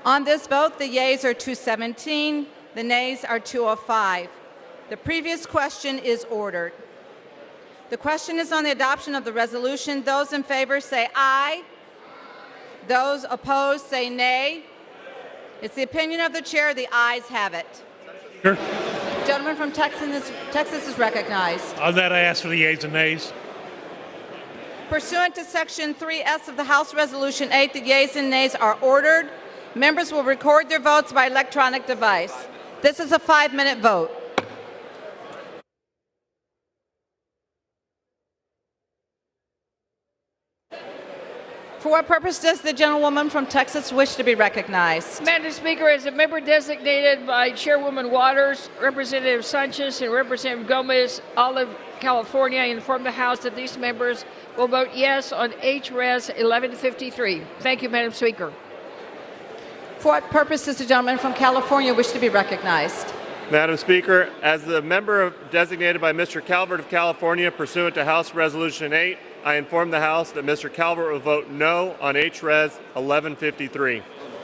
On this vote, the yeas are 217, the nays are 205. The previous question is ordered. The question is on the adoption of the resolution. Those in favor say aye. Those opposed say nay. It's the opinion of the chair. The ayes have it. Sure. The gentleman from Texas is recognized. On that, I ask for the yeas and nays. Pursuant to Section 3S of the House Resolution 8, the yeas and nays are ordered. Members will record their votes by electronic device. This is a 5-minute vote. For what purpose does the gentlewoman from Texas wish to be recognized? Madam Speaker, as a member designated by Chairwoman Waters, Representative Sanchez, and Representative Gomez, Olive, California, I inform the House that these members will vote yes on H.Res. 1153. Thank you, Madam Speaker. For what purpose does the gentleman from California wish to be recognized? Madam Speaker, as the member designated by Mr. Calvert of California pursuant to House Resolution 8, I inform the House that Mr. Calvert will vote no on H.Res. 1153.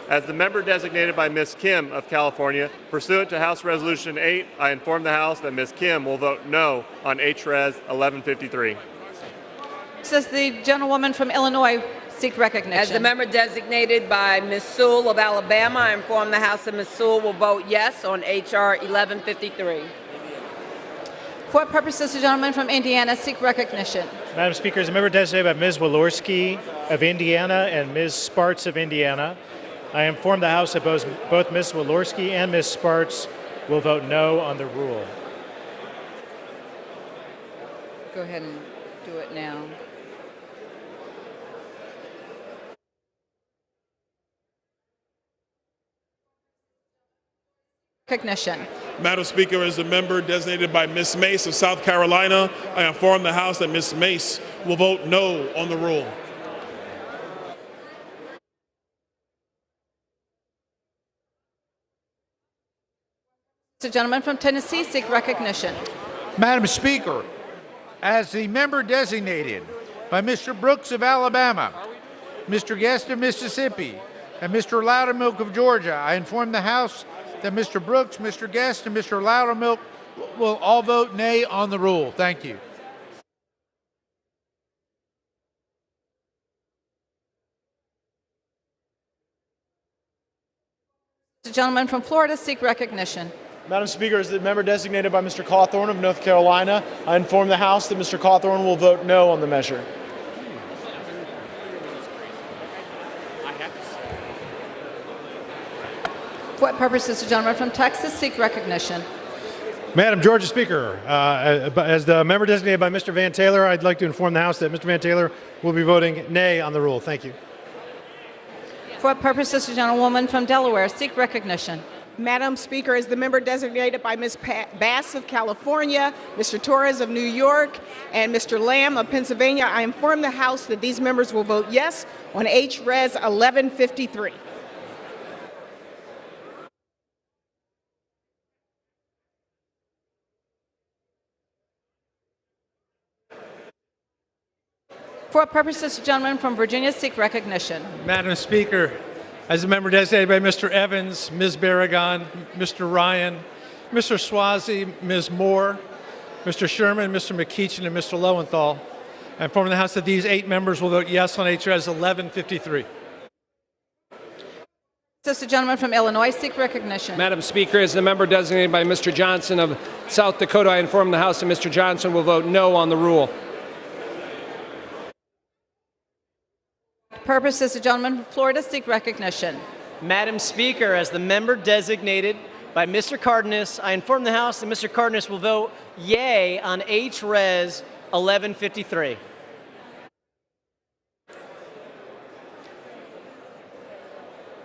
As the member designated by Ms. Kim of California pursuant to House Resolution 8, I inform the House that Ms. Kim will vote no on H.Res. 1153. Does the gentlewoman from Illinois seek recognition? As the member designated by Ms. Sewell of Alabama, I inform the House that Ms. Sewell will vote yes on H.R. 1153. For what purpose does the gentleman from Indiana seek recognition? Madam Speaker, as a member designated by Ms. Walorski of Indiana and Ms. Sparts of Indiana, I inform the House that both Ms. Walorski and Ms. Sparts will vote no on the rule. Go ahead and do it now. Recognition. Madam Speaker, as a member designated by Ms. Mace of South Carolina, I inform the House that Ms. Mace will vote no on the rule. The gentleman from Tennessee seek recognition. Madam Speaker, as the member designated by Mr. Brooks of Alabama, Mr. Guest of Mississippi, and Mr. Loudermilk of Georgia, I inform the House that Mr. Brooks, Mr. Guest, and Mr. Loudermilk will all vote nay on the rule. Thank you. The gentleman from Florida seek recognition. Madam Speaker, as the member designated by Mr. Cawthorn of North Carolina, I inform the House that Mr. Cawthorn will vote no on the measure. For what purpose does the gentleman from Texas seek recognition? Madam Georgia Speaker, as the member designated by Mr. Van Taylor, I'd like to inform the House that Mr. Van Taylor will be voting nay on the rule. Thank you. For what purpose does the gentlewoman from Delaware seek recognition? Madam Speaker, as the member designated by Ms. Bass of California, Mr. Torres of New York, and Mr. Lamb of Pennsylvania, I inform the House that these members will vote yes on H.Res. 1153. For what purpose does the gentleman from Virginia seek recognition? Madam Speaker, as a member designated by Mr. Evans, Ms. Barragan, Mr. Ryan, Mr. Swazi, Ms. Moore, Mr. Sherman, Mr. McKeechin, and Mr. Lowenthal, I inform the House that these 8 members will vote yes on H.Res. 1153. Does the gentleman from Illinois seek recognition? Madam Speaker, as the member designated by Mr. Johnson of South Dakota, I inform the House that Mr. Johnson will vote no on the rule. Purpose does the gentleman from Florida seek recognition? Madam Speaker, as the member designated by Mr. Cardenas, I inform the House that Mr. Cardenas will vote yea on H.Res. 1153.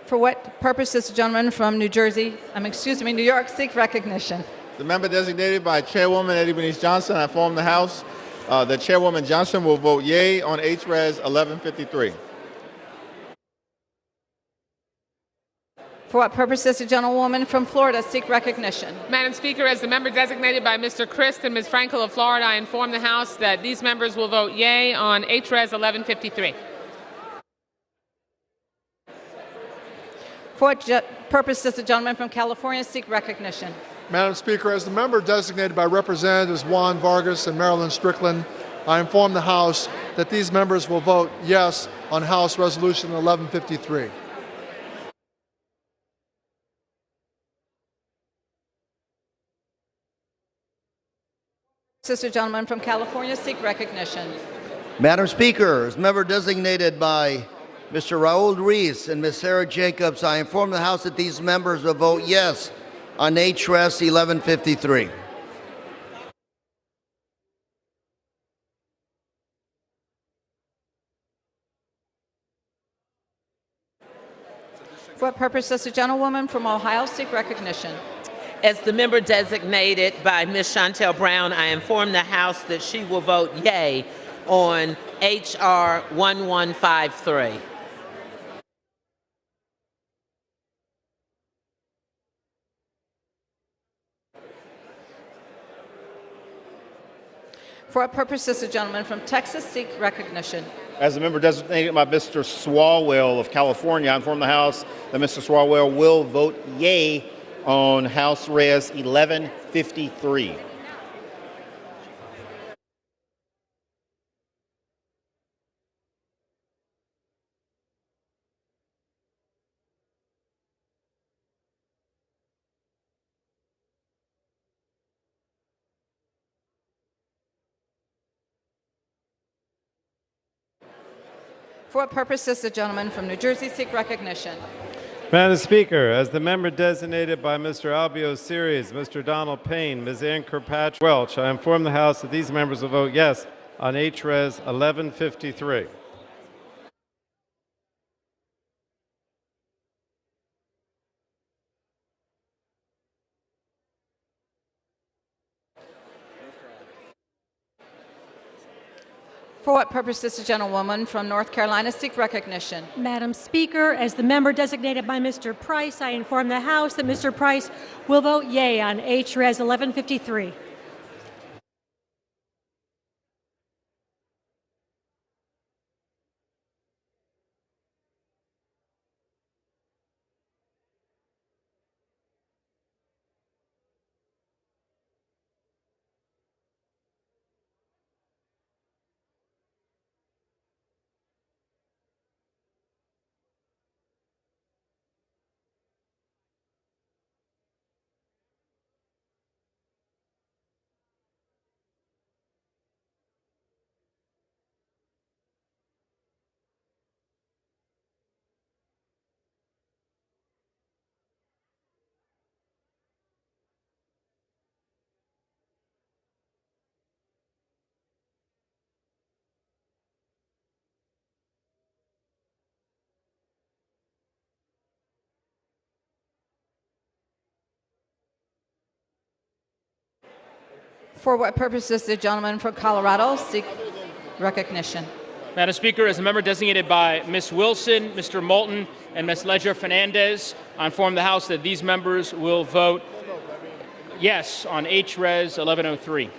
For what purpose does the gentleman from New York seek recognition? The member designated by Chairwoman Eddie Bernice Johnson, I inform the House that Chairwoman Johnson will vote yea on H.Res. 1153. For what purpose does the gentlewoman from Florida seek recognition? Madam Speaker, as the member designated by Mr. Christ and Ms. Frankel of Florida, I inform the House that these members will vote yea on H.Res. 1153. For what purpose does the gentleman from California seek recognition? Madam Speaker, as the member designated by Representatives Juan Vargas and Marilyn Strickland, I inform the House that these members will vote yes on House Resolution 1153. Does the gentleman from California seek recognition? Madam Speaker, as member designated by Mr. Raul Ruiz and Ms. Sarah Jacobs, I inform the House that these members will vote yes on HRES 1153. For what purpose does the gentlewoman from Ohio seek recognition? As the member designated by Ms. Chantel Brown, I inform the House that she will vote yay on H.R. 1153. For what purpose does the gentleman from Texas seek recognition? As a member designated by Mr. Swalwell of California, I inform the House that Mr. Swalwell will vote yay on House Res 1153. For what purpose does the gentleman from New Jersey seek recognition? Madam Speaker, as the member designated by Mr. Albio Series, Mr. Donald Payne, Ms. Ann Kirkpatrick Welch, I inform the House that these members will vote yes on HRES 1153. For what purpose does the gentlewoman from North Carolina seek recognition? Madam Speaker, as the member designated by Mr. Price, I inform the House that Mr. Price will vote yea on HRES 1153. For what purpose does the gentleman from Colorado seek recognition? Madam Speaker, as a member designated by Ms. Wilson, Mr. Moulton, and Ms. Ledger Fernandez, I inform the House that these members will vote yes on HRES 1103.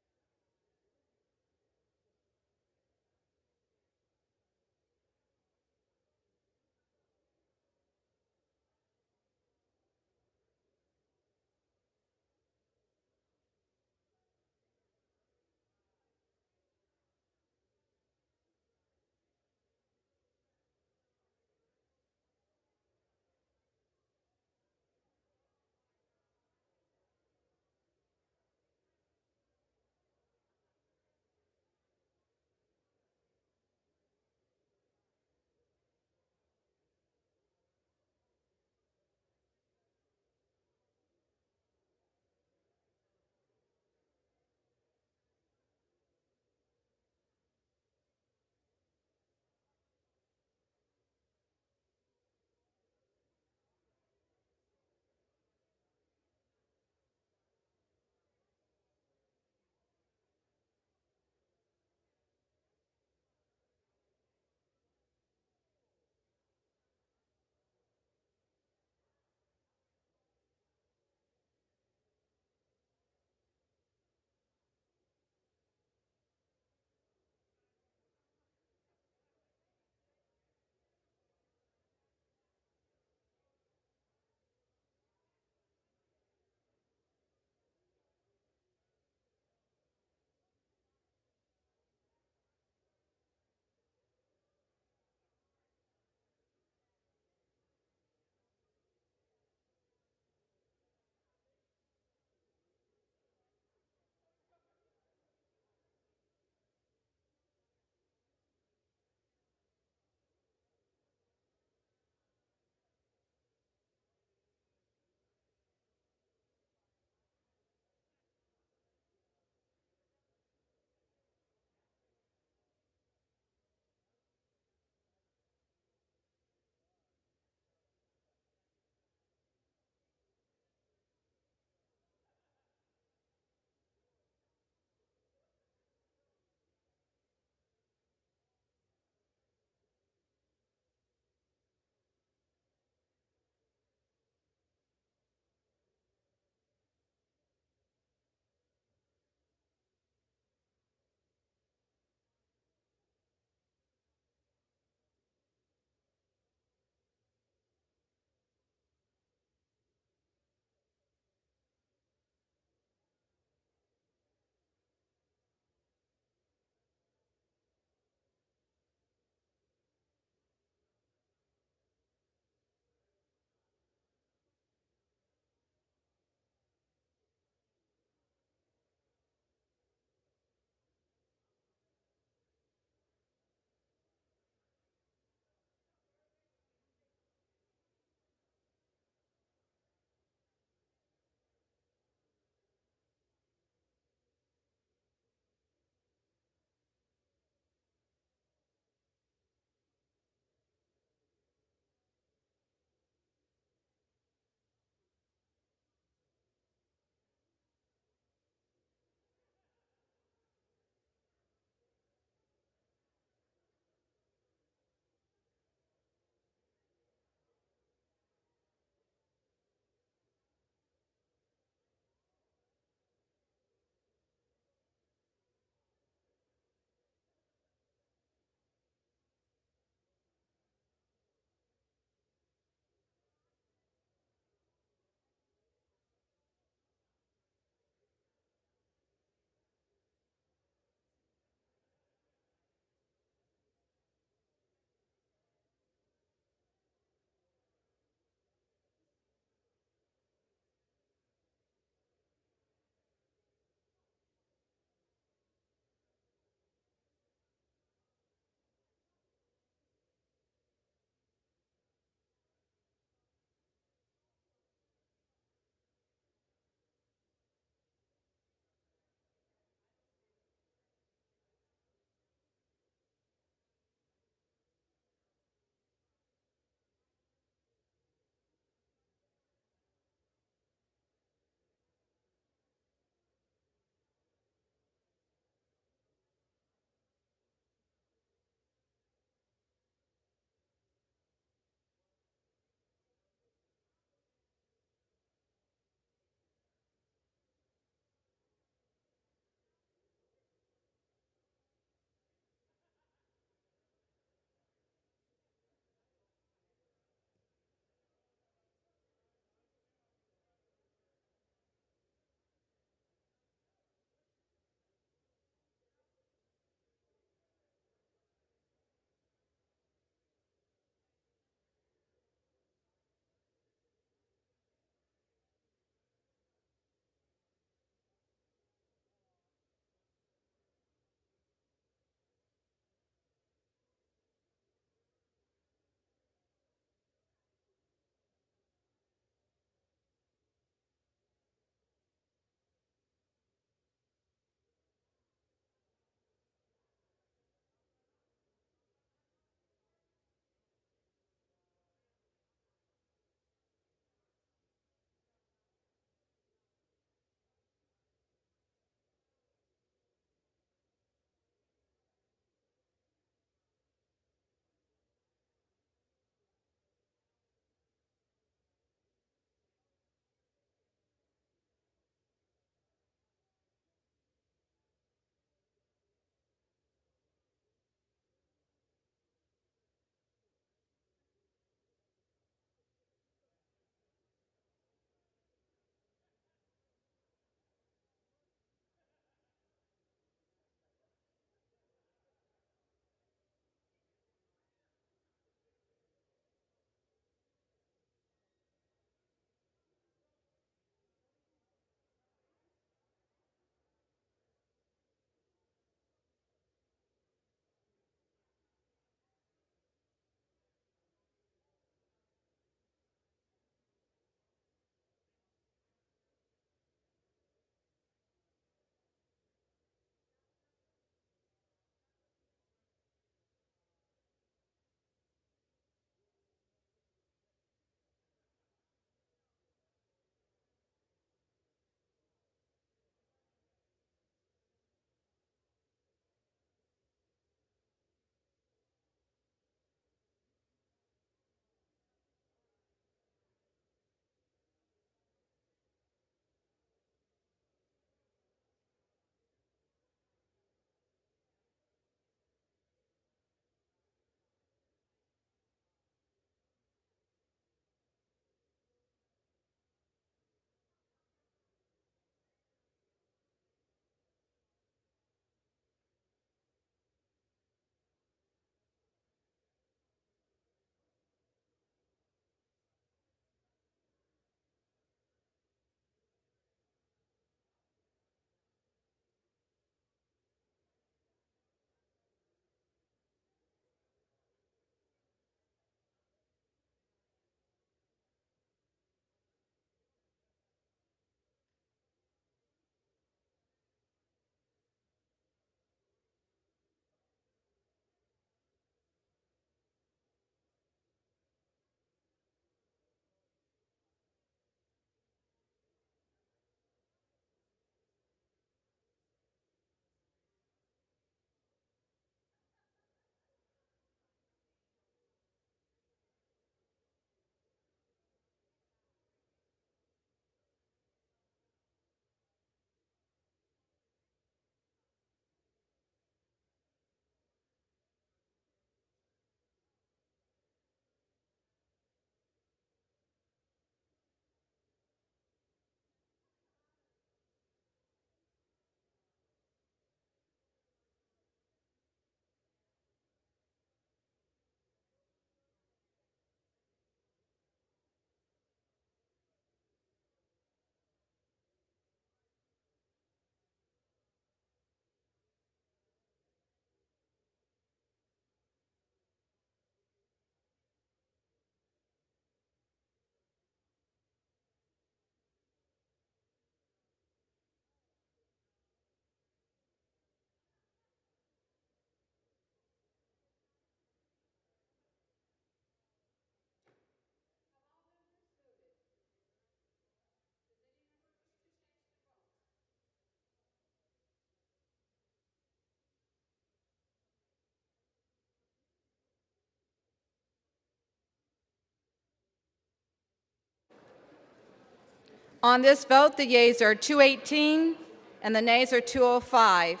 On this vote, the yeas are 218 and the nays are 205.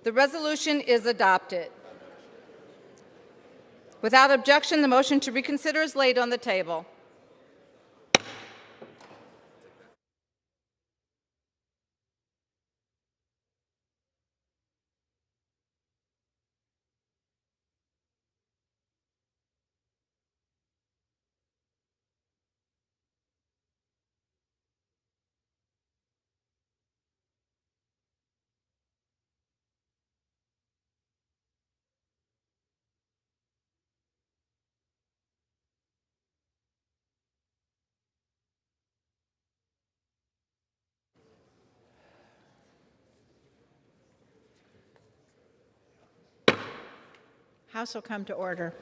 The resolution is adopted. Without objection, the motion to reconsider is laid on the table. House will come to order.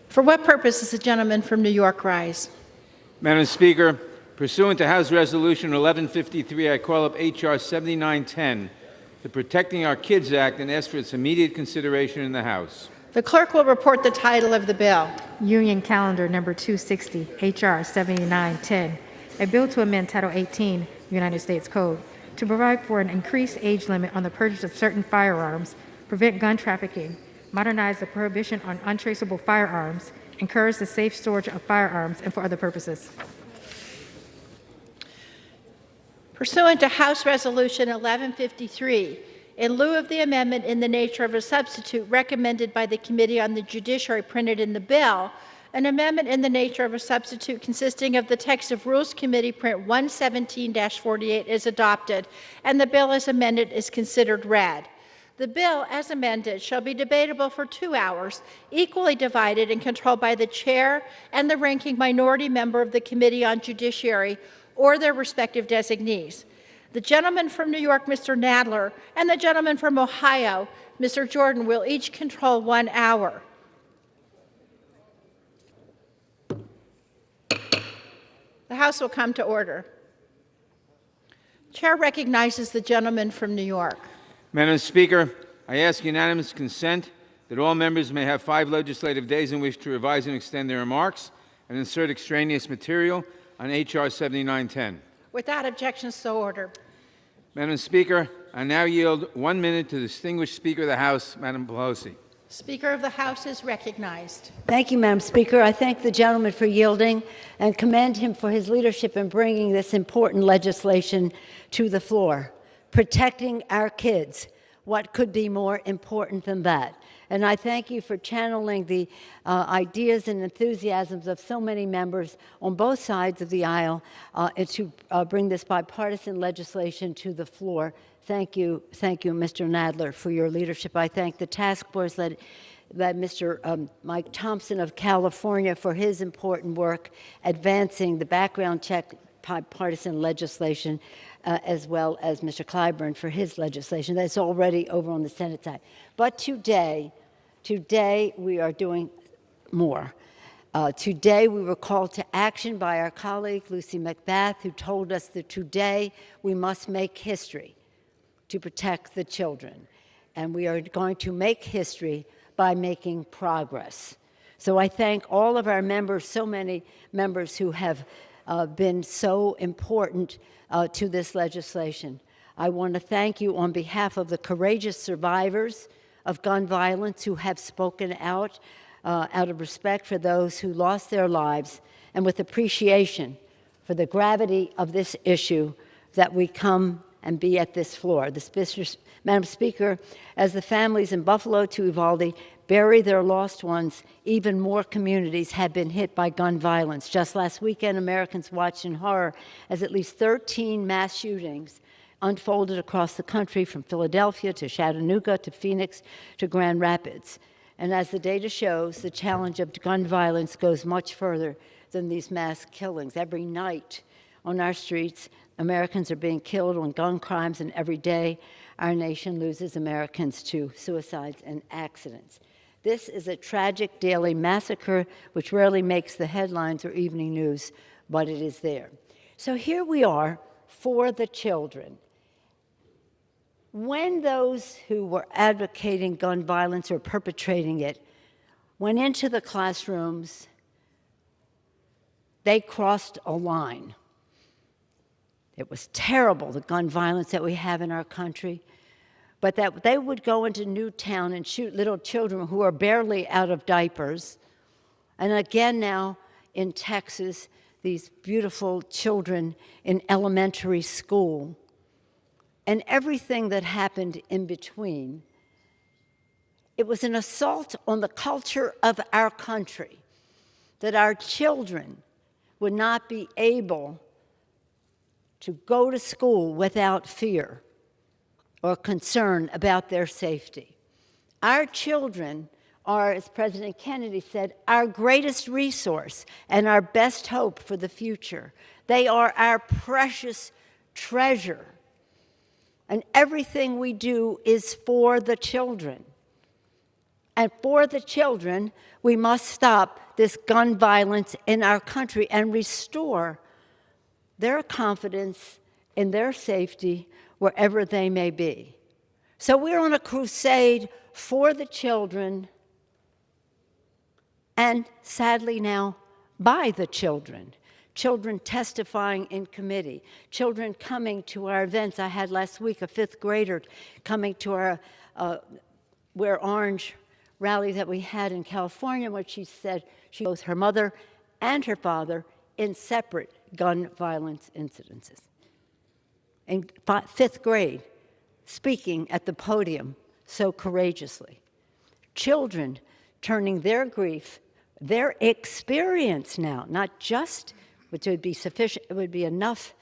For what purpose does the gentleman from New York rise? Madam Speaker, pursuant to House Resolution 1153, I call up H.R. 7910, the Protecting Our Kids Act, and ask for its immediate consideration in the House. The clerk will report the title of the bill. Union Calendar Number 260, H.R. 7910, a bill to amend Title 18, United States Code, to provide for an increased age limit on the purchase of certain firearms, prevent gun trafficking, modernize the prohibition on untraceable firearms, encourage the safe storage of firearms, and for other purposes. Pursuant to House Resolution 1153, in lieu of the amendment in the nature of a substitute recommended by the Committee on the Judiciary printed in the bill, an amendment in the nature of a substitute consisting of the text of Rules Committee Print 117-48 is adopted, and the bill as amended is considered read. The bill, as amended, shall be debatable for 2 hours, equally divided and controlled by the chair and the ranking minority member of the Committee on Judiciary or their respective designees. The gentleman from New York, Mr. Nadler, and the gentleman from Ohio, Mr. Jordan, will each control 1 hour. The House will come to order. Chair recognizes the gentleman from New York. Madam Speaker, I ask unanimous consent that all members may have 5 legislative days in which to revise and extend their remarks and insert extraneous material on H.R. 7910. Without objection, so ordered. Madam Speaker, I now yield 1 minute to the distinguished Speaker of the House, Madam Pelosi. Speaker of the House is recognized. Thank you, Madam Speaker. I thank the gentleman for yielding and commend him for his leadership in bringing this important legislation to the floor. Protecting our kids. What could be more important than that? And I thank you for channeling the ideas and enthusiasms of so many members on both sides of the aisle to bring this bipartisan legislation to the floor. Thank you, Mr. Nadler, for your leadership. I thank the task force led Mr. Mike Thompson of California for his important work advancing the background check bipartisan legislation, as well as Mr. Clyburn for his legislation that's already over on the Senate side. But today we are doing more. Today we were called to action by our colleague Lucy McBath, who told us that today we must make history to protect the children. And we are going to make history by making progress. So I thank all of our members, so many members who have been so important to this legislation. I want to thank you on behalf of the courageous survivors of gun violence who have spoken out of respect for those who lost their lives and with appreciation for the gravity of this issue that we come and be at this floor. Madam Speaker, as the families in Buffalo to Uvalde bury their lost ones, even more communities have been hit by gun violence. Just last weekend, Americans watched in horror as at least 13 mass shootings unfolded across the country, from Philadelphia to Chattanooga to Phoenix to Grand Rapids. And as the data shows, the challenge of gun violence goes much further than these mass killings. Every night on our streets, Americans are being killed on gun crimes, and every day our nation loses Americans to suicides and accidents. This is a tragic daily massacre which rarely makes the headlines or evening news, but it is there. So here we are for the children. When those who were advocating gun violence or perpetrating it went into the classrooms, they crossed a line. It was terrible, the gun violence that we have in our country, but that they would go into Newtown and shoot little children who are barely out of diapers. And again now in Texas, these beautiful children in elementary school, and everything that happened in between. It was an assault on the culture of our country, that our children would not be able to go to school without fear or concern about their safety. Our children are, as President Kennedy said, our greatest resource and our best hope for the future. They are our precious treasure. And everything we do is for the children. And for the children, we must stop this gun violence in our country and restore their confidence in their safety wherever they may be. So we're on a crusade for the children and, sadly now, by the children. Children testifying in committee, children coming to our events. I had last week a 5th grader coming to our Wear Orange rally that we had in California, where she said she both her mother and her father in separate gun violence incidences. In 5th grade, speaking at the podium so courageously. Children turning their grief, their experience now, not just, which would be sufficient, it would be enough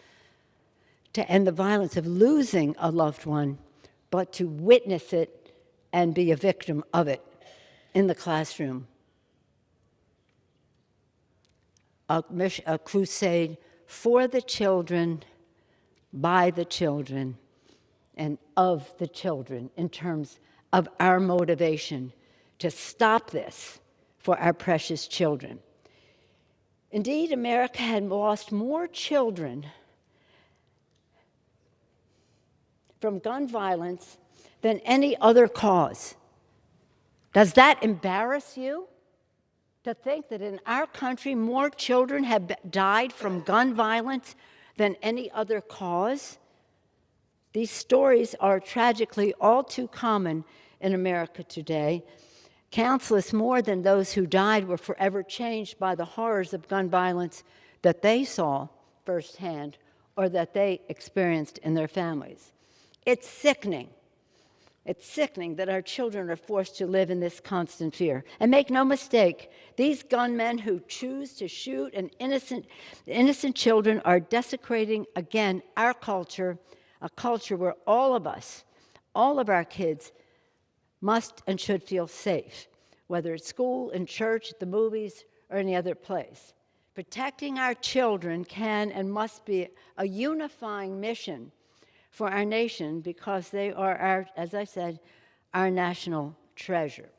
to end the violence of losing a loved one, but to witness it and be a victim of it in the classroom. A crusade for the children, by the children, and of the children in terms of our motivation to stop this for our precious children. Indeed, America had lost more children from gun violence than any other cause. Does that embarrass you? To think that in our country more children have died from gun violence than any other cause? These stories are tragically all too common in America today. Countless more than those who died were forever changed by the horrors of gun violence that they saw firsthand or that they experienced in their families. It's sickening. It's sickening that our children are forced to live in this constant fear. And make no mistake, these gunmen who choose to shoot innocent children are desecrating, again, our culture, a culture where all of us, all of our kids, must and should feel safe, whether at school, in church, at the movies, or any other place. Protecting our children can and must be a unifying mission for our nation because they are, our, as I said, our national treasure.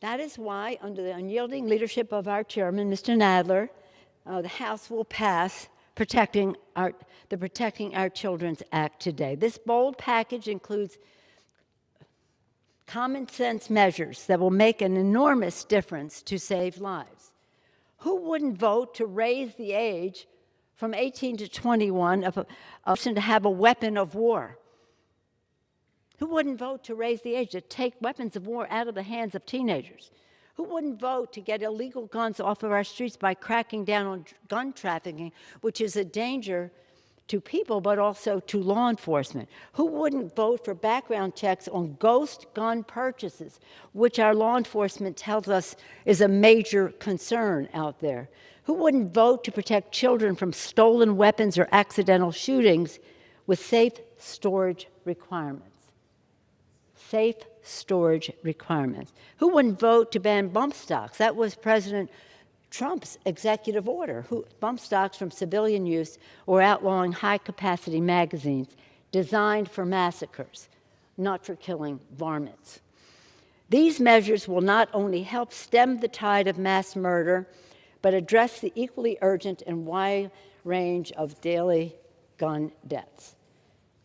That is why, under the unyielding leadership of our chairman, Mr. Nadler, the House will pass the Protecting Our Children's Act today. This bold package includes common sense measures that will make an enormous difference to save lives. Who wouldn't vote to raise the age from 18 to 21 of a person to have a weapon of war? Who wouldn't vote to raise the age to take weapons of war out of the hands of teenagers? Who wouldn't vote to get illegal guns off of our streets by cracking down on gun trafficking, which is a danger to people but also to law enforcement? Who wouldn't vote for background checks on ghost gun purchases, which our law enforcement tells us is a major concern out there? Who wouldn't vote to protect children from stolen weapons or accidental shootings with safe storage requirements? Safe storage requirements. Who wouldn't vote to ban bump stocks? That was President Trump's executive order. Bump stocks from civilian use or outlawing high-capacity magazines designed for massacres, not for killing varmints. These measures will not only help stem the tide of mass murder, but address the equally urgent and wide range of daily gun deaths.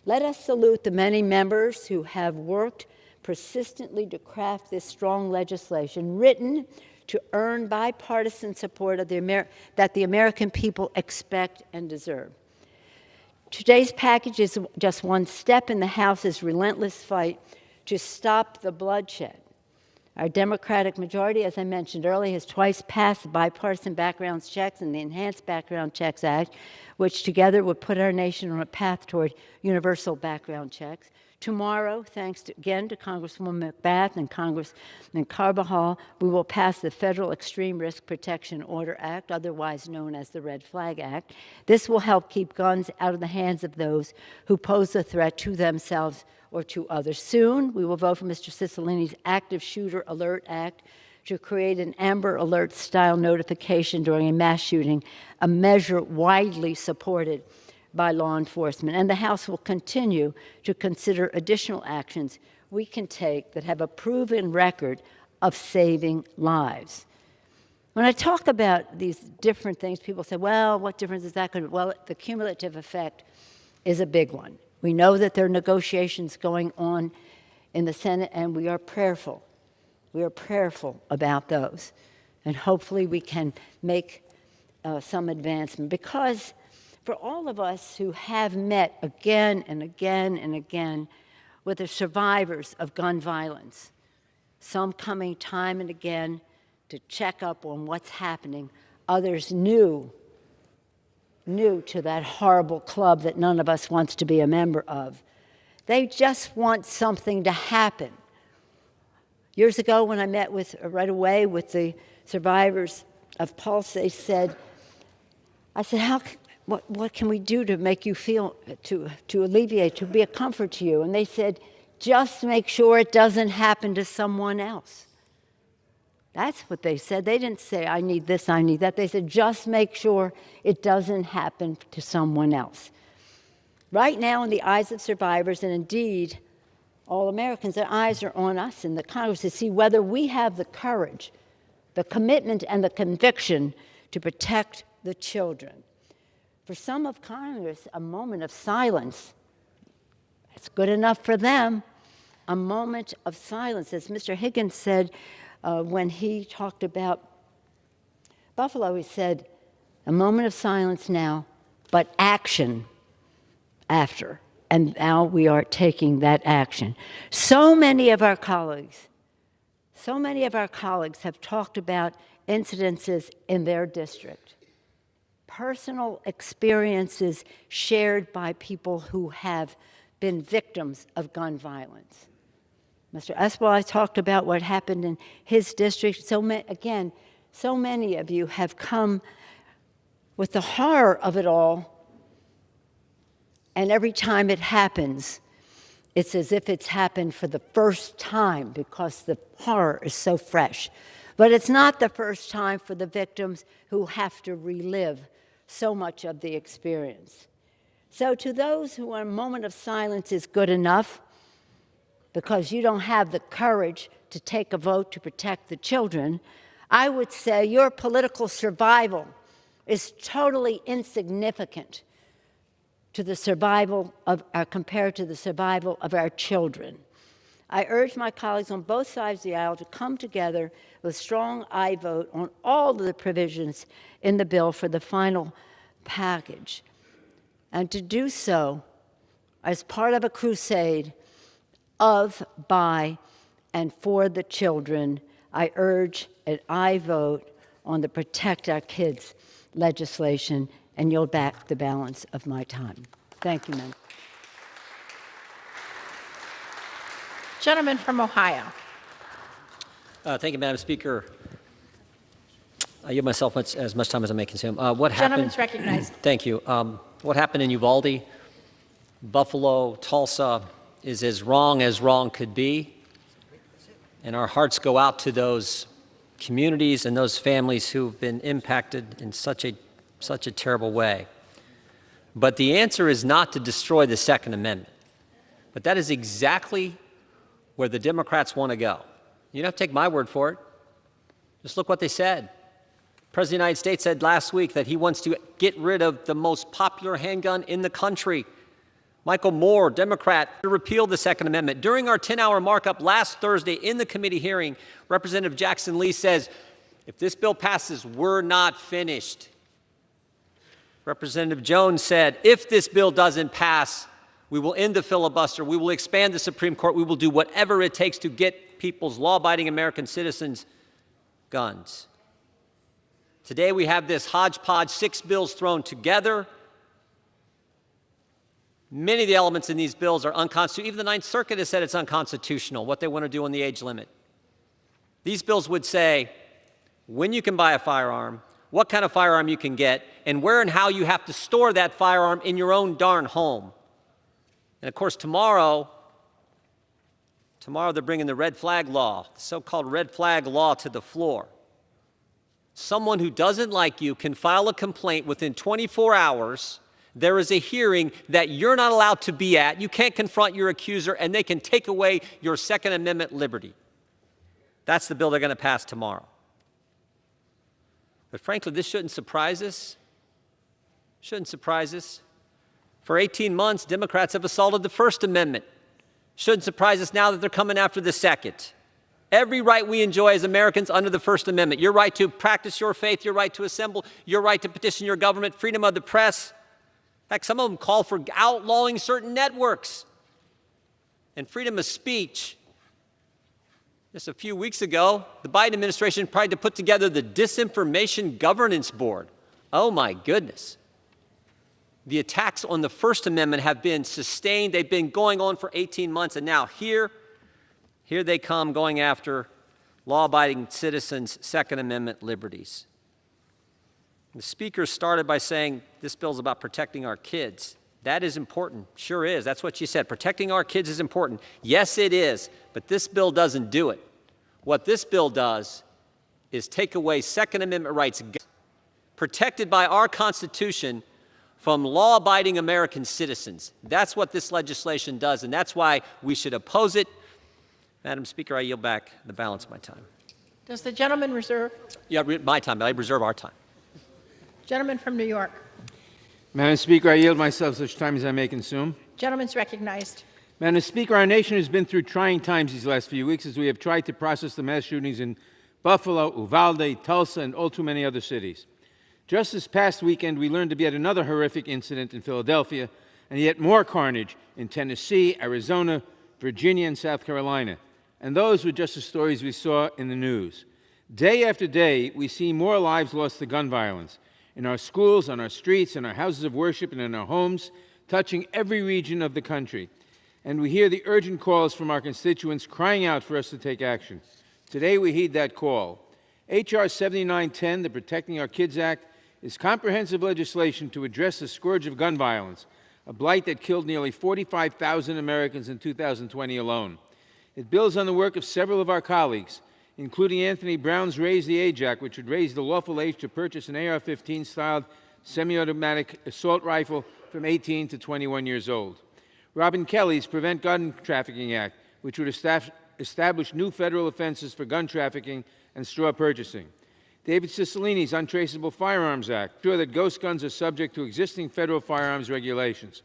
Let us salute the many members who have worked persistently to craft this strong legislation written to earn bipartisan support of that the American people expect and deserve. Today's package is just one step in the House's relentless fight to stop the bloodshed. Our Democratic majority, as I mentioned earlier, has twice passed the Bipartisan Background Checks and the Enhanced Background Checks Act, which together would put our nation on a path toward universal background checks. Tomorrow, thanks again to Congresswoman McBath and Congressman Carbajal, we will pass the Federal Extreme Risk Protection Order Act, otherwise known as the Red Flag Act. This will help keep guns out of the hands of those who pose a threat to themselves or to others. Soon, we will vote for Mr. Cicilline's Active Shooter Alert Act to create an Amber Alert-style notification during a mass shooting, a measure widely supported by law enforcement. And the House will continue to consider additional actions we can take that have a proven record of saving lives. When I talk about these different things, people say, well, what difference is that going to make? Well, the cumulative effect is a big one. We know that there are negotiations going on in the Senate, and we are prayerful. We are prayerful about those. And hopefully we can make some advancement, because for all of us who have met again and again and again with the survivors of gun violence, some coming time and again to check up on what's happening, others new to that horrible club that none of us wants to be a member of. They just want something to happen. Years ago, when I met right away with the survivors of Pulse, I said, what can we do to make you feel, to alleviate, to be a comfort to you? And they said, just make sure it doesn't happen to someone else. That's what they said. They didn't say, I need this, I need that. They said, just make sure it doesn't happen to someone else. Right now, in the eyes of survivors, and indeed all Americans, their eyes are on us in the Congress to see whether we have the courage, the commitment, and the conviction to protect the children. For some of Congress, a moment of silence, it's good enough for them. A moment of silence. As Mr. Higgins said when he talked about Buffalo, he said, a moment of silence now, but action after. And now we are taking that action. So many of our colleagues have talked about incidences in their district, personal experiences shared by people who have been victims of gun violence. Mr. Eswell talked about what happened in his district. So many of you have come with the horror of it all, and every time it happens, it's as if it's happened for the first time because the horror is so fresh. But it's not the first time for the victims who have to relive so much of the experience. So to those who a moment of silence is good enough because you don't have the courage to take a vote to protect the children, I would say your political survival is totally insignificant to the survival of compared to the survival of our children. I urge my colleagues on both sides of the aisle to come together with a strong aye vote on all of the provisions in the bill for the final package, and to do so as part of a crusade of, by, and for the children. I urge an aye vote on the Protect Our Kids legislation and yield back the balance of my time. Thank you, Madam. Gentleman from Ohio. Thank you, Madam Speaker. I give myself as much time as I may consume. Gentleman's recognized. Thank you. What happened in Uvalde, Buffalo, Tulsa is as wrong could be. And our hearts go out to those communities and those families who've been impacted in such a terrible way. But the answer is not to destroy the Second Amendment. But that is exactly where the Democrats want to go. You don't have to take my word for it. Just look what they said. The President of the United States said last week that he wants to get rid of the most popular handgun in the country, Michael Moore, Democrat, to repeal the Second Amendment. During our 10-hour markup last Thursday in the committee hearing, Representative Jackson Lee says, if this bill passes, we're not finished. Representative Jones said, if this bill doesn't pass, we will end the filibuster, we will expand the Supreme Court, we will do whatever it takes to get people's law-abiding American citizens guns. Today we have this hodgepodge, 6 bills thrown together. Many of the elements in these bills are unconstitutional. Even the Ninth Circuit has said it's unconstitutional, what they want to do on the age limit. These bills would say when you can buy a firearm, what kind of firearm you can get, and where and how you have to store that firearm in your own darn home. And of course, tomorrow they're bringing the red flag law, the so-called red flag law, to the floor. Someone who doesn't like you can file a complaint within 24 hours. There is a hearing that you're not allowed to be at. You can't confront your accuser, and they can take away your Second Amendment liberty. That's the bill they're going to pass tomorrow. But frankly, this shouldn't surprise us. Shouldn't surprise us. For 18 months, Democrats have assaulted the First Amendment. Shouldn't surprise us now that they're coming after the Second. Every right we enjoy as Americans under the First Amendment, your right to practice your faith, your right to assemble, your right to petition your government, freedom of the press. In fact, some of them call for outlawing certain networks and freedom of speech. Just a few weeks ago, the Biden administration tried to put together the Disinformation Governance Board. Oh my goodness. The attacks on the First Amendment have been sustained. They've been going on for 18 months, and now here they come going after law-abiding citizens' Second Amendment liberties. The speaker started by saying this bill is about protecting our kids. That is important. Sure is. That's what she said. Protecting our kids is important. Yes, it is. But this bill doesn't do it. What this bill does is take away Second Amendment rights protected by our Constitution from law-abiding American citizens. That's what this legislation does, and that's why we should oppose it. Madam Speaker, I yield back the balance of my time. Does the gentleman reserve? Yeah, my time, but I reserve our time. Gentleman from New York. Madam Speaker, I yield myself such time as I may consume. Gentleman's recognized. Madam Speaker, our nation has been through trying times these last few weeks as we have tried to process the mass shootings in Buffalo, Uvalde, Tulsa, and all too many other cities. Just this past weekend, we learned of yet another horrific incident in Philadelphia, and yet more carnage in Tennessee, Arizona, Virginia, and South Carolina. And those were just the stories we saw in the news. Day after day, we see more lives lost to gun violence in our schools, on our streets, in our houses of worship, and in our homes, touching every region of the country. And we hear the urgent calls from our constituents crying out for us to take action. Today, we heed that call. H.R. 7910, the Protecting Our Kids Act, is comprehensive legislation to address the scourge of gun violence, a blight that killed nearly 45,000 Americans in 2020 alone. It builds on the work of several of our colleagues, including Anthony Brown's Raise the Age Act, which would raise the lawful age to purchase an AR-15-styled semi-automatic assault rifle from 18 to 21 years old. Robin Kelly's Prevent Gun Trafficking Act, which would establish new federal offenses for gun trafficking and straw purchasing. David Cicilline's Untraceable Firearms Act, sure that ghost guns are subject to existing federal firearms regulations.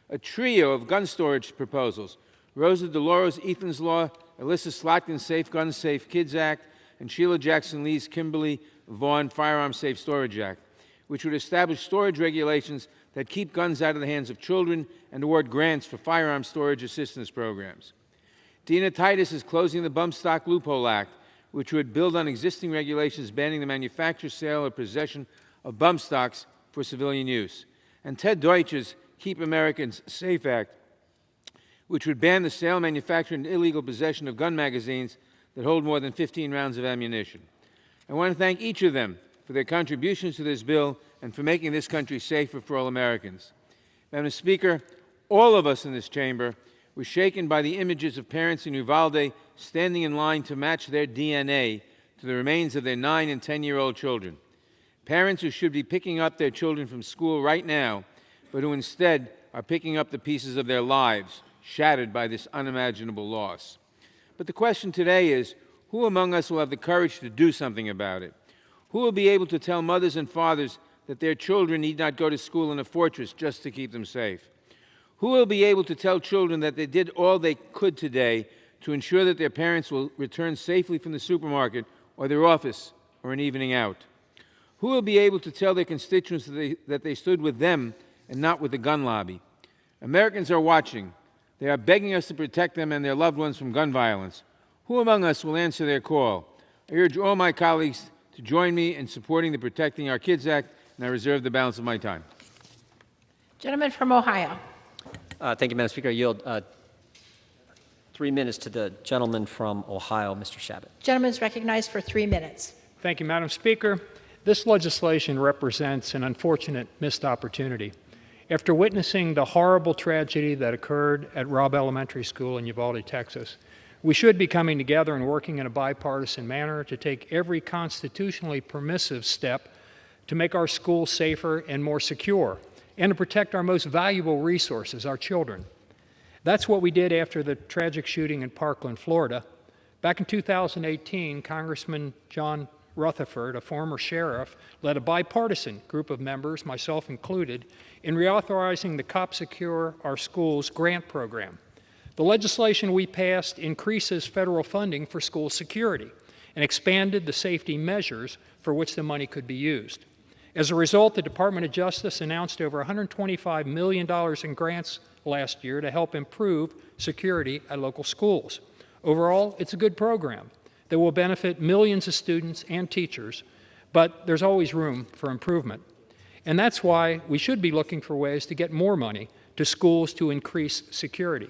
A trio of gun storage proposals, Rosa DeLauro's Ethan's Law, Alyssa Slotkin's Safe Guns, Safe Kids Act, and Sheila Jackson Lee's Kimberly Vaughn Firearm Safe Storage Act, which would establish storage regulations that keep guns out of the hands of children and award grants for firearm storage assistance programs. Dina Titus's Closing the Bump Stock Loophole Act, which would build on existing regulations banning the manufacture, sale, or possession of bump stocks for civilian use. And Ted Deutsch's Keep Americans Safe Act, which would ban the sale, manufacture, and illegal possession of gun magazines that hold more than 15 rounds of ammunition. I want to thank each of them for their contributions to this bill and for making this country safer for all Americans. Madam Speaker, all of us in this chamber were shaken by the images of parents in Uvalde standing in line to match their DNA to the remains of their 9- and 10-year-old children. Parents who should be picking up their children from school right now, but who instead are picking up the pieces of their lives, shattered by this unimaginable loss. But the question today is, who among us will have the courage to do something about it? Who will be able to tell mothers and fathers that their children need not go to school in a fortress just to keep them safe? Who will be able to tell children that they did all they could today to ensure that their parents will return safely from the supermarket or their office or an evening out? Who will be able to tell their constituents that they stood with them and not with the gun lobby? Americans are watching. They are begging us to protect them and their loved ones from gun violence. Who among us will answer their call? I urge all my colleagues to join me in supporting the Protecting Our Kids Act, and I reserve the balance of my time. Gentleman from Ohio. Thank you, Madam Speaker. I yield 3 minutes to the gentleman from Ohio, Mr. Shabbat. Gentleman is recognized for 3 minutes. Thank you, Madam Speaker. This legislation represents an unfortunate missed opportunity. After witnessing the horrible tragedy that occurred at Robb Elementary School in Uvalde, Texas, we should be coming together and working in a bipartisan manner to take every constitutionally permissive step to make our schools safer and more secure, and to protect our most valuable resources, our children. That's what we did after the tragic shooting in Parkland, Florida. Back in 2018, Congressman John Rutherford, a former sheriff, led a bipartisan group of members, myself included, in reauthorizing the Cop Secure Our Schools grant program. The legislation we passed increases federal funding for school security and expanded the safety measures for which the money could be used. As a result, the Department of Justice announced over $125 million in grants last year to help improve security at local schools. Overall, it's a good program that will benefit millions of students and teachers, but there's always room for improvement. And that's why we should be looking for ways to get more money to schools to increase security.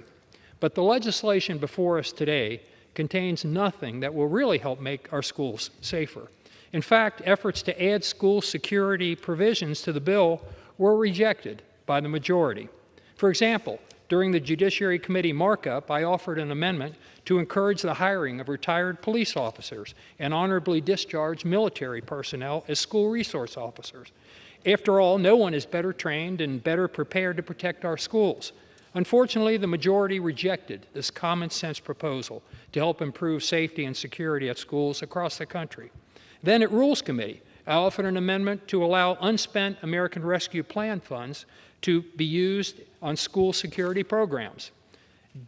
But the legislation before us today contains nothing that will really help make our schools safer. In fact, efforts to add school security provisions to the bill were rejected by the majority. For example, during the Judiciary Committee markup, I offered an amendment to encourage the hiring of retired police officers and honorably discharged military personnel as school resource officers. After all, no one is better trained and better prepared to protect our schools. Unfortunately, the majority rejected this common sense proposal to help improve safety and security at schools across the country. Then at Rules Committee, I offered an amendment to allow unspent American Rescue Plan funds to be used on school security programs.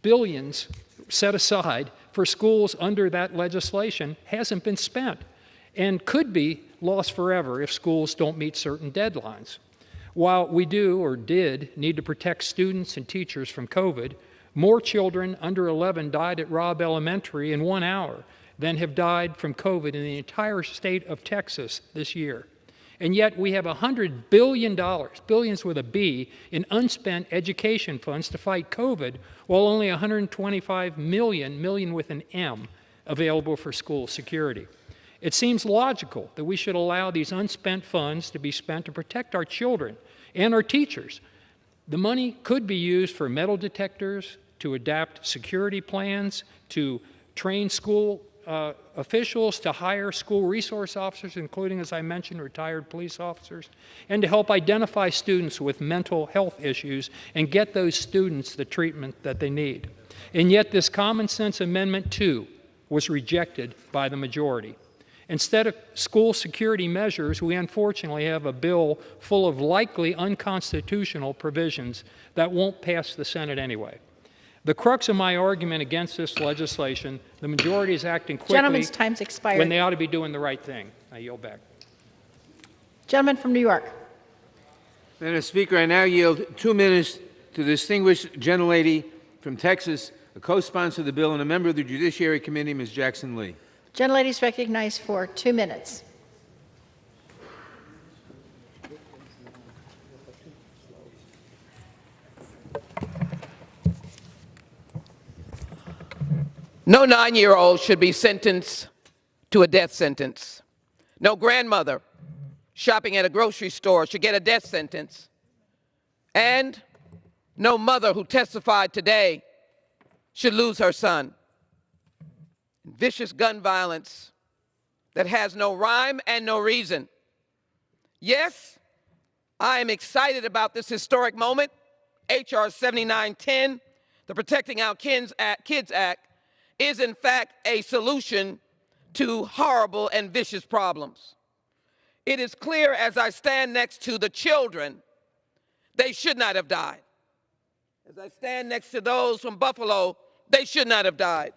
Billions set aside for schools under that legislation hasn't been spent and could be lost forever if schools don't meet certain deadlines. While we do or did need to protect students and teachers from COVID, more children under 11 died at Robb Elementary in 1 hour than have died from COVID in the entire state of Texas this year. And yet we have $100 billion, billions with a B, in unspent education funds to fight COVID, while only $125 million with an M, available for school security. It seems logical that we should allow these unspent funds to be spent to protect our children and our teachers. The money could be used for metal detectors, to adapt security plans, to train school officials, to hire school resource officers, including, as I mentioned, retired police officers, and to help identify students with mental health issues and get those students the treatment that they need. And yet this common sense amendment, too, was rejected by the majority. Instead of school security measures, we unfortunately have a bill full of likely unconstitutional provisions that won't pass the Senate anyway. The crux of my argument against this legislation, the majority is acting quickly. Gentleman's time's expired. When they ought to be doing the right thing. I yield back. Gentleman from New York. Madam Speaker, I now yield 2 minutes to the distinguished gentlelady from Texas, a co-sponsor of the bill and a member of the Judiciary Committee, Ms. Jackson Lee. Gentlelady is recognized for 2 minutes. No 9-year-old should be sentenced to a death sentence. No grandmother shopping at a grocery store should get a death sentence. And no mother who testified today should lose her son. Vicious gun violence that has no rhyme and no reason. Yes, I am excited about this historic moment. H.R. 7910, the Protecting Our Kids Act, is in fact a solution to horrible and vicious problems. It is clear as I stand next to the children, they should not have died. As I stand next to those from Buffalo, they should not have died.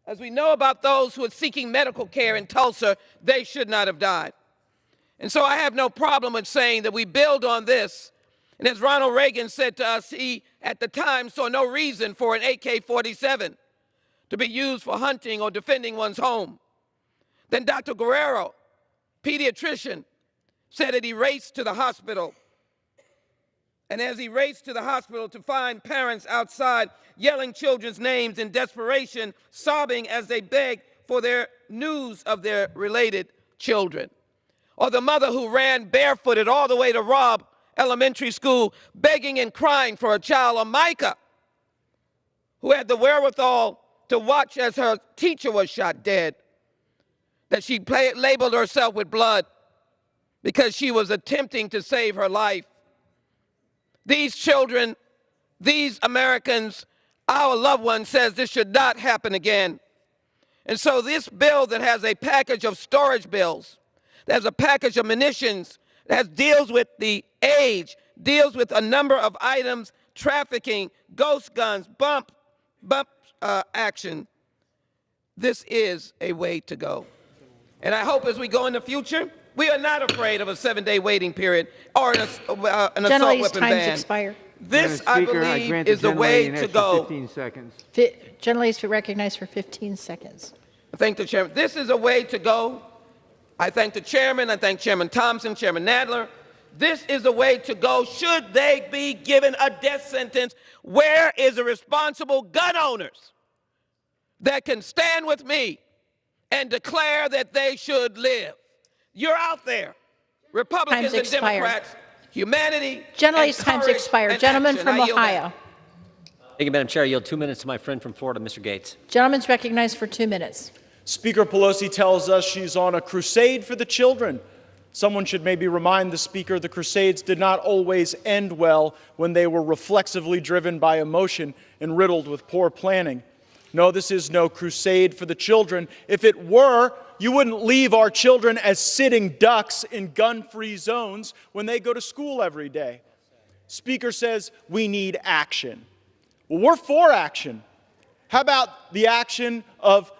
As we know about those who are seeking medical care in Tulsa, they should not have died. And so I have no problem with saying that we build on this. And as Ronald Reagan said to us, he at the time saw no reason for an AK-47 to be used for hunting or defending one's home. Then Dr. Guerrero, pediatrician, said that he raced to the hospital. And as he raced to the hospital to find parents outside yelling children's names in desperation, sobbing as they begged for their news of their related children. Or the mother who ran barefooted all the way to Robb Elementary School, begging and crying for a child, or Micah, who had the wherewithal to watch as her teacher was shot dead, that she labeled herself with blood because she was attempting to save her life. These children, these Americans, our loved ones says this should not happen again. And so this bill that has a package of storage bills, that has a package of munitions, that deals with the age, deals with a number of items, trafficking, ghost guns, bump action, this is a way to go. And I hope as we go in the future, we are not afraid of a 7-day waiting period or an assault weapon ban. Expired. This, I believe, is the way to go. 15 seconds. Generally is recognized for 15 seconds. I thank the chairman. This is a way to go. I thank the chairman. I thank Chairman Thompson, Chairman Nadler. This is a way to go. Should they be given a death sentence, where is the responsible gun owners that can stand with me and declare that they should live? You're out there, Republicans and Democrats, humanity. Generally, time's expired. Gentleman from Ohio. Thank you, Madam Chair. I yield 2 minutes to my friend from Florida, Mr. Gates. Gentleman's recognized for 2 minutes. Speaker Pelosi tells us she's on a crusade for the children. Someone should maybe remind the Speaker the crusades did not always end well when they were reflexively driven by emotion and riddled with poor planning. No, this is no crusade for the children. If it were, you wouldn't leave our children as sitting ducks in gun-free zones when they go to school every day. Speaker says we need action. Well, we're for action. How about the action of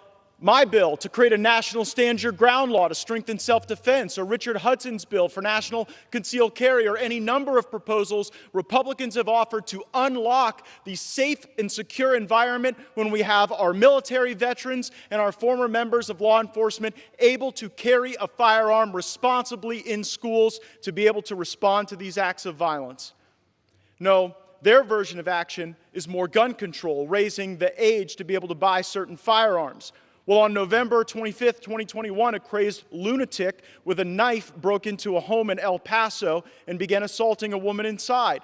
my bill to create a national stand your ground law to strengthen self-defense, or Richard Hudson's bill for national concealed carry, or any number of proposals Republicans have offered to unlock the safe and secure environment when we have our military veterans and our former members of law enforcement able to carry a firearm responsibly in schools to be able to respond to these acts of violence. No, their version of action is more gun control, raising the age to be able to buy certain firearms. Well, on November 25th, 2021, a crazed lunatic with a knife broke into a home in El Paso and began assaulting a woman inside.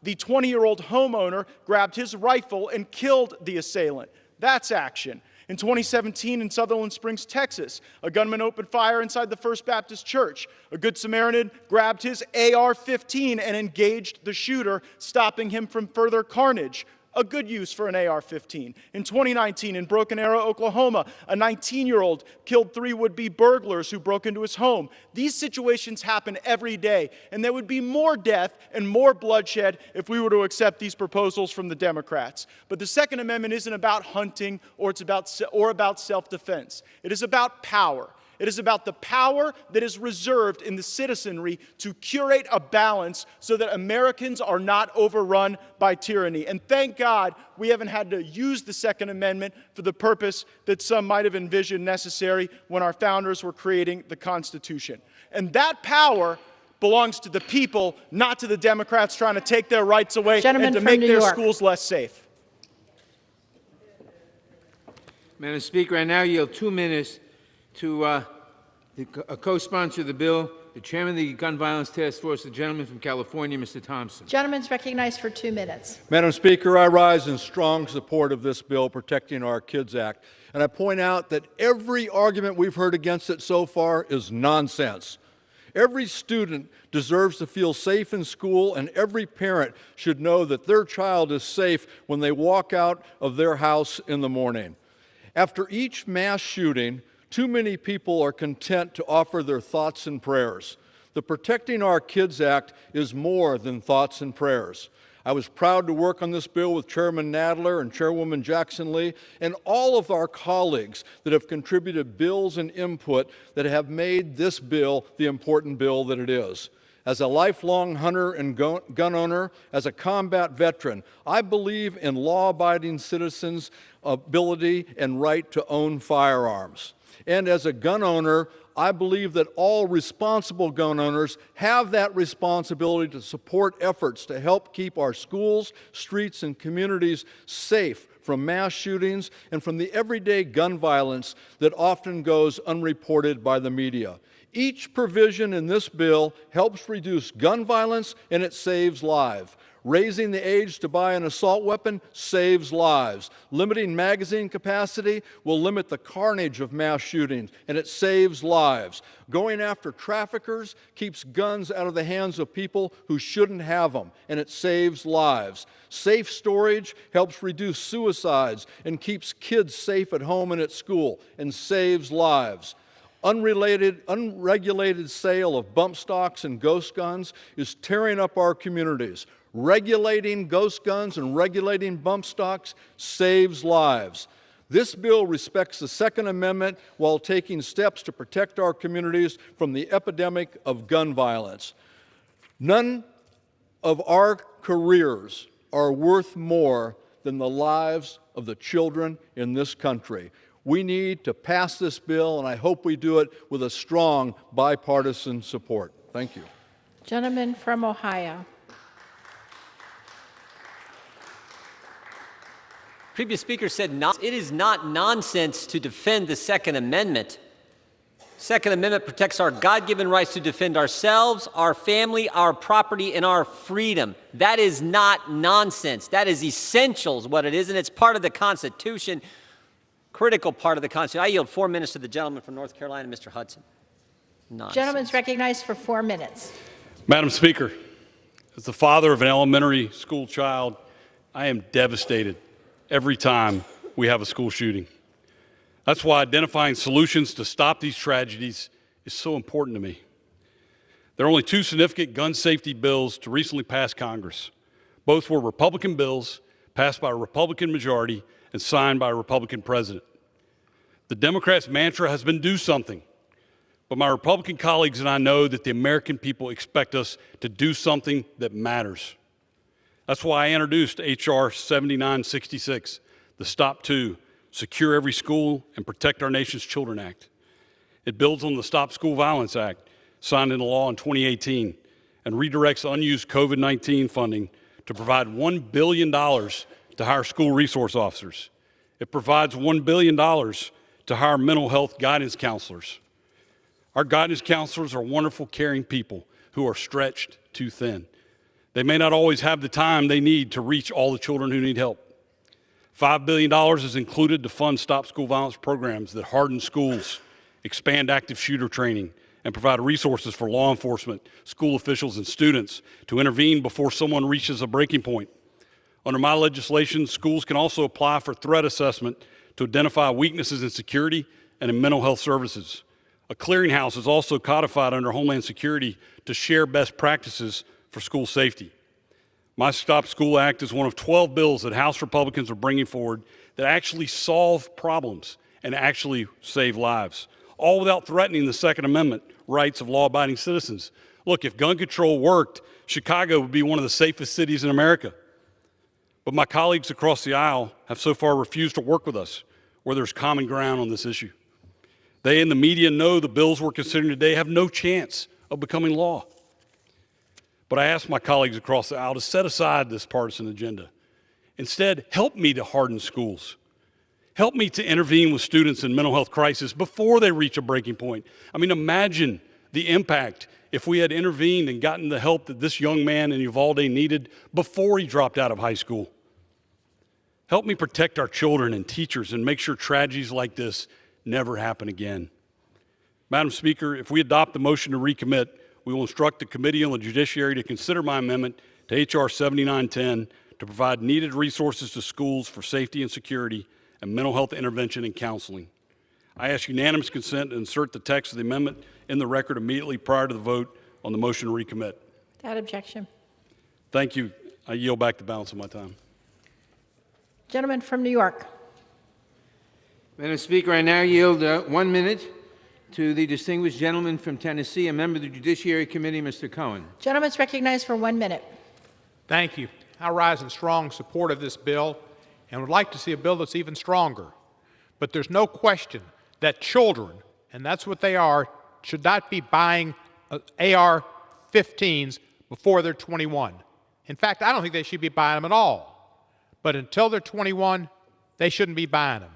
The 20-year-old homeowner grabbed his rifle and killed the assailant. That's action. In 2017, in Sutherland Springs, Texas, a gunman opened fire inside the First Baptist Church. A Good Samaritan grabbed his AR-15 and engaged the shooter, stopping him from further carnage. A good use for an AR-15. In 2019, in Broken Arrow, Oklahoma, a 19-year-old killed 3 would-be burglars who broke into his home. These situations happen every day, and there would be more death and more bloodshed if we were to accept these proposals from the Democrats. But the Second Amendment isn't about hunting or about self-defense. It is about power. It is about the power that is reserved in the citizenry to curate a balance so that Americans are not overrun by tyranny. And thank God we haven't had to use the Second Amendment for the purpose that some might have envisioned necessary when our founders were creating the Constitution. And that power belongs to the people, not to the Democrats trying to take their rights away and to make their schools less safe. Madam Speaker, I now yield 2 minutes to a co-sponsor of the bill, the chairman of the Gun Violence Task Force, the gentleman from California, Mr. Thompson. Gentleman's recognized for 2 minutes. Madam Speaker, I rise in strong support of this bill, Protecting Our Kids Act. And I point out that every argument we've heard against it so far is nonsense. Every student deserves to feel safe in school, and every parent should know that their child is safe when they walk out of their house in the morning. After each mass shooting, too many people are content to offer their thoughts and prayers. The Protecting Our Kids Act is more than thoughts and prayers. I was proud to work on this bill with Chairman Nadler and Chairwoman Jackson Lee and all of our colleagues that have contributed bills and input that have made this bill the important bill that it is. As a lifelong hunter and gun owner, as a combat veteran, I believe in law-abiding citizens' ability and right to own firearms. And as a gun owner, I believe that all responsible gun owners have that responsibility to support efforts to help keep our schools, streets, and communities safe from mass shootings and from the everyday gun violence that often goes unreported by the media. Each provision in this bill helps reduce gun violence and it saves lives. Raising the age to buy an assault weapon saves lives. Limiting magazine capacity will limit the carnage of mass shootings, and it saves lives. Going after traffickers keeps guns out of the hands of people who shouldn't have them, and it saves lives. Safe storage helps reduce suicides and keeps kids safe at home and at school, and saves lives. Unregulated sale of bump stocks and ghost guns is tearing up our communities. Regulating ghost guns and regulating bump stocks saves lives. This bill respects the Second Amendment while taking steps to protect our communities from the epidemic of gun violence. None of our careers are worth more than the lives of the children in this country. We need to pass this bill, and I hope we do it with a strong bipartisan support. Thank you. Gentleman from Ohio. Previous speaker said it is not nonsense to defend the Second Amendment. Second Amendment protects our God-given rights to defend ourselves, our family, our property, and our freedom. That is not nonsense. That is essential is what it is, and it's part of the Constitution, critical part of the Constitution. I yield 4 minutes to the gentleman from North Carolina, Mr. Hudson. Nonsense. Gentleman's recognized for 4 minutes. Madam Speaker, as the father of an elementary school child, I am devastated every time we have a school shooting. That's why identifying solutions to stop these tragedies is so important to me. There are only 2 significant gun safety bills to recently pass Congress. Both were Republican bills passed by a Republican majority and signed by a Republican president. The Democrats' mantra has been do something, but my Republican colleagues and I know that the American people expect us to do something that matters. That's why I introduced H.R. 7966, the Stop 2, Secure Every School and Protect Our Nation's Children Act. It builds on the Stop School Violence Act, signed into law in 2018, and redirects unused COVID-19 funding to provide $1 billion to hire school resource officers. It provides $1 billion to hire mental health guidance counselors. Our guidance counselors are wonderful, caring people who are stretched too thin. They may not always have the time they need to reach all the children who need help. $5 billion is included to fund Stop School Violence programs that harden schools, expand active shooter training, and provide resources for law enforcement, school officials, and students to intervene before someone reaches a breaking point. Under my legislation, schools can also apply for threat assessment to identify weaknesses in security and in mental health services. A clearinghouse is also codified under Homeland Security to share best practices for school safety. My Stop School Act is one of 12 bills that House Republicans are bringing forward that actually solve problems and actually save lives, all without threatening the Second Amendment rights of law-abiding citizens. Look, if gun control worked, Chicago would be one of the safest cities in America. But my colleagues across the aisle have so far refused to work with us where there's common ground on this issue. They and the media know the bills we're considering today have no chance of becoming law. But I ask my colleagues across the aisle to set aside this partisan agenda. Instead, help me to harden schools. Help me to intervene with students in mental health crisis before they reach a breaking point. I mean, imagine the impact if we had intervened and gotten the help that this young man in Uvalde needed before he dropped out of high school. Help me protect our children and teachers and make sure tragedies like this never happen again. Madam Speaker, if we adopt the motion to recommit, we will instruct the Committee on the Judiciary to consider my amendment to H.R. 7910 to provide needed resources to schools for safety and security and mental health intervention and counseling. I ask unanimous consent to insert the text of the amendment in the record immediately prior to the vote on the motion to recommit. Without objection. Thank you, I yield back the balance of my time. Gentleman from New York. Madam Speaker, I now yield 1 minute to the distinguished gentleman from Tennessee, a member of the Judiciary Committee, Mr. Cohen. Gentleman's recognized for 1 minute. Thank you. I rise in strong support of this bill and would like to see a bill that's even stronger. But there's no question that children, and that's what they are, should not be buying AR-15s before they're 21. In fact, I don't think they should be buying them at all. But until they're 21, they shouldn't be buying them.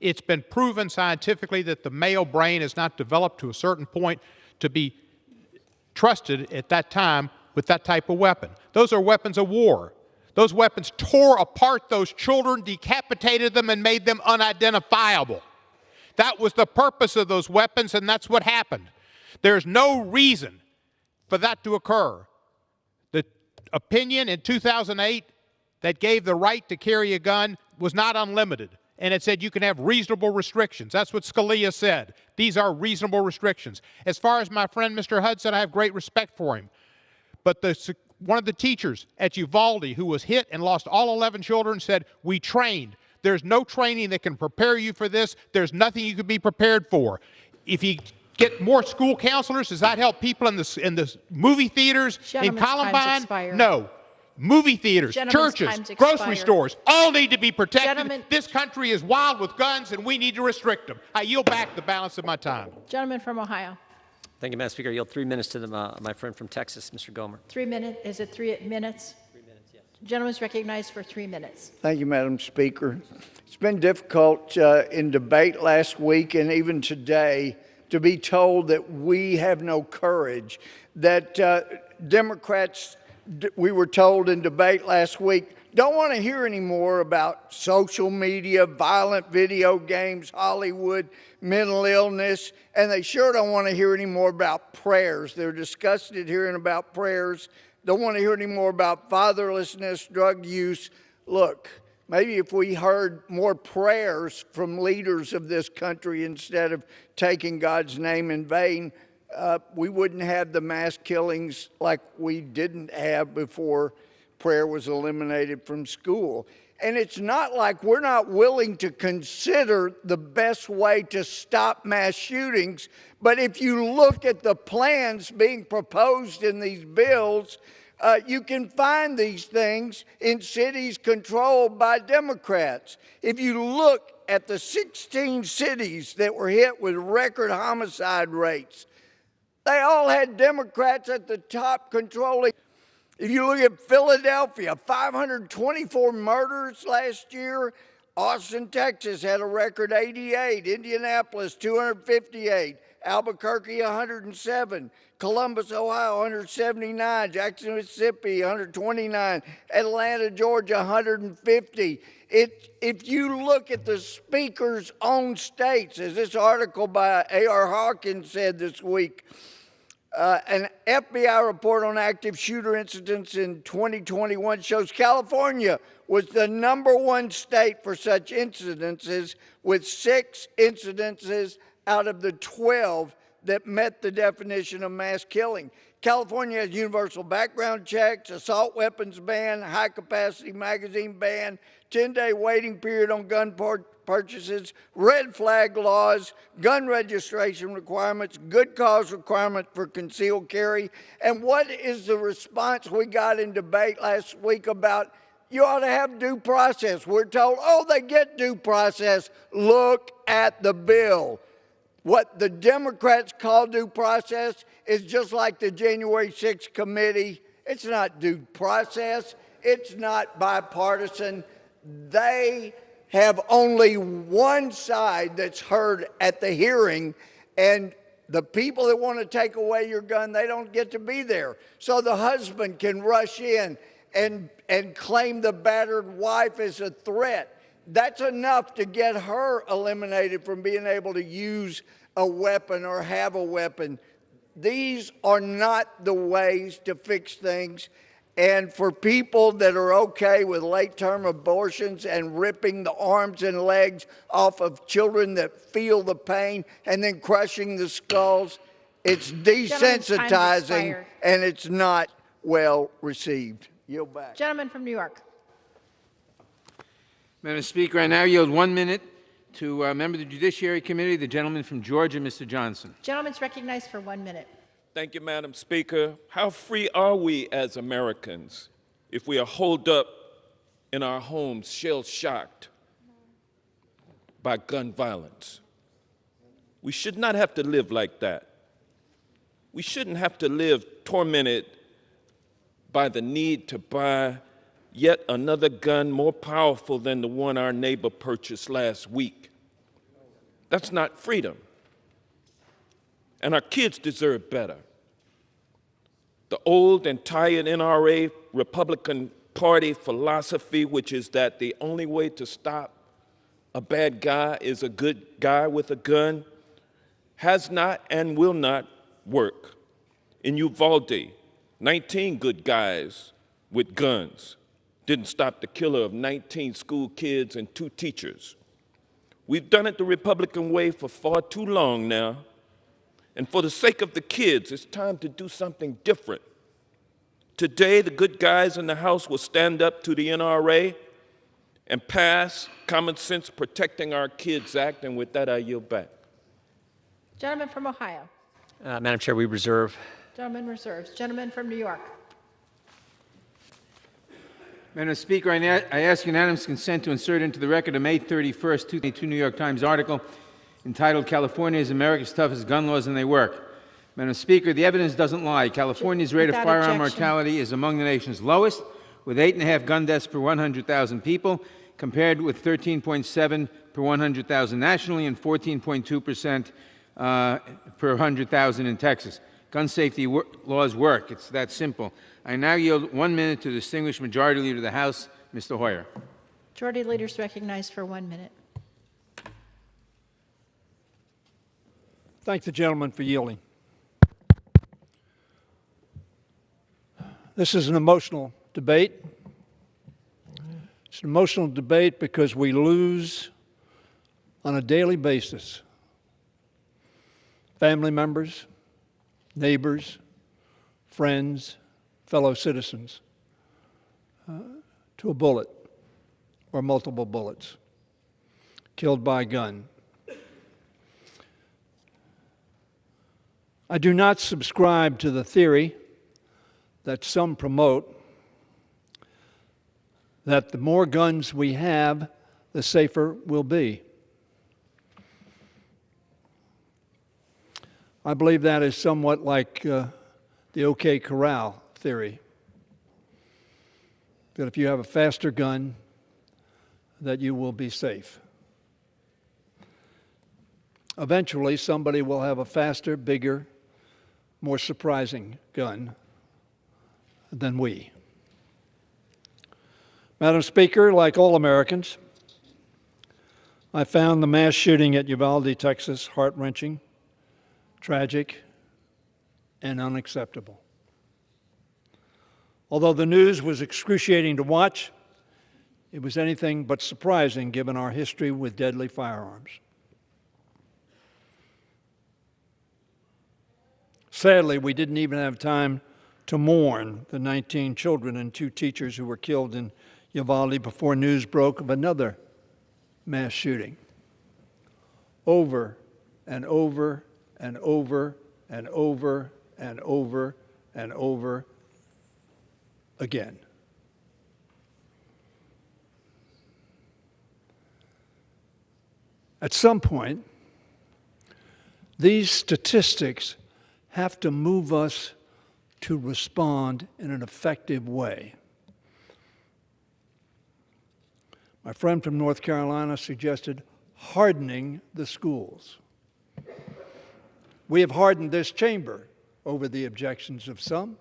It's been proven scientifically that the male brain is not developed to a certain point to be trusted at that time with that type of weapon. Those are weapons of war. Those weapons tore apart those children, decapitated them, and made them unidentifiable. That was the purpose of those weapons, and that's what happened. There's no reason for that to occur. The opinion in 2008 that gave the right to carry a gun was not unlimited, and it said you can have reasonable restrictions. That's what Scalia said. These are reasonable restrictions. As far as my friend Mr. Hudson, I have great respect for him. But one of the teachers at Uvalde who was hit and lost all 11 children said, "We trained. There's no training that can prepare you for this. There's nothing you could be prepared for." If you get more school counselors, does that help people in the movie theaters, in Columbine? No. Movie theaters, churches, grocery stores, all need to be protected. This country is wild with guns, and we need to restrict them. I yield back the balance of my time. Gentleman from Ohio. Thank you, Madam Speaker. I yield 3 minutes to my friend from Texas, Mr. Gomer. 3 minutes. Is it 3 minutes? 3 minutes, yes. Gentleman's recognized for 3 minutes. Thank you, Madam Speaker. It's been difficult in debate last week and even today to be told that we have no courage, that Democrats, we were told in debate last week, don't want to hear any more about social media, violent video games, Hollywood, mental illness, and they sure don't want to hear any more about prayers. They're disgusted hearing about prayers, don't want to hear any more about fatherlessness, drug use. Look, maybe if we heard more prayers from leaders of this country instead of taking God's name in vain, we wouldn't have the mass killings like we didn't have before prayer was eliminated from school. And it's not like we're not willing to consider the best way to stop mass shootings, but if you look at the plans being proposed in these bills, you can find these things in cities controlled by Democrats. If you look at the 16 cities that were hit with record homicide rates, they all had Democrats at the top controlling. If you look at Philadelphia, 524 murders last year. Austin, Texas had a record 88. Indianapolis, 258. Albuquerque, 107. Columbus, Ohio, 179. Jackson, Mississippi, 129. Atlanta, Georgia, 150. If you look at the speaker's own states, as this article by A.R. Hawkins said this week, an FBI report on active shooter incidents in 2021 shows California was the #1 state for such incidences, with 6 incidences out of the 12 that met the definition of mass killing. California has universal background checks, assault weapons ban, high-capacity magazine ban, 10-day waiting period on gun purchases, red flag laws, gun registration requirements, good cause requirement for concealed carry. And what is the response we got in debate last week about you ought to have due process? We're told, oh, they get due process. Look at the bill. What the Democrats call due process is just like the January 6th committee. It's not due process. It's not bipartisan. They have only one side that's heard at the hearing, and the people that want to take away your gun, they don't get to be there. So the husband can rush in and claim the battered wife as a threat. That's enough to get her eliminated from being able to use a weapon or have a weapon. These are not the ways to fix things. And for people that are okay with late-term abortions and ripping the arms and legs off of children that feel the pain and then crushing the skulls, it's desensitizing and it's not well received. Yield back. Gentleman from New York. Madam Speaker, I now yield 1 minute to a member of the Judiciary Committee, the gentleman from Georgia, Mr. Johnson. Gentleman's recognized for 1 minute. Thank you, Madam Speaker. How free are we as Americans if we are holed up in our homes, shell-shocked by gun violence? We should not have to live like that. We shouldn't have to live tormented by the need to buy yet another gun more powerful than the one our neighbor purchased last week. That's not freedom. And our kids deserve better. The old and tired NRA Republican Party philosophy, which is that the only way to stop a bad guy is a good guy with a gun, has not and will not work. In Uvalde, 19 good guys with guns didn't stop the killer of 19 school kids and 2 teachers. We've done it the Republican way for far too long now. And for the sake of the kids, it's time to do something different. Today, the good guys in the House will stand up to the NRA and pass Common Sense Protecting Our Kids Act, and with that, I yield back. Gentleman from Ohio. Madam Chair, we reserve. Gentleman reserves. Gentleman from New York. Madam Speaker, I ask unanimous consent to insert into the record a May 31st, 2022 New York Times article entitled "California is America's Toughest Gun Laws and They Work." Madam Speaker, the evidence doesn't lie. California's rate of Without firearm objection. mortality is among the nation's lowest, with 8.5 gun deaths per 100,000 people, compared with 13.7 per 100,000 nationally and 14.2% per 100,000 in Texas. Gun safety laws work. It's that simple. I now yield 1 minute to the distinguished Majority Leader of the House, Mr. Hoyer. Majority Leader is recognized for 1 minute. Thank the gentleman for yielding. This is an emotional debate. It's an emotional debate because we lose on a daily basis family members, neighbors, friends, fellow citizens to a bullet or multiple bullets, killed by a gun. I do not subscribe to the theory that some promote that the more guns we have, the safer we'll be. I believe that is somewhat like the OK Corral theory, that if you have a faster gun, that you will be safe. Eventually, somebody will have a faster, bigger, more surprising gun than we. Madam Speaker, like all Americans, I found the mass shooting at Uvalde, Texas, heart-wrenching, tragic, and unacceptable. Although the news was excruciating to watch, it was anything but surprising given our history with deadly firearms. Sadly, we didn't even have time to mourn the 19 children and 2 teachers who were killed in Uvalde before news broke of another mass shooting. Over and over and over and over and over and over again. At some point, these statistics have to move us to respond in an effective way. My friend from North Carolina suggested hardening the schools. We have hardened this chamber over the objections of some.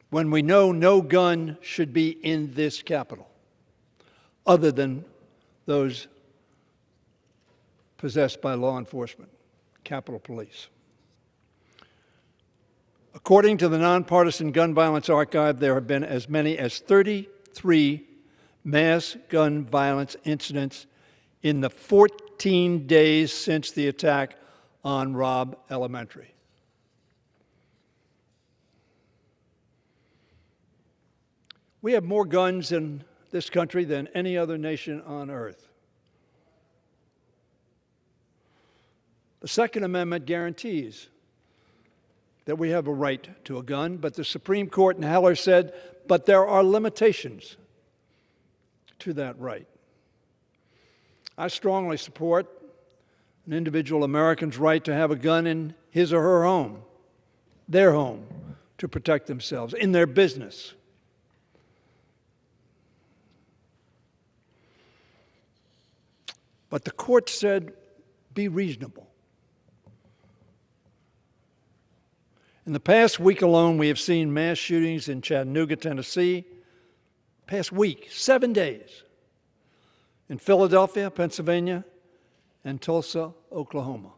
When we know no gun should be in this Capitol, other than those possessed by law enforcement, Capitol Police. According to the Nonpartisan Gun Violence Archive, there have been as many as 33 mass gun violence incidents in the 14 days since the attack on Robb Elementary. We have more guns in this country than any other nation on earth. The Second Amendment guarantees that we have a right to a gun, but the Supreme Court in Heller said, but there are limitations to that right. I strongly support an individual American's right to have a gun in his or her home, their home, to protect themselves, in their business. But the court said, be reasonable. In the past week alone, we have seen mass shootings in Chattanooga, Tennessee. Past week, 7 days. In Philadelphia, Pennsylvania, and Tulsa, Oklahoma.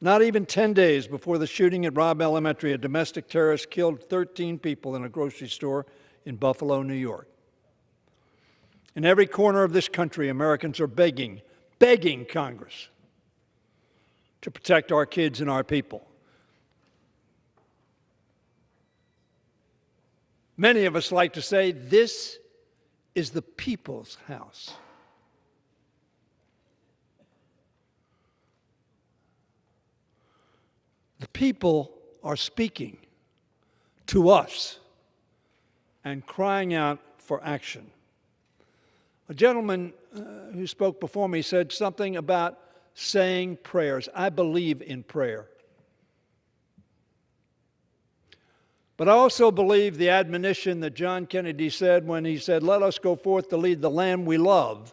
Not even 10 days before the shooting at Robb Elementary, a domestic terrorist killed 13 people in a grocery store in Buffalo, New York. In every corner of this country, Americans are begging Congress to protect our kids and our people. Many of us like to say, this is the people's house. The people are speaking to us and crying out for action. A gentleman who spoke before me said something about saying prayers. I believe in prayer. But I also believe the admonition that John Kennedy said when he said, let us go forth to lead the land we love,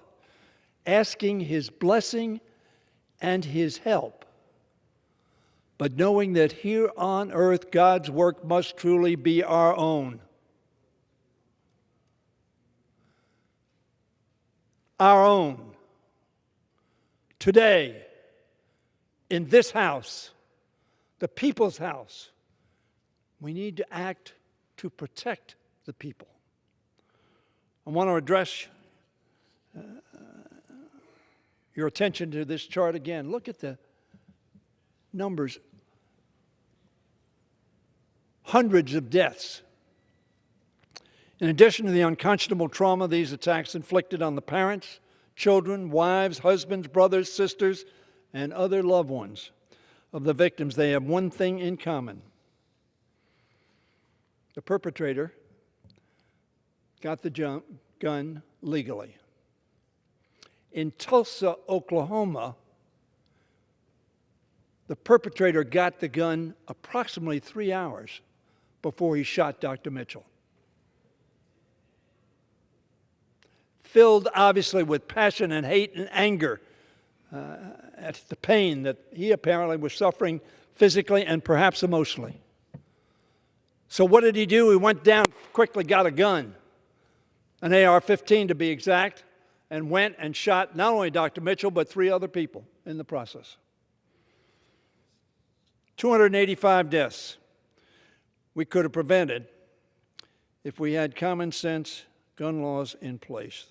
asking his blessing and his help, but knowing that here on earth God's work must truly be our own. Our own. Today, in this house, the people's house, we need to act to protect the people. I want to address your attention to this chart again. Look at the numbers. Hundreds of deaths. In addition to the unconscionable trauma these attacks inflicted on the parents, children, wives, husbands, brothers, sisters, and other loved ones of the victims, they have one thing in common. The perpetrator got the gun legally. In Tulsa, Oklahoma, the perpetrator got the gun approximately 3 hours before he shot Dr. Mitchell. Filled, obviously, with passion and hate and anger at the pain that he apparently was suffering physically and perhaps emotionally. So what did he do? He went down, quickly got a gun, an AR-15 to be exact, and went and shot not only Dr. Mitchell, but 3 other people in the process. 285 deaths we could have prevented if we had common sense gun laws in place.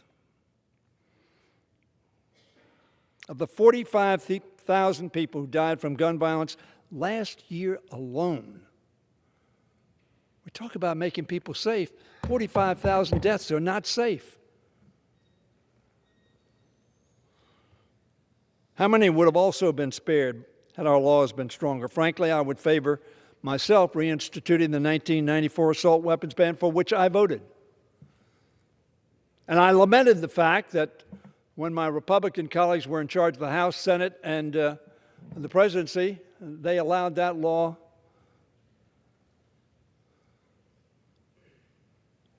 Of the 45,000 people who died from gun violence last year alone, we talk about making people safe. 45,000 deaths are not safe. How many would have also been spared had our laws been stronger? Frankly, I would favor myself reinstituting the 1994 assault weapons ban, for which I voted. And I lamented the fact that when my Republican colleagues were in charge of the House, Senate, and the presidency, they allowed that law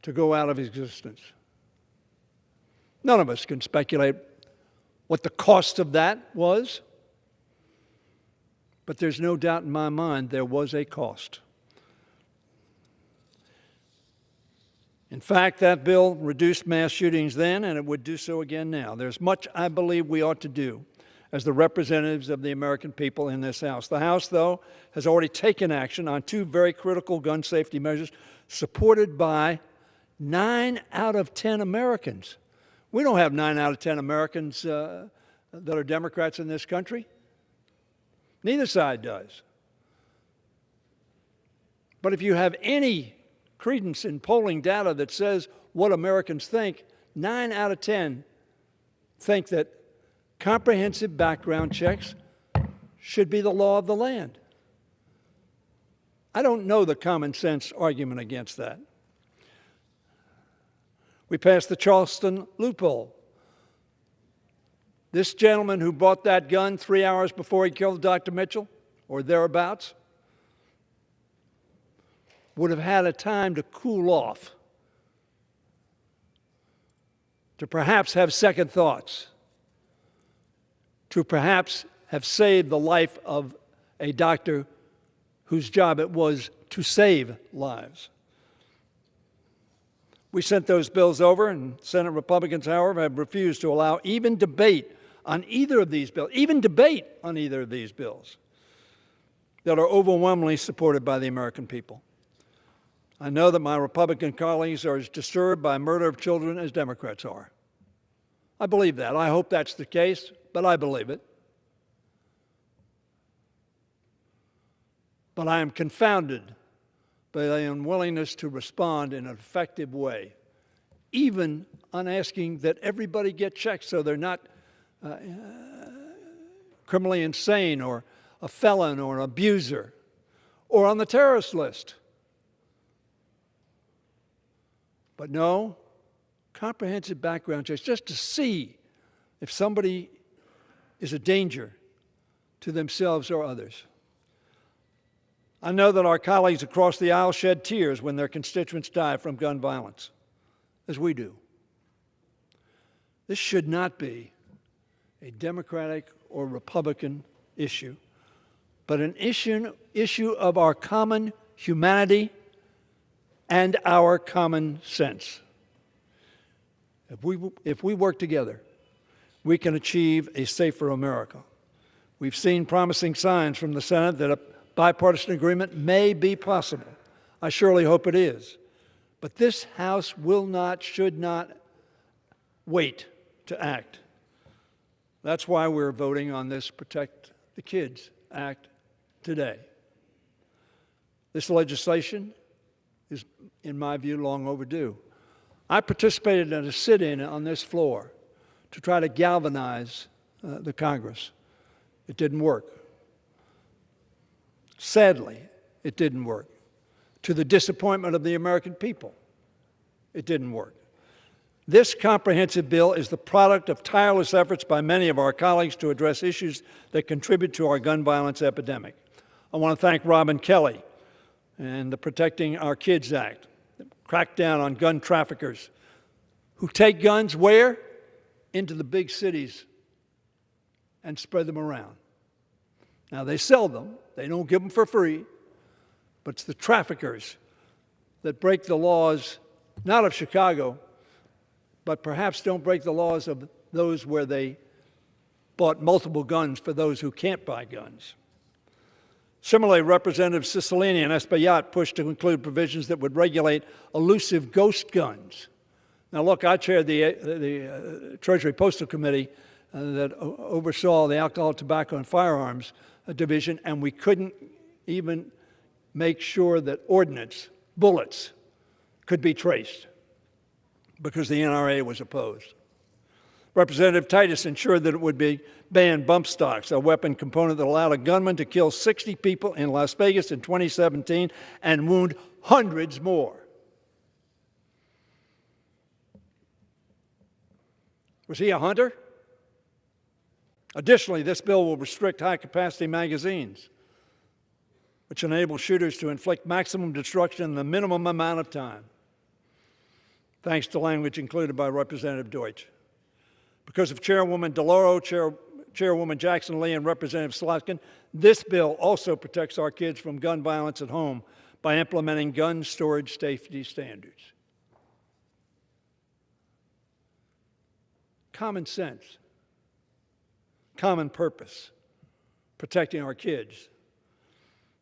to go out of existence. None of us can speculate what the cost of that was, but there's no doubt in my mind there was a cost. In fact, that bill reduced mass shootings then, and it would do so again now. There's much I believe we ought to do as the representatives of the American people in this House. The House, though, has already taken action on 2 very critical gun safety measures supported by 9 out of 10 Americans. We don't have 9 out of 10 Americans that are Democrats in this country. Neither side does. But if you have any credence in polling data that says what Americans think, 9 out of 10 think that comprehensive background checks should be the law of the land. I don't know the common sense argument against that. We passed the Charleston loophole. This gentleman who bought that gun 3 hours before he killed Dr. Mitchell, or thereabouts, would have had a time to cool off, to perhaps have second thoughts, to perhaps have saved the life of a doctor whose job it was to save lives. We sent those bills over, and Senate Republicans, however, have refused to allow even debate on either of these bills, that are overwhelmingly supported by the American people. I know that my Republican colleagues are as disturbed by murder of children as Democrats are. I believe that. I hope that's the case, but I believe it. But I am confounded by the unwillingness to respond in an effective way, even on asking that everybody get checked so they're not criminally insane or a felon or an abuser or on the terrorist list. But no, comprehensive background checks just to see if somebody is a danger to themselves or others. I know that our colleagues across the aisle shed tears when their constituents die from gun violence, as we do. This should not be a Democratic or Republican issue, but an issue of our common humanity and our common sense. If we work together, we can achieve a safer America. We've seen promising signs from the Senate that a bipartisan agreement may be possible. I surely hope it is. But this House should not wait to act. That's why we're voting on this Protect the Kids Act today. This legislation is, in my view, long overdue. I participated in a sit-in on this floor to try to galvanize the Congress. It didn't work. Sadly, it didn't work. To the disappointment of the American people, it didn't work. This comprehensive bill is the product of tireless efforts by many of our colleagues to address issues that contribute to our gun violence epidemic. I want to thank Robin Kelly and the Protecting Our Kids Act, that cracked down on gun traffickers who take guns where? Into the big cities and spread them around. Now, they sell them. They don't give them for free. But it's the traffickers that break the laws, not of Chicago, but perhaps don't break the laws of those where they bought multiple guns for those who can't buy guns. Similarly, Representatives Cicilline and Espaillat pushed to include provisions that would regulate elusive ghost guns. Now, look, I chaired the Treasury Postal Committee that oversaw the Alcohol, Tobacco, and Firearms Division, and we couldn't even make sure that ordnance, bullets, could be traced because the NRA was opposed. Representative Titus ensured that it would be ban bump stocks, a weapon component that allowed a gunman to kill 60 people in Las Vegas in 2017 and wound hundreds more. Was he a hunter? Additionally, this bill will restrict high-capacity magazines, which enable shooters to inflict maximum destruction in the minimum amount of time, thanks to language included by Representative Deutsch. Because of Chairwoman DeLauro, Chairwoman Jackson Lee, and Representative Slotkin, this bill also protects our kids from gun violence at home by implementing gun storage safety standards. Common sense, common purpose, protecting our kids.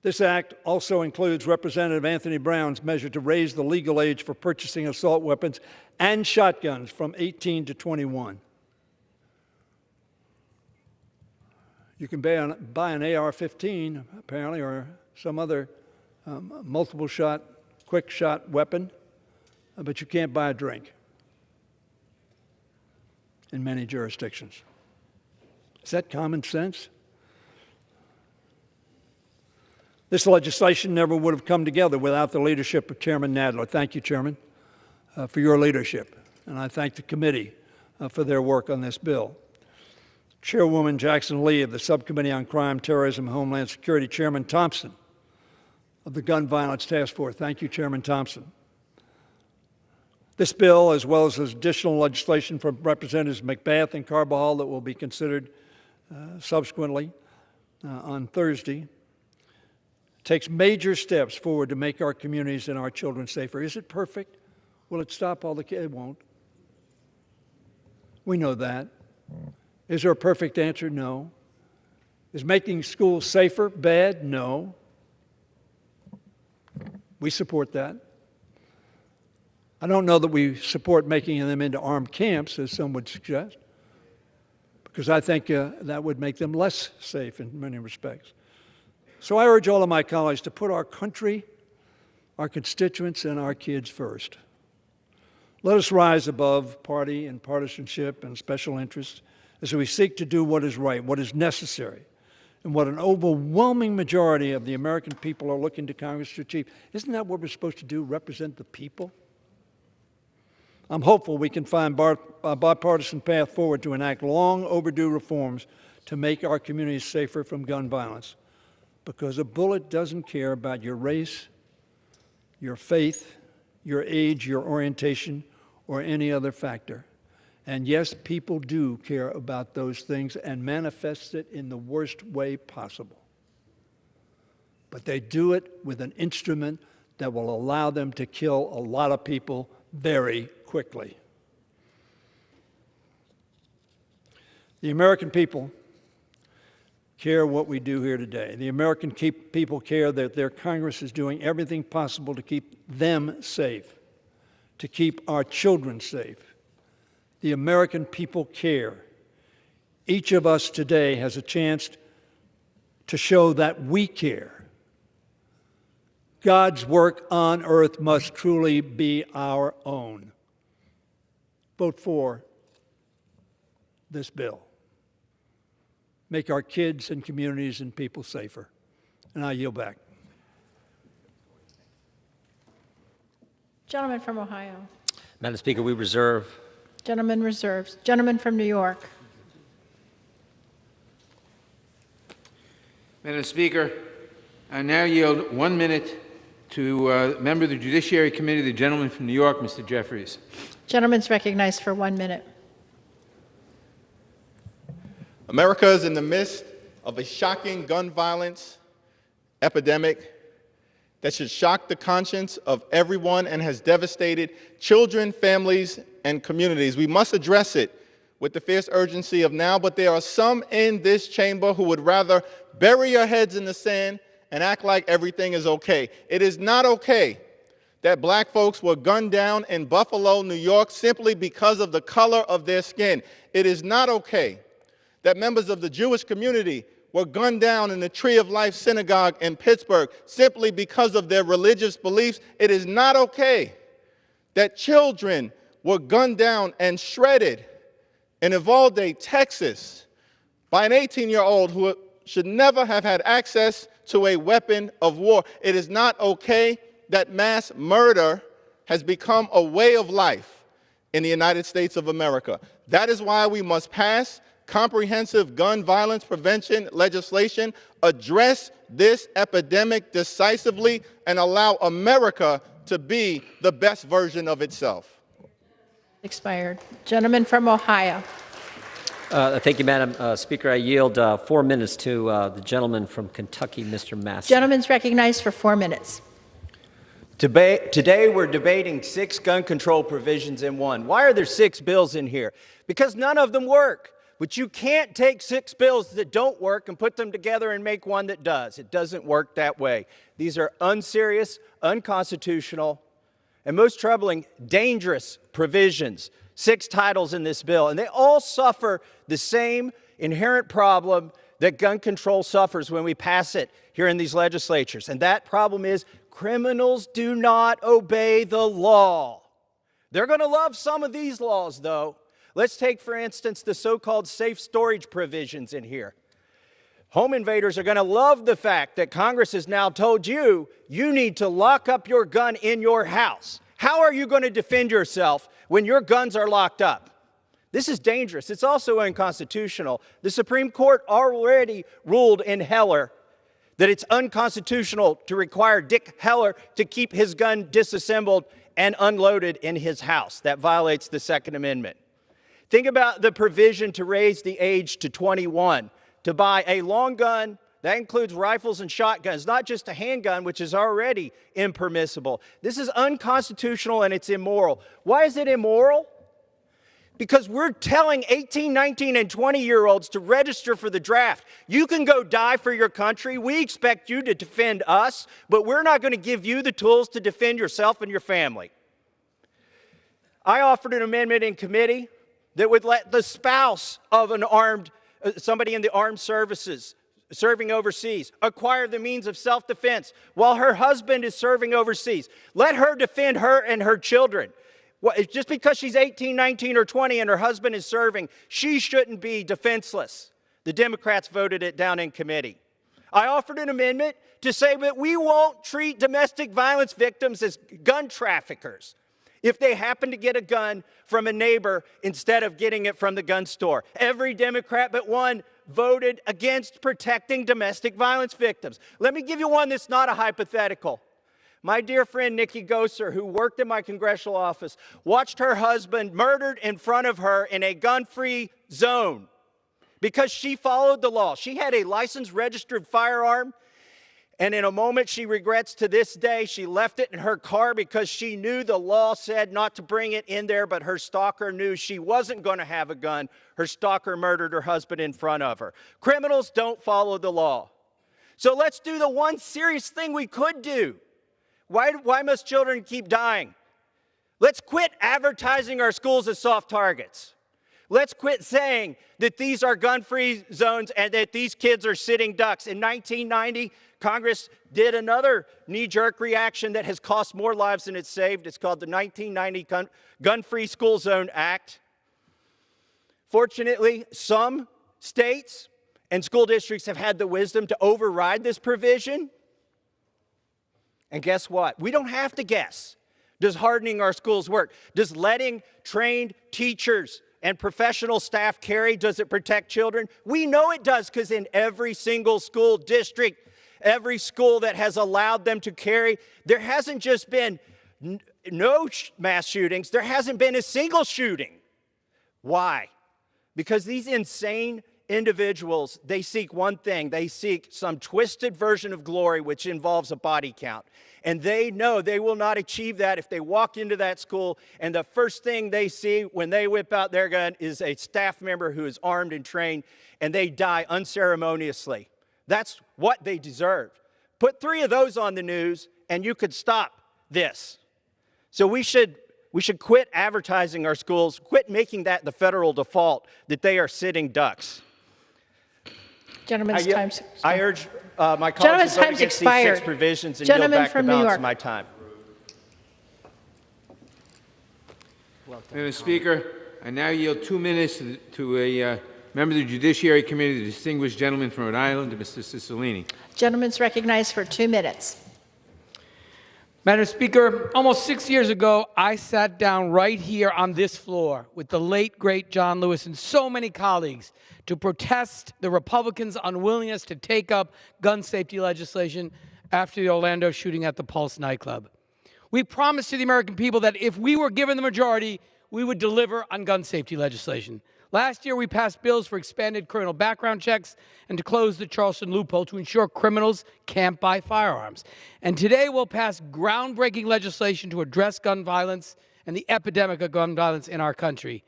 This act also includes Representative Anthony Brown's measure to raise the legal age for purchasing assault weapons and shotguns from 18 to 21. You can buy an AR-15, apparently, or some other multiple-shot quick shot weapon, but you can't buy a drink in many jurisdictions. Is that common sense? This legislation never would have come together without the leadership of Chairman Nadler. Thank you, Chairman, for your leadership. And I thank the committee for their work on this bill. Chairwoman Jackson Lee of the Subcommittee on Crime, Terrorism, and Homeland Security, Chairman Thompson of the Gun Violence Task Force. Thank you, Chairman Thompson. This bill, as well as additional legislation from Representatives McBath and Carbajal that will be considered subsequently on Thursday, takes major steps forward to make our communities and our children safer. Is it perfect? Will it stop all the kids? It won't. We know that. Is there a perfect answer? No. Is making schools safer bad? No. We support that. I don't know that we support making them into armed camps, as some would suggest, because I think that would make them less safe in many respects. So I urge all of my colleagues to put our country, our constituents, and our kids first. Let us rise above party and partisanship and special interests as we seek to do what is right, what is necessary, and what an overwhelming majority of the American people are looking to Congress to achieve. Isn't that what we're supposed to do, represent the people? I'm hopeful we can find a bipartisan path forward to enact long overdue reforms to make our communities safer from gun violence, because a bullet doesn't care about your race, your faith, your age, your orientation, or any other factor. And yes, people do care about those things and manifest it in the worst way possible. But they do it with an instrument that will allow them to kill a lot of people very quickly. The American people care what we do here today. The American people care that their Congress is doing everything possible to keep them safe, to keep our children safe. The American people care. Each of us today has a chance to show that we care. God's work on earth must truly be our own. Vote for this bill. Make our kids and communities and people safer. And I yield back. Gentleman from Ohio. Madam Speaker, we reserve. Gentleman reserves. Gentleman from New York. Madam Speaker, I now yield 1 minute to a member of the Judiciary Committee, the gentleman from New York, Mr. Jeffries. Gentleman's recognized for 1 minute. America is in the midst of a shocking gun violence epidemic that should shock the conscience of everyone and has devastated children, families, and communities. We must address it with the fierce urgency of now, but there are some in this chamber who would rather bury your heads in the sand and act like everything is okay. It is not okay that black folks were gunned down in Buffalo, New York, simply because of the color of their skin. It is not okay that members of the Jewish community were gunned down in the Tree of Life Synagogue in Pittsburgh simply because of their religious beliefs. It is not okay that children were gunned down and shredded in Uvalde, Texas, by an 18-year-old who should never have had access to a weapon of war. It is not okay that mass murder has become a way of life in the United States of America. That is why we must pass comprehensive gun violence prevention legislation, address this epidemic decisively, and allow America to be the best version of itself. Expired. Gentleman from Ohio. Thank you, Madam Speaker. I yield 4 minutes to the gentleman from Kentucky, Mr. Massey. Gentleman's recognized for 4 minutes. Today we're debating 6 gun control provisions in one. Why are there 6 bills in here? Because none of them work. But you can't take 6 bills that don't work and put them together and make one that does. It doesn't work that way. These are unserious, unconstitutional, and most troubling, dangerous provisions. 6 titles in this bill, and they all suffer the same inherent problem that gun control suffers when we pass it here in these legislatures. And that problem is Criminals do not obey the law. They're going to love some of these laws, though. Let's take, for instance, the so-called safe storage provisions in here. Home invaders are going to love the fact that Congress has now told you, you need to lock up your gun in your house. How are you going to defend yourself when your guns are locked up? This is dangerous. It's also unconstitutional. The Supreme Court already ruled in Heller that it's unconstitutional to require Dick Heller to keep his gun disassembled and unloaded in his house. That violates the Second Amendment. Think about the provision to raise the age to 21 to buy a long gun. That includes rifles and shotguns, not just a handgun, which is already impermissible. This is unconstitutional and it's immoral. Why is it immoral? Because we're telling 18, 19, and 20-year-olds to register for the draft. You can go die for your country. We expect you to defend us, but we're not going to give you the tools to defend yourself and your family. I offered an amendment in committee that would let the spouse of an somebody in the armed services serving overseas acquire the means of self-defense while her husband is serving overseas. Let her defend her and her children. Just because she's 18, 19, or 20 and her husband is serving, she shouldn't be defenseless. The Democrats voted it down in committee. I offered an amendment to say that we won't treat domestic violence victims as gun traffickers if they happen to get a gun from a neighbor instead of getting it from the gun store. Every Democrat but one voted against protecting domestic violence victims. Let me give you one that's not a hypothetical. My dear friend Nikki Gosser, who worked in my congressional office, watched her husband murdered in front of her in a gun-free zone because she followed the law. She had a licensed registered firearm, and in a moment she regrets to this day she left it in her car because she knew the law said not to bring it in there, but her stalker knew she wasn't going to have a gun. Her stalker murdered her husband in front of her. Criminals don't follow the law. So let's do the one serious thing we could do. Why must children keep dying? Let's quit advertising our schools as soft targets. Let's quit saying that these are gun-free zones and that these kids are sitting ducks. In 1990, Congress did another knee-jerk reaction that has cost more lives than it's saved. It's called the 1990 Gun-Free School Zone Act. Fortunately, some states and school districts have had the wisdom to override this provision. And guess what? We don't have to guess. Does hardening our schools work? Does letting trained teachers and professional staff carry, does it protect children? We know it does, because in every single school district, every school that has allowed them to carry, there hasn't just been no mass shootings, there hasn't been a single shooting. Why? Because these insane individuals, they seek one thing. They seek some twisted version of glory, which involves a body count. And they know they will not achieve that if they walk into that school and the first thing they see when they whip out their gun is a staff member who is armed and trained, and they die unceremoniously. That's what they deserve. Put 3 of those on the news and you could stop this. So we should quit advertising our schools, quit making that the federal default, that they are sitting ducks. Gentleman's time's I urge my colleagues to vote against these 6 provisions and yield back the balance of my time. Madam Speaker, I now yield 2 minutes to a member of the Judiciary Committee, the distinguished gentleman from Rhode Island, Mr. Cicilline. Gentleman's recognized for 2 minutes. Madam Speaker, almost 6 years ago, I sat down right here on this floor with the late, great John Lewis and so many colleagues to protest the Republicans' unwillingness to take up gun safety legislation after the Orlando shooting at the Pulse nightclub. We promised to the American people that if we were given the majority, we would deliver on gun safety legislation. Last year, we passed bills for expanded criminal background checks and to close the Charleston loophole to ensure criminals can't buy firearms. And today, we'll pass groundbreaking legislation to address gun violence and the epidemic of gun violence in our country.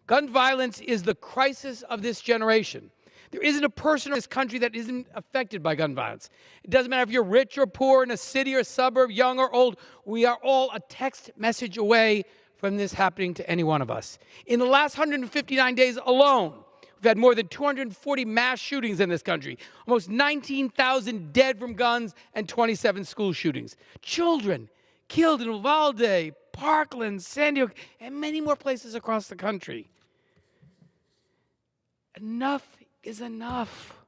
Gun violence is the crisis of this generation. There isn't a person in this country that isn't affected by gun violence. It doesn't matter if you're rich or poor, in a city or suburb, young or old. We are all a text message away from this happening to any one of us. In the last 159 days alone, we've We've had more than 240 mass shootings in this country, almost 19,000 dead from guns, and 27 school shootings. Children killed in Uvalde, Parkland, San Diego, and many more places across the country. Enough is enough.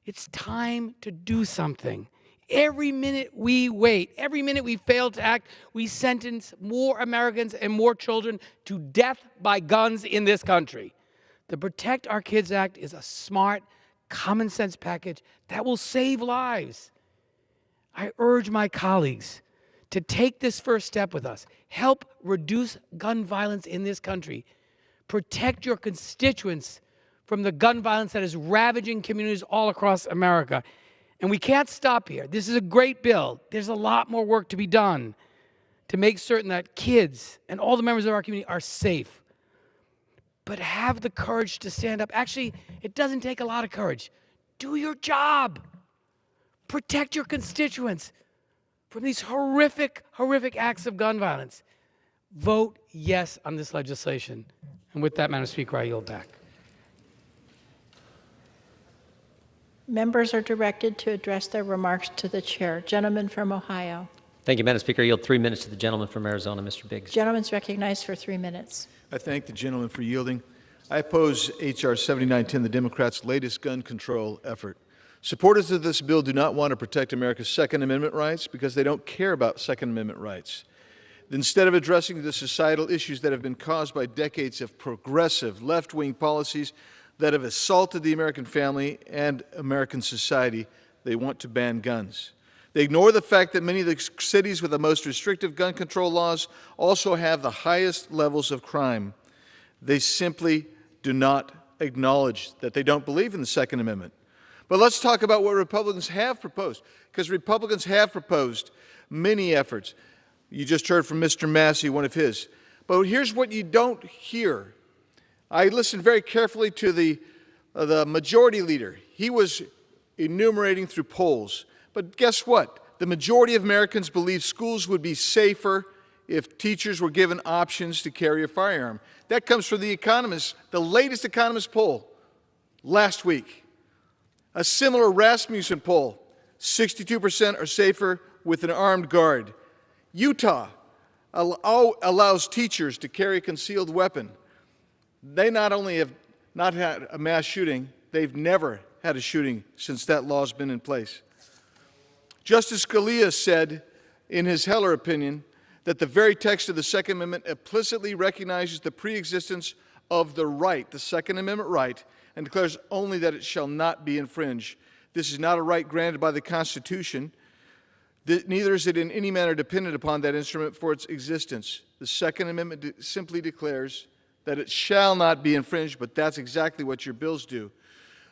It's time to do something. Every minute we wait, every minute we fail to act, we sentence more Americans and more children to death by guns in this country. The Protect Our Kids Act is a smart, common sense package that will save lives. I urge my colleagues to take this first step with us. Help reduce gun violence in this country. Protect your constituents from the gun violence that is ravaging communities all across America. And we can't stop here. This is a great bill. There's a lot more work to be done to make certain that kids and all the members of our community are safe. But have the courage to stand up. Actually, it doesn't take a lot of courage. Do your job. Protect your constituents from these horrific, horrific acts of gun violence. Vote yes on this legislation. And with that, Madam Speaker, I yield back. Members are directed to address their remarks to the chair. Gentleman from Ohio. Thank you, Madam Speaker. I yield 3 minutes to the gentleman from Arizona, Mr. Biggs. Gentleman's recognized for 3 minutes. I thank the gentleman for yielding. I oppose H.R. 7910, the Democrats' latest gun control effort. Supporters of this bill do not want to protect America's Second Amendment rights because they don't care about Second Amendment rights. Instead of addressing the societal issues that have been caused by decades of progressive left-wing policies that have assaulted the American family and American society, they want to ban guns. They ignore the fact that many of the cities with the most restrictive gun control laws also have the highest levels of crime. They simply do not acknowledge that they don't believe in the Second Amendment. But let's talk about what Republicans have proposed, because Republicans have proposed many efforts. You just heard from Mr. Massey, one of his. But here's what you don't hear. I listened very carefully to the majority leader. He was enumerating through polls. But guess what? The majority of Americans believe schools would be safer if teachers were given options to carry a firearm. That comes from The Economist, the latest Economist poll last week. A similar Rasmussen poll, 62% are safer with an armed guard. Utah allows teachers to carry a concealed weapon. They not only have not had a mass shooting, they've never had a shooting since that law's been in place. Justice Scalia said in his Heller opinion that the very text of the Second Amendment implicitly recognizes the preexistence of the right, the Second Amendment right, and declares only that it shall not be infringed. This is not a right granted by the Constitution. Neither is it in any manner dependent upon that instrument for its existence. The Second Amendment simply declares that it shall not be infringed, but that's exactly what your bills do.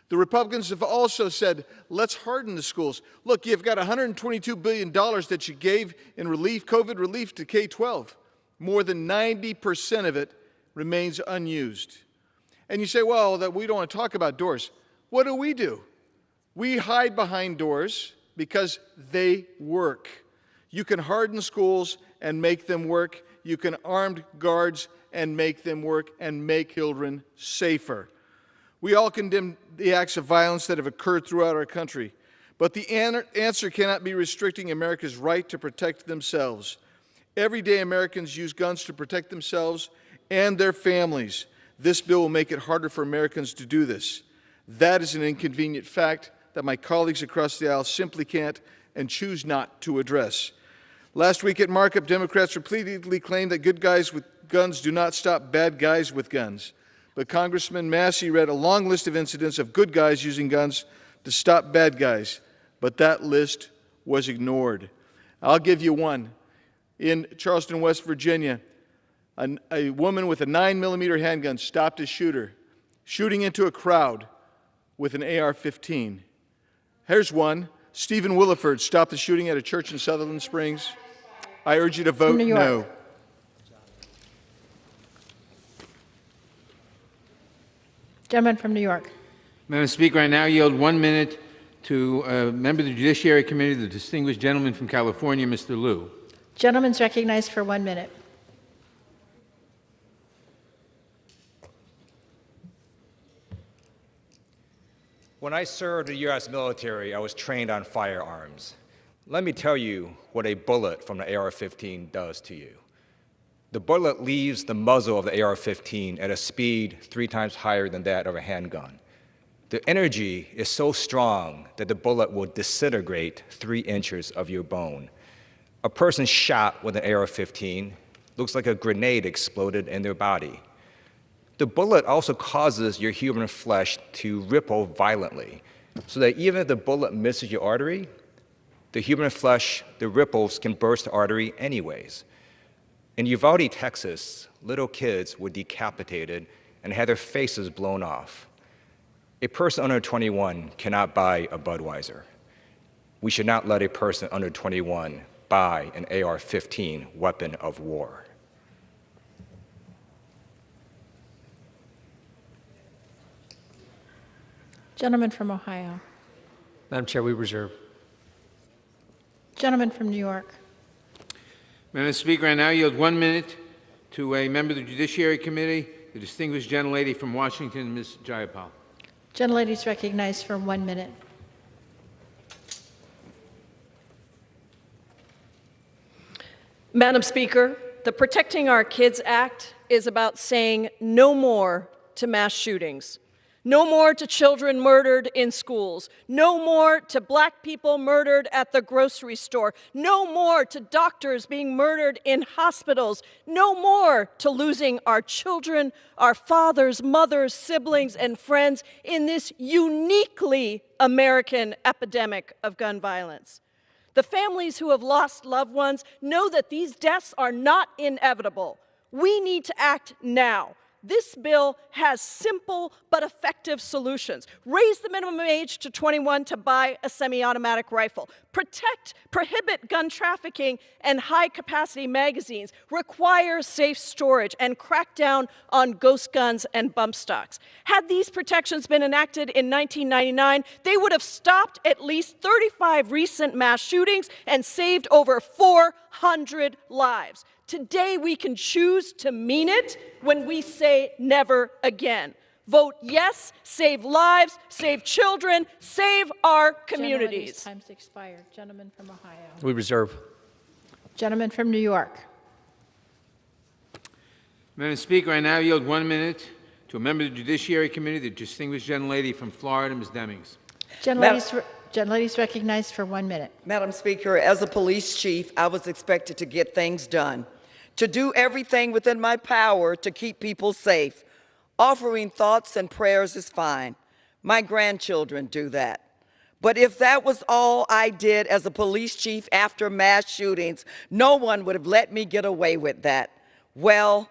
The Republicans have also said, let's harden the schools. Look, you've got $122 billion that you gave in relief, COVID relief to K-12. More than 90% of it remains unused. And you say, well, that we don't want to talk about doors. What do? We hide behind doors because they work. You can harden schools and make them work. You can arm guards and make them work and make children safer. We all condemn the acts of violence that have occurred throughout our country, but the answer cannot be restricting America's right to protect themselves. Every day Americans use guns to protect themselves and their families. This bill will make it harder for Americans to do this. That is an inconvenient fact that my colleagues across the aisle simply can't and choose not to address. Last week at markup, Democrats repeatedly claimed that good guys with guns do not stop bad guys with guns. But Congressman Massey read a long list of incidents of good guys using guns to stop bad guys, but that list was ignored. I'll give you one. In Charleston, West Virginia, a woman with a 9mm handgun stopped a shooter, shooting into a crowd with an AR-15. Here's one. Stephen Williford stopped the shooting at a church in Sutherland Springs. I urge you to vote no. Gentleman from New York. Madam Speaker, I now yield 1 minute to a member of the Judiciary Committee, the distinguished gentleman from California, Mr. Liu. Gentleman's recognized for 1 minute. When I served in the U.S. military, I was trained on firearms. Let me tell you what a bullet from the AR-15 does to you. The bullet leaves the muzzle of the AR-15 at a speed 3 times higher than that of a handgun. The energy is so strong that the bullet will disintegrate 3 inches of your bone. A person shot with an AR-15 looks like a grenade exploded in their body. The bullet also causes your human flesh to ripple violently, so that even if the bullet misses your artery, the human flesh, the ripples can burst the artery anyways. In Uvalde, Texas, little kids were decapitated and had their faces blown off. A person under 21 cannot buy a Budweiser. We should not let a person under 21 buy an AR-15 weapon of war. Gentleman from Ohio. Madam Chair, we reserve. Gentleman from New York. Madam Speaker, I now yield 1 minute to a member of the Judiciary Committee, the distinguished gentlelady from Washington, Ms. Jayapal. Gentlelady is recognized for 1 minute. Madam Speaker, the Protecting Our Kids Act is about saying no more to mass shootings. No more to children murdered in schools. No more to black people murdered at the grocery store. No more to doctors being murdered in hospitals. No more to losing our children, our fathers, mothers, siblings, and friends in this uniquely American epidemic of gun violence. The families who have lost loved ones know that these deaths are not inevitable. We need to act now. This bill has simple but effective solutions. Raise the minimum age to 21 to buy a semi-automatic rifle. Prohibit gun trafficking and high-capacity magazines. Require safe storage and crack down on ghost guns and bump stocks. Had these protections been enacted in 1999, they would have stopped at least 35 recent mass shootings and saved over 400 lives. Today, we can choose to mean it when we say never again. Vote yes, save lives, save children, save our communities. Time's expired. Gentleman from Ohio. We reserve. Gentleman from New York. Madam Speaker, I now yield 1 minute to a member of the Judiciary Committee, the distinguished gentlelady from Florida, Ms. Demings. Gentlelady's recognized for 1 minute. Madam Speaker, as a police chief, I was expected to get things done, to do everything within my power to keep people safe. Offering thoughts and prayers is fine. My grandchildren do that. But if that was all I did as a police chief after mass shootings, no one would have let me get away with that. Well,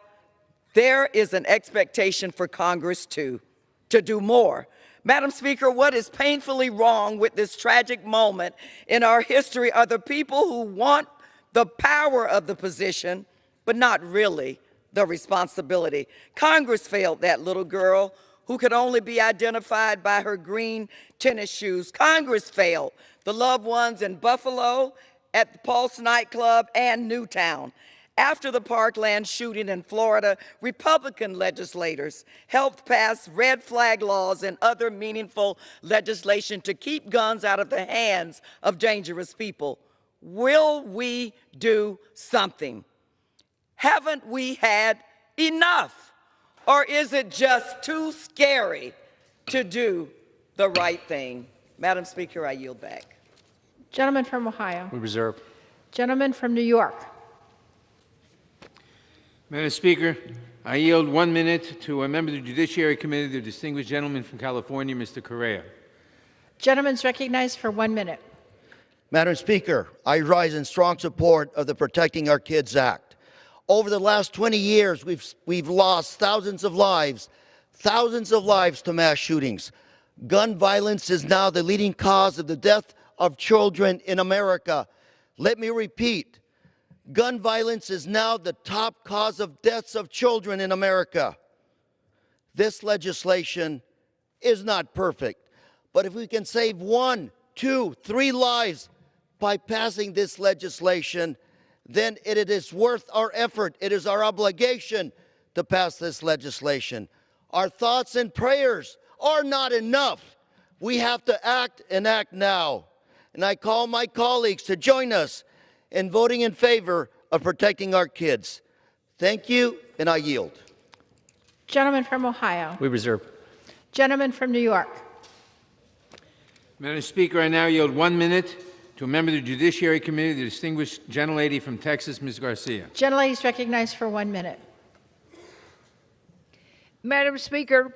there is an expectation for Congress, too, to do more. Madam Speaker, what is painfully wrong with this tragic moment in our history are the people who want the power of the position, but not really the responsibility. Congress failed that little girl who could only be identified by her green tennis shoes. Congress failed the loved ones in Buffalo, at the Pulse nightclub, and Newtown. After the Parkland shooting in Florida, Republican legislators helped pass red flag laws and other meaningful legislation to keep guns out of the hands of dangerous people. Will we do something? Haven't we had enough? Or is it just too scary to do the right thing? Madam Speaker, I yield back. Gentleman from Ohio. We reserve. Gentleman from New York. Madam Speaker, I yield 1 minute to a member of the Judiciary Committee, the distinguished gentleman from California, Mr. Correa. Gentleman's recognized for 1 minute. Madam Speaker, I rise in strong support of the Protecting Our Kids Act. Over the last 20 years, we've lost thousands of lives to mass shootings. Gun violence is now the leading cause of the death of children in America. Let me repeat, gun violence is now the top cause of deaths of children in America. This legislation is not perfect, but if we can save 1, 2, 3 lives by passing this legislation, then it is worth our effort. It is our obligation to pass this legislation. Our thoughts and prayers are not enough. We have to act and act now. And I call my colleagues to join us in voting in favor of protecting our kids. Thank you, and I yield. Gentleman from Ohio. We reserve. Gentleman from New York. Madam Speaker, I now yield 1 minute to a member of the Judiciary Committee, the distinguished gentlelady from Texas, Ms. Garcia. Gentlelady is recognized for 1 minute. Madam Speaker,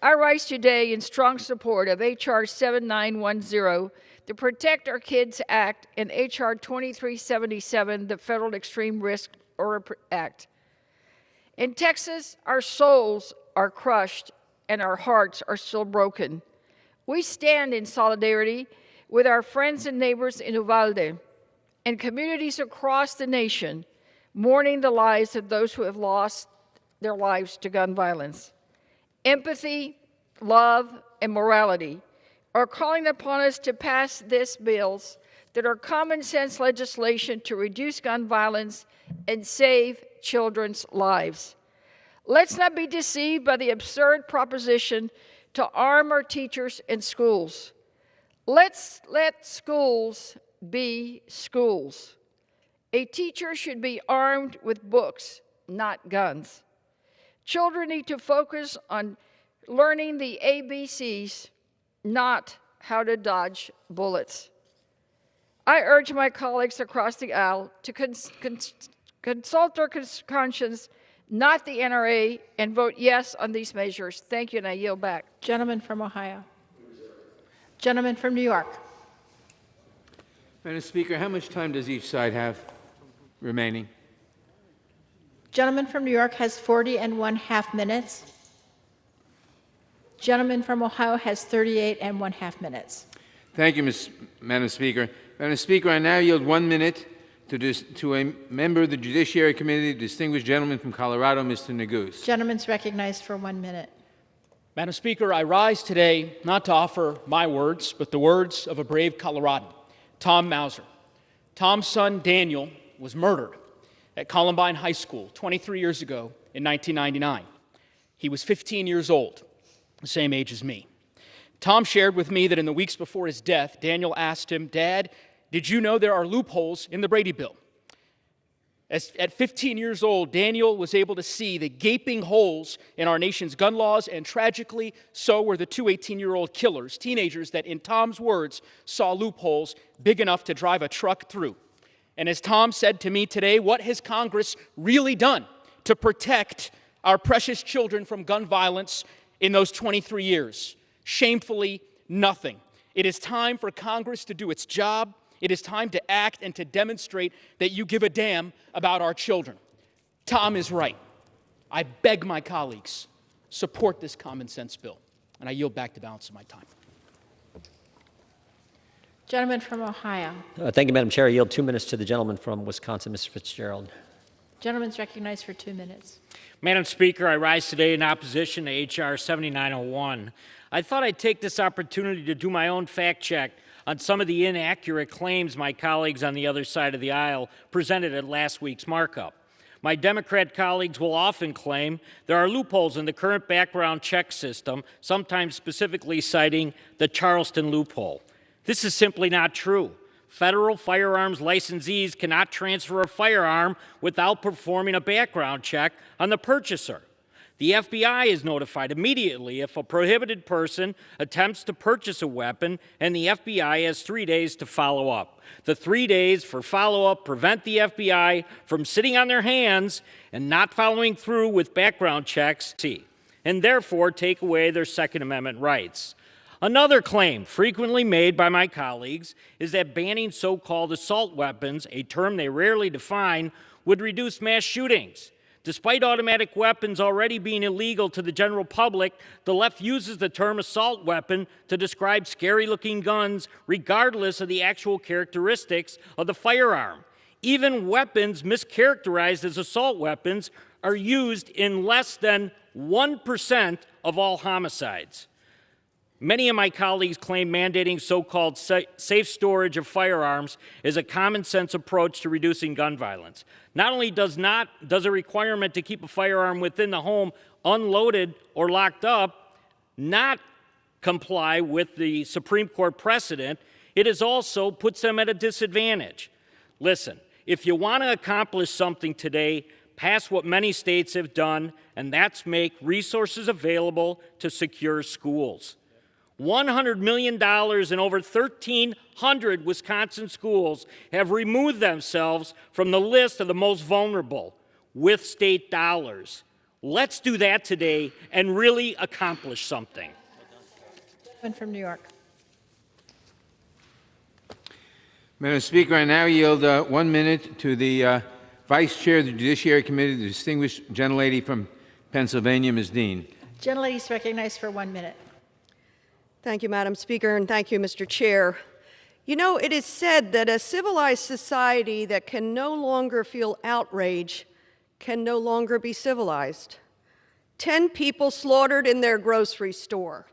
I rise today in strong support of H.R. 7910, the Protect Our Kids Act, and H.R. 2377, the Federal Extreme Risk Act. In Texas, our souls are crushed and our hearts are still broken. We stand in solidarity with our friends and neighbors in Uvalde and communities across the nation mourning the lives of those who have lost their lives to gun violence. Empathy, love, and morality are calling upon us to pass these bills that are common sense legislation to reduce gun violence and save children's lives. Let's not be deceived by the absurd proposition to arm our teachers and schools. Let's let schools be schools. A teacher should be armed with books, not guns. Children need to focus on learning the ABCs, not how to dodge bullets. I urge my colleagues across the aisle to consult their conscience, not the NRA, and vote yes on these measures. Thank you, and I yield back. Gentleman from Ohio. Gentleman from New York. Madam Speaker, how much time does each side have remaining? Gentleman from New York has 40½ minutes. Gentleman from Ohio has 38½ minutes. Thank you, Madam Speaker. Madam Speaker, I now yield 1 minute to a member of the Judiciary Committee, the distinguished gentleman from Colorado, Mr. Neguse. Gentleman's recognized for 1 minute. Madam Speaker, I rise today not to offer my words, but the words of a brave Coloradan, Tom Mauser. Tom's son, Daniel, was murdered at Columbine High School 23 years ago in 1999. He was 15 years old, the same age as me. Tom shared with me that in the weeks before his death, Daniel asked him, "Dad, did you know there are loopholes in the Brady Bill?" At 15 years old, Daniel was able to see the gaping holes in our nation's gun laws, and tragically, so were the two 18-year-old killers, teenagers that, in Tom's words, saw loopholes big enough to drive a truck through. And as Tom said to me today, what has Congress really done to protect our precious children from gun violence in those 23 years? Shamefully, nothing. It is time for Congress to do its job. It is time to act and to demonstrate that you give a damn about our children. Tom is right. I beg my colleagues, support this common sense bill. And I yield back the balance of my time. Gentleman from Ohio. Thank you, Madam Chair. I yield 2 minutes to the gentleman from Wisconsin, Mr. Fitzgerald. Gentleman's recognized for 2 minutes. Madam Speaker, I rise today in opposition to H.R. 7901. I thought I'd take this opportunity to do my own fact check on some of the inaccurate claims my colleagues on the other side of the aisle presented at last week's markup. My Democrat colleagues will often claim there are loopholes in the current background check system, sometimes specifically citing the Charleston loophole. This is simply not true. Federal firearms licensees cannot transfer a firearm without performing a background check on the purchaser. The FBI is notified immediately if a prohibited person attempts to purchase a weapon, and the FBI has 3 days to follow up. The 3 days for follow-up prevent the FBI from sitting on their hands and not following through with background checks, and therefore take away their Second Amendment rights. Another claim frequently made by my colleagues is that banning so-called assault weapons, a term they rarely define, would reduce mass shootings. Despite automatic weapons already being illegal to the general public, the left uses the term assault weapon to describe scary-looking guns regardless of the actual characteristics of the firearm. Even weapons mischaracterized as assault weapons are used in less than 1% of all homicides. Many of my colleagues claim mandating so-called safe storage of firearms is a common-sense approach to reducing gun violence. Not only does a requirement to keep a firearm within the home unloaded or locked up not comply with the Supreme Court precedent, it is also puts them at a disadvantage. Listen, if you want to accomplish something today, pass what many states have done, and that's make resources available to secure schools. $100 million in over 1,300 Wisconsin schools have removed themselves from the list of the most vulnerable with state dollars. Let's do that today and really accomplish something. One from New York. Madam Speaker, I now yield 1 minute to the Vice Chair of the Judiciary Committee, the distinguished gentlelady from Pennsylvania, Ms. Dean. Gentlelady is recognized for 1 minute. Thank you, Madam Speaker, and thank you, Mr. Chair. You know, it is said that a civilized society that can no longer feel outrage can no longer be civilized. 10 people slaughtered in their grocery store.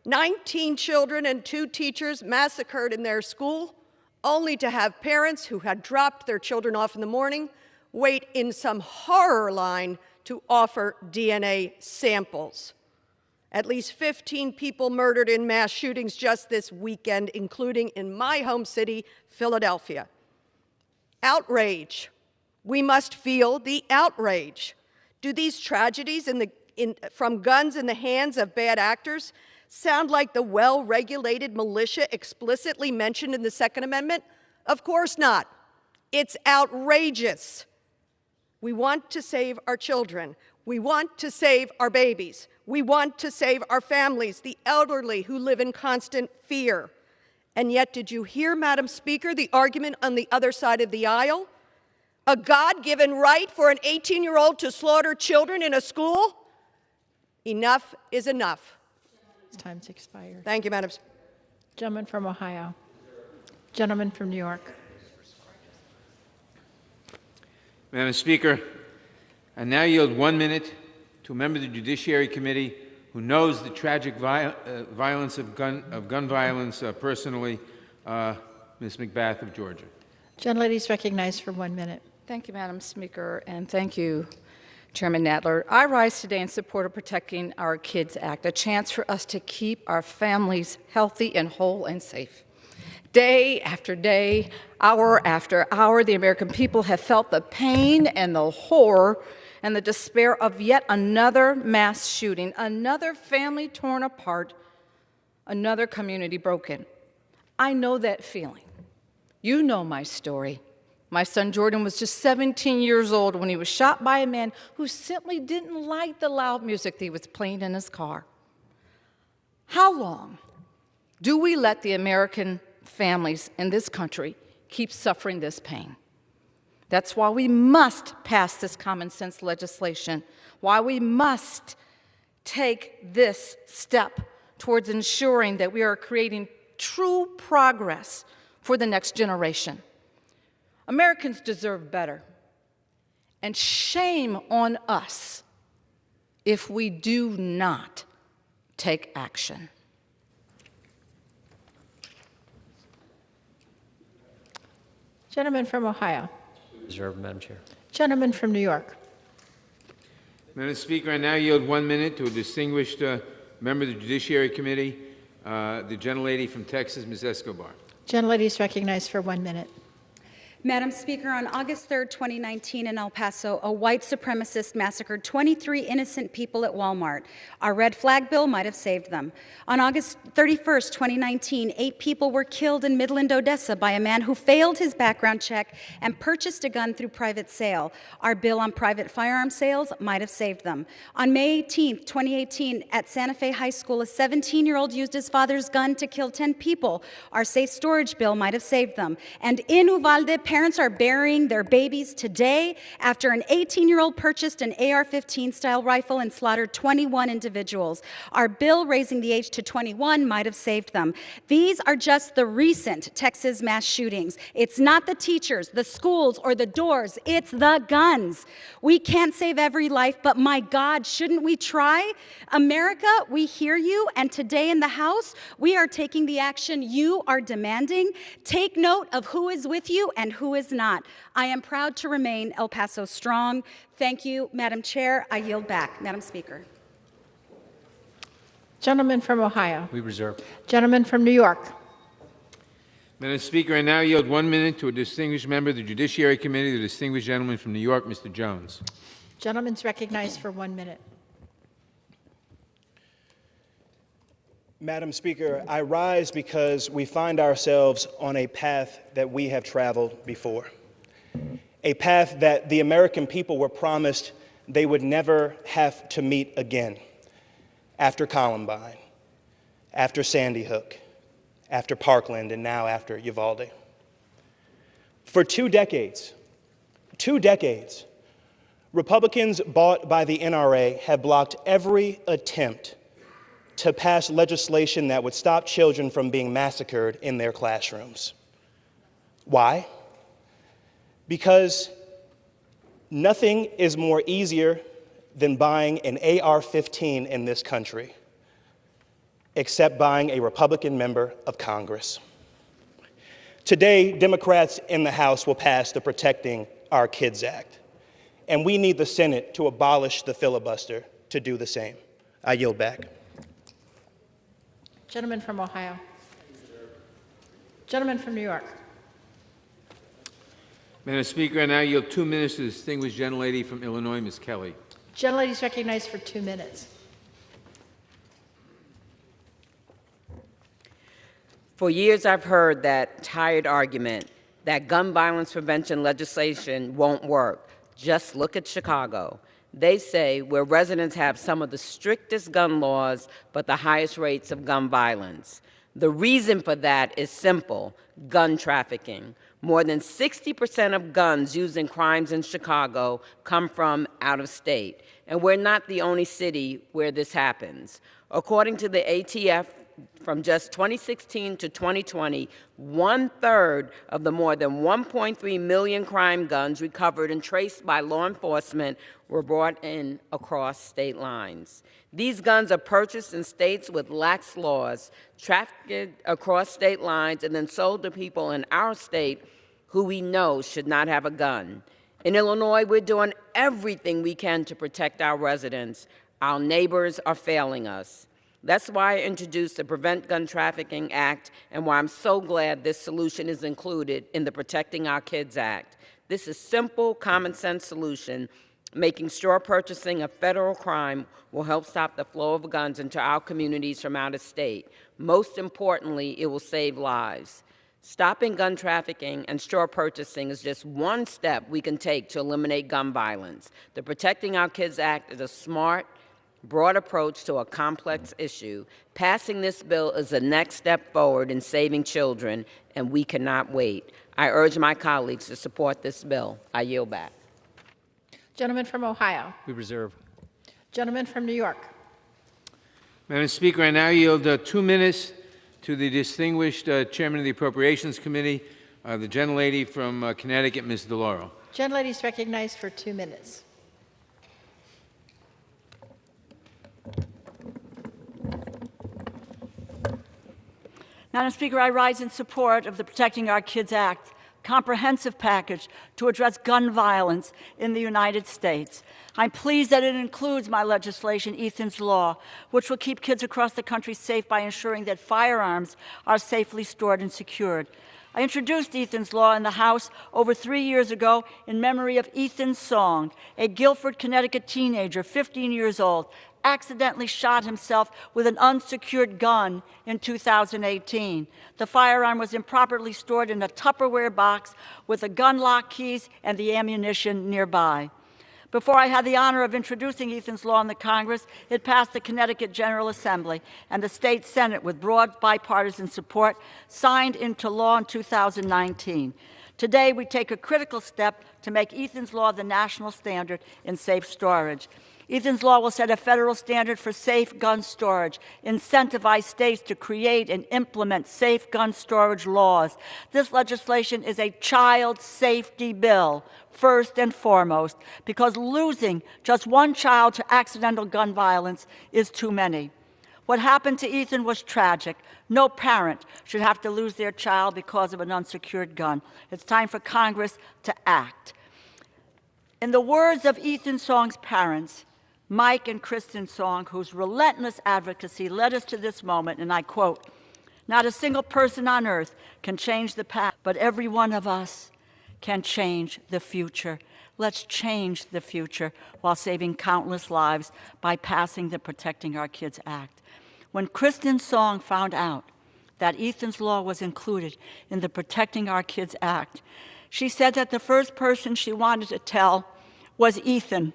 19 children and 2 teachers massacred in their school, only to have parents who had dropped their children off in the morning wait in some horror line to offer DNA samples. At least 15 people murdered in mass shootings just this weekend, including in my home city, Philadelphia. Outrage. We must feel the outrage. Do these tragedies from guns in the hands of bad actors sound like the well-regulated militia explicitly mentioned in the Second Amendment? Of course not. It's outrageous. We want to save our children. We want to save our babies. We want to save our families, the elderly who live in constant fear. And yet, did you hear, Madam Speaker, the argument on the other side of the aisle? A God-given right for an 18-year-old to slaughter children in a school? Enough is enough. Time's expired. Thank you, Madam Speaker. Gentleman from Ohio. Gentleman from New York. Madam Speaker, I now yield 1 minute to a member of the Judiciary Committee who knows the tragic violence of gun violence personally, Ms. McBath of Georgia. Gentlelady is recognized for 1 minute. Thank you, Madam Speaker, and thank you, Chairman Nadler. I rise today in support of Protecting Our Kids Act, a chance for us to keep our families healthy and whole and safe. Day after day, hour after hour, the American people have felt the pain and the horror and the despair of yet another mass shooting, another family torn apart, another community broken. I know that feeling. You know my story. My son Jordan was just 17 years old when he was shot by a man who simply didn't like the loud music that he was playing in his car. How long do we let the American families in this country keep suffering this pain? That's why we must pass this common sense legislation, why we must take this step towards ensuring that we are creating true progress for the next generation. Americans deserve better, and shame on us if we do not take action. Gentleman from Ohio. Reserved, Madam Chair. Gentleman from New York. Madam Speaker, I now yield 1 minute to a distinguished member of the Judiciary Committee, the gentlelady from Texas, Ms. Escobar. Gentlelady is recognized for 1 minute. Madam Speaker, on August 3, 2019 in El Paso, a white supremacist massacred 23 innocent people at Walmart. Our red flag bill might have saved them. On August 31, 2019, 8 people were killed in Midland, Odessa by a man who failed his background check and purchased a gun through private sale. Our bill on private firearm sales might have saved them. On May 18, 2018, at Santa Fe High School, a 17-year-old used his father's gun to kill 10 people. Our safe storage bill might have saved them. And in Uvalde, parents are burying their babies today after an 18-year-old purchased an AR-15 style rifle and slaughtered 21 individuals. Our bill raising the age to 21 might have saved them. These are just the recent Texas mass shootings. It's not the teachers, the schools, or the doors. It's the guns. We can't save every life, but my God, shouldn't we try? America, we hear you, and today in the House, we are taking the action you are demanding. Take note of who is with you and who is not. I am proud to remain El Paso strong. Thank you, Madam Chair. I yield back. Madam Speaker. Gentleman from Ohio. We reserve. Gentleman from New York. Madam Speaker, I now yield 1 minute to a distinguished member of the Judiciary Committee, the distinguished gentleman from New York, Mr. Jones. Gentleman's recognized for 1 minute. Madam Speaker, I rise because we find ourselves on a path that we have traveled before, a path that the American people were promised they would never have to meet again after Columbine, after Sandy Hook, after Parkland, and now after Uvalde. For 2 decades, Republicans bought by the NRA have blocked every attempt to pass legislation that would stop children from being massacred in their classrooms. Why? Because nothing is more easier than buying an AR-15 in this country, except buying a Republican member of Congress. Today, Democrats in the House will pass the Protecting Our Kids Act, and we need the Senate to abolish the filibuster to do the same. I yield back. Gentleman from Ohio. Gentleman from New York. Madam Speaker, I now yield 2 minutes to the distinguished gentlelady from Illinois, Ms. Kelly. Gentlelady is recognized for 2 minutes. For years, I've heard that tired argument that gun violence prevention legislation won't work. Just look at Chicago. They say where residents have some of the strictest gun laws, but the highest rates of gun violence. The reason for that is simple: gun trafficking. More than 60% of guns used in crimes in Chicago come from out of state, and we're not the only city where this happens. According to the ATF, from just 2016 to 2020, 1/3 of the more than 1.3 million crime guns recovered and traced by law enforcement were brought in across state lines. These guns are purchased in states with lax laws, trafficked across state lines, and then sold to people in our state who we know should not have a gun. In Illinois, we're doing everything we can to protect our residents. Our neighbors are failing us. That's why I introduced the Prevent Gun Trafficking Act, and why I'm so glad this solution is included in the Protecting Our Kids Act. This is simple, common sense solution. Making straw purchasing a federal crime will help stop the flow of guns into our communities from out of state. Most importantly, it will save lives. Stopping gun trafficking and straw purchasing is just one step we can take to eliminate gun violence. The Protecting Our Kids Act is a smart, broad approach to a complex issue. Passing this bill is the next step forward in saving children, and we cannot wait. I urge my colleagues to support this bill. I yield back. Gentleman from Ohio. We reserve. Gentleman from New York. Madam Speaker, I now yield 2 minutes to the distinguished chairman of the Appropriations Committee, the gentlelady from Connecticut, Ms. DeLauro. Gentlelady is recognized for 2 minutes. Madam Speaker, I rise in support of the Protecting Our Kids Act, comprehensive package to address gun violence in the United States. I'm pleased that it includes my legislation, Ethan's Law, which will keep kids across the country safe by ensuring that firearms are safely stored and secured. I introduced Ethan's Law in the House over 3 years ago in memory of Ethan Song, a Guilford, Connecticut teenager, 15 years old, accidentally shot himself with an unsecured gun in 2018. The firearm was improperly stored in a Tupperware box with the gun lock keys and the ammunition nearby. Before I had the honor of introducing Ethan's Law in the Congress, it passed the Connecticut General Assembly and the state Senate with broad bipartisan support, signed into law in 2019. Today, we take a critical step to make Ethan's Law the national standard in safe storage. Ethan's Law will set a federal standard for safe gun storage, incentivize states to create and implement safe gun storage laws. This legislation is a child safety bill, first and foremost, because losing just one child to accidental gun violence is too many. What happened to Ethan was tragic. No parent should have to lose their child because of an unsecured gun. It's time for Congress to act. In the words of Ethan Song's parents, Mike and Kristen Song, whose relentless advocacy led us to this moment, and I quote, "Not a single person on earth can change the past, but every one of us can change the future. Let's change the future while saving countless lives by passing the Protecting Our Kids Act." When Kristen Song found out that Ethan's law was included in the Protecting Our Kids Act, she said that the first person she wanted to tell was Ethan,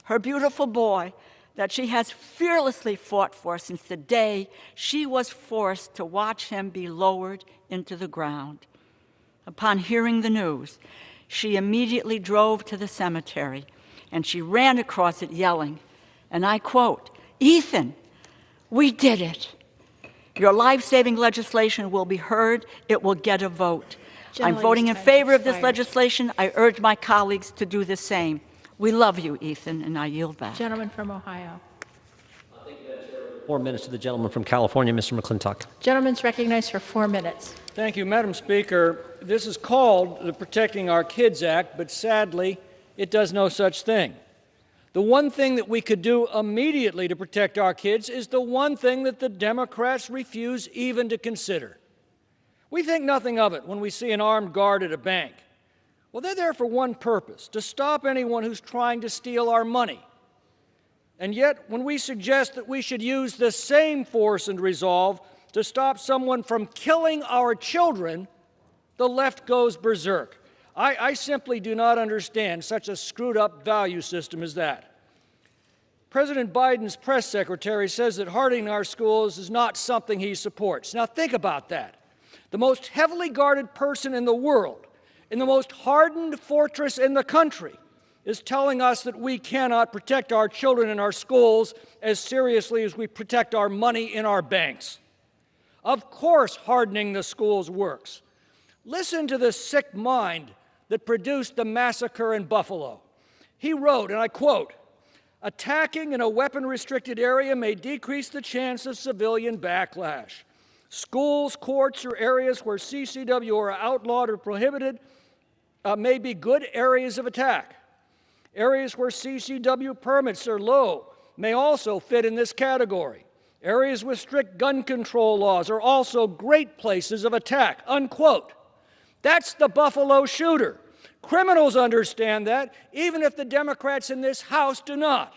her beautiful boy that she has fearlessly fought for since the day she was forced to watch him be lowered into the ground. Upon hearing the news, she immediately drove to the cemetery and she ran across it yelling, and I quote, "Ethan, we did it. Your life-saving legislation will be heard. It will get a vote. I'm voting in favor of this legislation. I urge my colleagues to do the same. We love you, Ethan," and I yield back. Gentleman from Ohio. 4 minutes to the gentleman from California, Mr. McClintock. Gentleman's recognized for 4 minutes. Thank you, Madam Speaker. This is called the Protecting Our Kids Act, but sadly, it does no such thing. The one thing that we could do immediately to protect our kids is the one thing that the Democrats refuse even to consider. We think nothing of it when we see an armed guard at a bank. Well, they're there for one purpose, to stop anyone who's trying to steal our money. And yet, when we suggest that we should use the same force and resolve to stop someone from killing our children, the left goes berserk. I simply do not understand such a screwed-up value system as that. President Biden's press secretary says that hardening our schools is not something he supports. Now think about that. The most heavily guarded person in the world, in the most hardened fortress in the country, is telling us that we cannot protect our children in our schools as seriously as we protect our money in our banks. Of course, hardening the schools works. Listen to the sick mind that produced the massacre in Buffalo. He wrote, and I quote, "Attacking in a weapon-restricted area may decrease the chance of civilian backlash. Schools, courts, or areas where CCW are outlawed or prohibited may be good areas of attack. Areas where CCW permits are low may also fit in this category. Areas with strict gun control laws are also great places of attack," unquote. That's the Buffalo shooter. Criminals understand that, even if the Democrats in this House do not.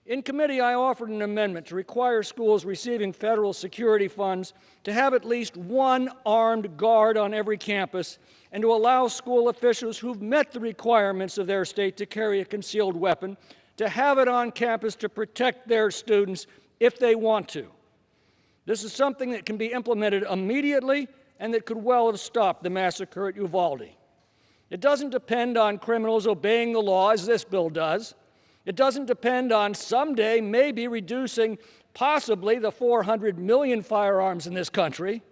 In committee, I offered an amendment to require schools receiving federal security funds to have at least one armed guard on every campus and to allow school officials who've met the requirements of their state to carry a concealed weapon to have it on campus to protect their students if they want to. This is something that can be implemented immediately and that could well have stopped the massacre at Uvalde. It doesn't depend on criminals obeying the law, as this bill does. It doesn't depend on someday maybe reducing possibly the 400 million firearms in this country.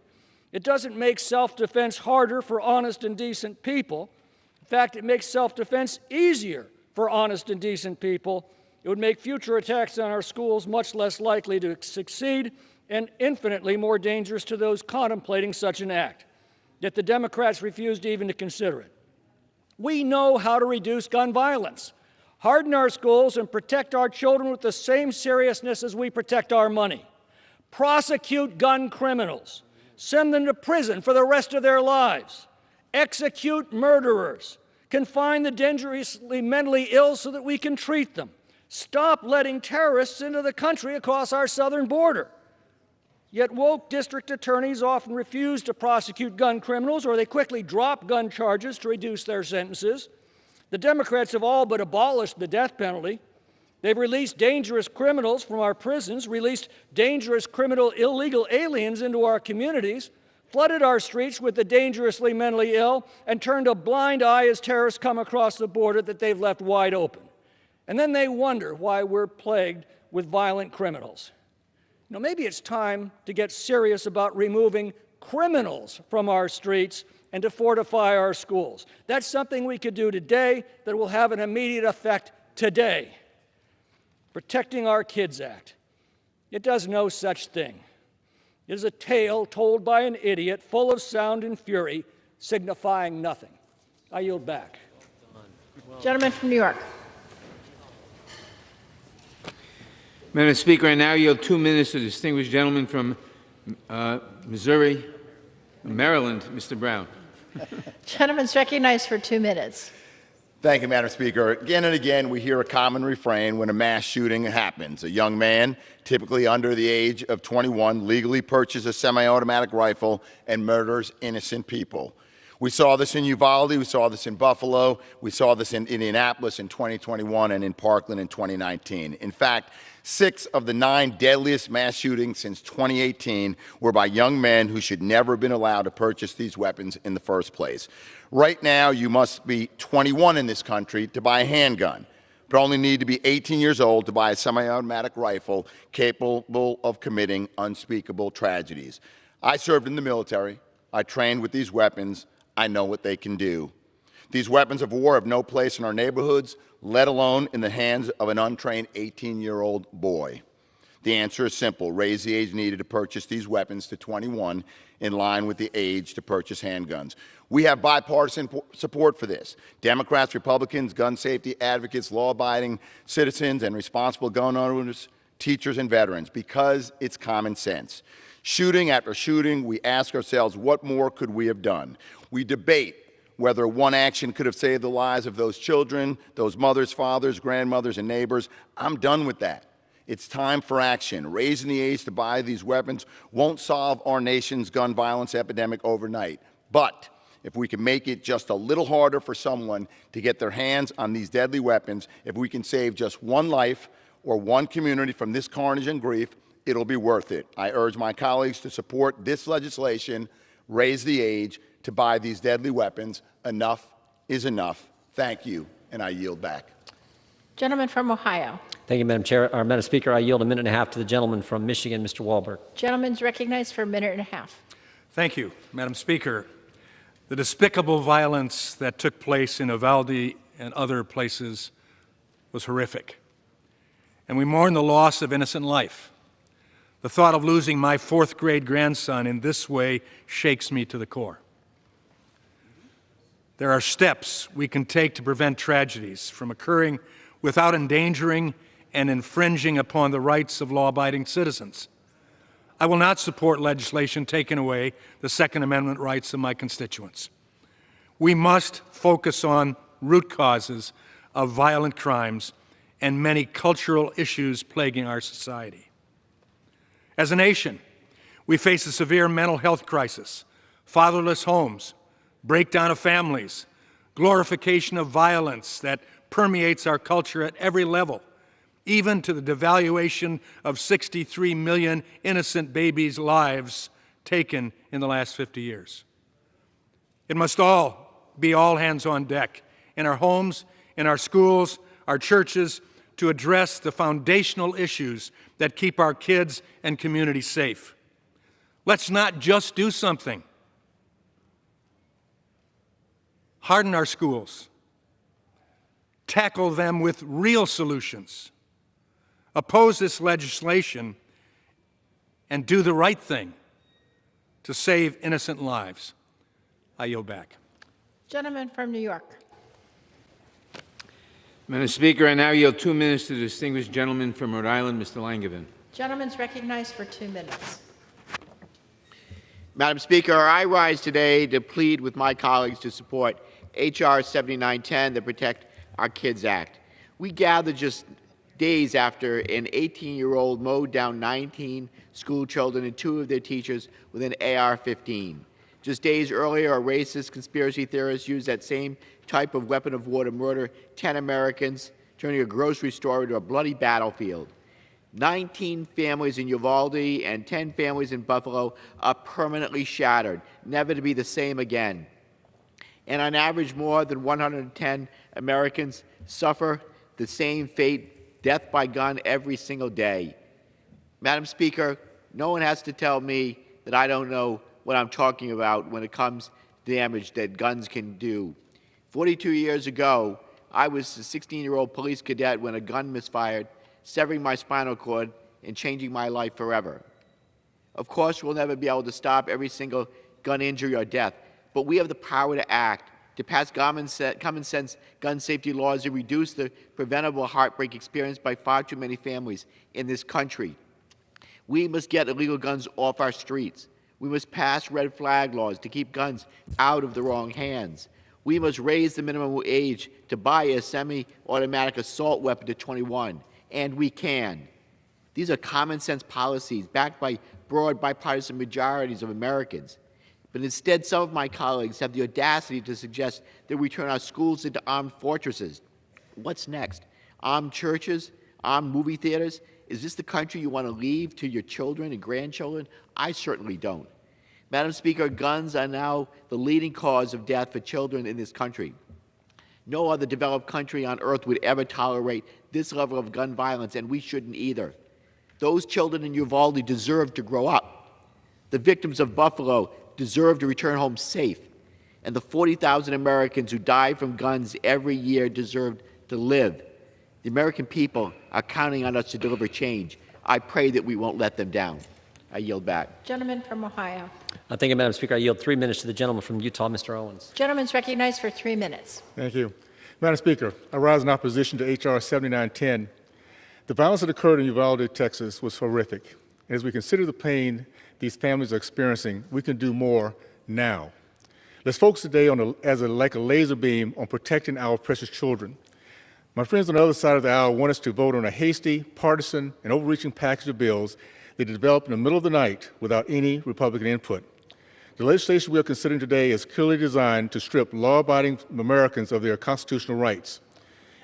It doesn't make self-defense harder for honest and decent people. In fact, it makes self-defense easier for honest and decent people. It would make future attacks on our schools much less likely to succeed and infinitely more dangerous to those contemplating such an act. Yet the Democrats refused even to consider it. We know how to reduce gun violence, harden our schools, and protect our children with the same seriousness as we protect our money. Prosecute gun criminals. Send them to prison for the rest of their lives. Execute murderers. Confine the dangerously mentally ill so that we can treat them. Stop letting terrorists into the country across our southern border. Yet woke district attorneys often refuse to prosecute gun criminals, or they quickly drop gun charges to reduce their sentences. The Democrats have all but abolished the death penalty. They've released dangerous criminals from our prisons, released dangerous criminal illegal aliens into our communities, flooded our streets with the dangerously mentally ill, and turned a blind eye as terrorists come across the border that they've left wide open. And then they wonder why we're plagued with violent criminals. Maybe it's time to get serious about removing criminals from our streets and to fortify our schools. That's something we could do today that will have an immediate effect today. Protecting Our Kids Act. It does no such thing. It is a tale told by an idiot, full of sound and fury, signifying nothing. I yield back. Gentleman from New York. Madam Speaker, I now yield 2 minutes to the distinguished gentleman from Maryland, Mr. Brown. Gentleman's recognized for 2 minutes. Thank you, Madam Speaker. Again and again, we hear a common refrain when a mass shooting happens. A young man, typically under the age of 21, legally purchases a semi-automatic rifle and murders innocent people. We saw this in Uvalde, we saw this in Buffalo, we saw this in Indianapolis in 2021 and in Parkland in 2019. In fact, 6 of the 9 deadliest mass shootings since 2018 were by young men who should never have been allowed to purchase these weapons in the first place. Right now, you must be 21 in this country to buy a handgun, but only need to be 18 years old to buy a semi-automatic rifle capable of committing unspeakable tragedies. I served in the military. I trained with these weapons. I know what they can do. These weapons of war have no place in our neighborhoods, let alone in the hands of an untrained 18-year-old boy. The answer is simple. Raise the age needed to purchase these weapons to 21 in line with the age to purchase handguns. We have bipartisan support for this. Democrats, Republicans, gun safety advocates, law-abiding citizens, and responsible gun owners, teachers, and veterans, because it's common sense. Shooting after shooting, we ask ourselves, what more could we have done? We debate whether one action could have saved the lives of those children, those mothers, fathers, grandmothers, and neighbors. I'm done with that. It's time for action. Raising the age to buy these weapons won't solve our nation's gun violence epidemic overnight. But if we can make it just a little harder for someone to get their hands on these deadly weapons, if we can save just one life or one community from this carnage and grief, it'll be worth it. I urge my colleagues to support this legislation, raise the age to buy these deadly weapons. Enough is enough. Thank you, and I yield back. Gentleman from Ohio. Thank you, Madam Chair. Madam Speaker, I yield 1.5 minutes to the gentleman from Michigan, Mr. Walberg. Gentleman's recognized for 1.5 minutes. Thank you, Madam Speaker. The despicable violence that took place in Uvalde and other places was horrific. And we mourn the loss of innocent life. The thought of losing my 4th grade grandson in this way shakes me to the core. There are steps we can take to prevent tragedies from occurring without endangering and infringing upon the rights of law-abiding citizens. I will not support legislation taking away the Second Amendment rights of my constituents. We must focus on root causes of violent crimes and many cultural issues plaguing our society. As a nation, we face a severe mental health crisis, fatherless homes, breakdown of families, glorification of violence that permeates our culture at every level, even to the devaluation of 63 million innocent babies' lives taken in the last 50 years. It must all be all hands on deck in our homes, in our schools, our churches, to address the foundational issues that keep our kids and communities safe. Let's not just do something. Harden our schools. Tackle them with real solutions. Oppose this legislation and do the right thing to save innocent lives. I yield back. Gentleman from New York. Madam Speaker, I now yield 2 minutes to the distinguished gentleman from Rhode Island, Mr. Langevin. Gentleman's recognized for 2 minutes. Madam Speaker, I rise today to plead with my colleagues to support H.R. 7910, the Protect Our Kids Act. We gather just days after an 18-year-old mowed down 19 school children and 2 of their teachers with an AR-15. Just days earlier, a racist conspiracy theorist used that same type of weapon of war to murder 10 Americans, turning a grocery store into a bloody battlefield. 19 families in Uvalde and 10 families in Buffalo are permanently shattered, never to be the same again. And on average, more than 110 Americans suffer the same fate, death by gun, every single day. Madam Speaker, no one has to tell me that I don't know what I'm talking about when it comes to damage that guns can do. 42 years ago, I was a 16-year-old police cadet when a gun misfired, severing my spinal cord and changing my life forever. Of course, we'll never be able to stop every single gun injury or death, but we have the power to act. to pass common sense gun safety laws and reduce the preventable heartbreak experienced by far too many families in this country. We must get illegal guns off our streets. We must pass red flag laws to keep guns out of the wrong hands. We must raise the minimum age to buy a semi-automatic assault weapon to 21, and we can. These are common sense policies backed by broad bipartisan majorities of Americans. But instead, some of my colleagues have the audacity to suggest that we turn our schools into armed fortresses. What's next? Armed churches? Armed movie theaters? Is this the country you want to leave to your children and grandchildren? I certainly don't. Madam Speaker, guns are now the leading cause of death for children in this country. No other developed country on earth would ever tolerate this level of gun violence, and we shouldn't either. Those children in Uvalde deserve to grow up. The victims of Buffalo deserve to return home safe. And the 40,000 Americans who die from guns every year deserve to live. The American people are counting on us to deliver change. I pray that we won't let them down. I yield back. Gentleman from Ohio. Thank you, Madam Speaker. I yield 3 minutes to the gentleman from Utah, Mr. Owens. Gentleman's recognized for 3 minutes. Thank you. Madam Speaker, I rise in opposition to H.R. 7910. The violence that occurred in Uvalde, Texas was horrific. As we consider the pain these families are experiencing, we can do more now. Let's focus today on like a laser beam on protecting our precious children. My friends on the other side of the aisle want us to vote on a hasty, partisan, and overreaching package of bills that developed in the middle of the night without any Republican input. The legislation we are considering today is clearly designed to strip law-abiding Americans of their constitutional rights.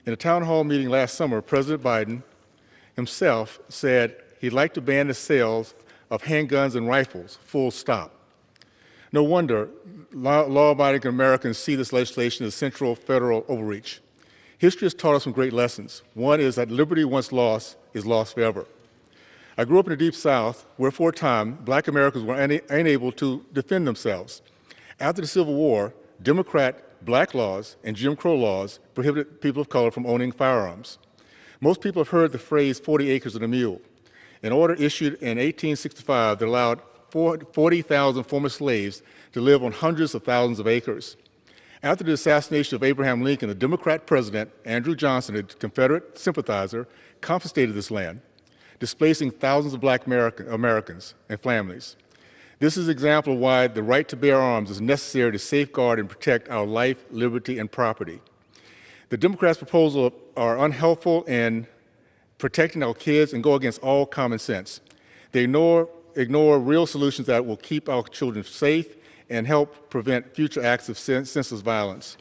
In a town hall meeting last summer, President Biden himself said he'd like to ban the sales of handguns and rifles, full stop. No wonder law-abiding Americans see this legislation as central federal overreach. History has taught us some great lessons. One is that liberty once lost is lost forever. I grew up in the Deep South, where for a time, black Americans were unable to defend themselves. After the Civil War, Democrat black laws and Jim Crow laws prohibited people of color from owning firearms. Most people have heard the phrase 40 acres and a mule. An order issued in 1865 that allowed 40,000 former slaves to live on hundreds of thousands of acres. After the assassination of Abraham Lincoln, the Democrat president, Andrew Johnson, a Confederate sympathizer, confiscated this land, displacing thousands of black Americans and families. This is an example of why the right to bear arms is necessary to safeguard and protect our life, liberty, and property. The Democrats' proposals are unhelpful in protecting our kids and go against all common sense. They ignore real solutions that will keep our children safe and help prevent future acts of senseless violence.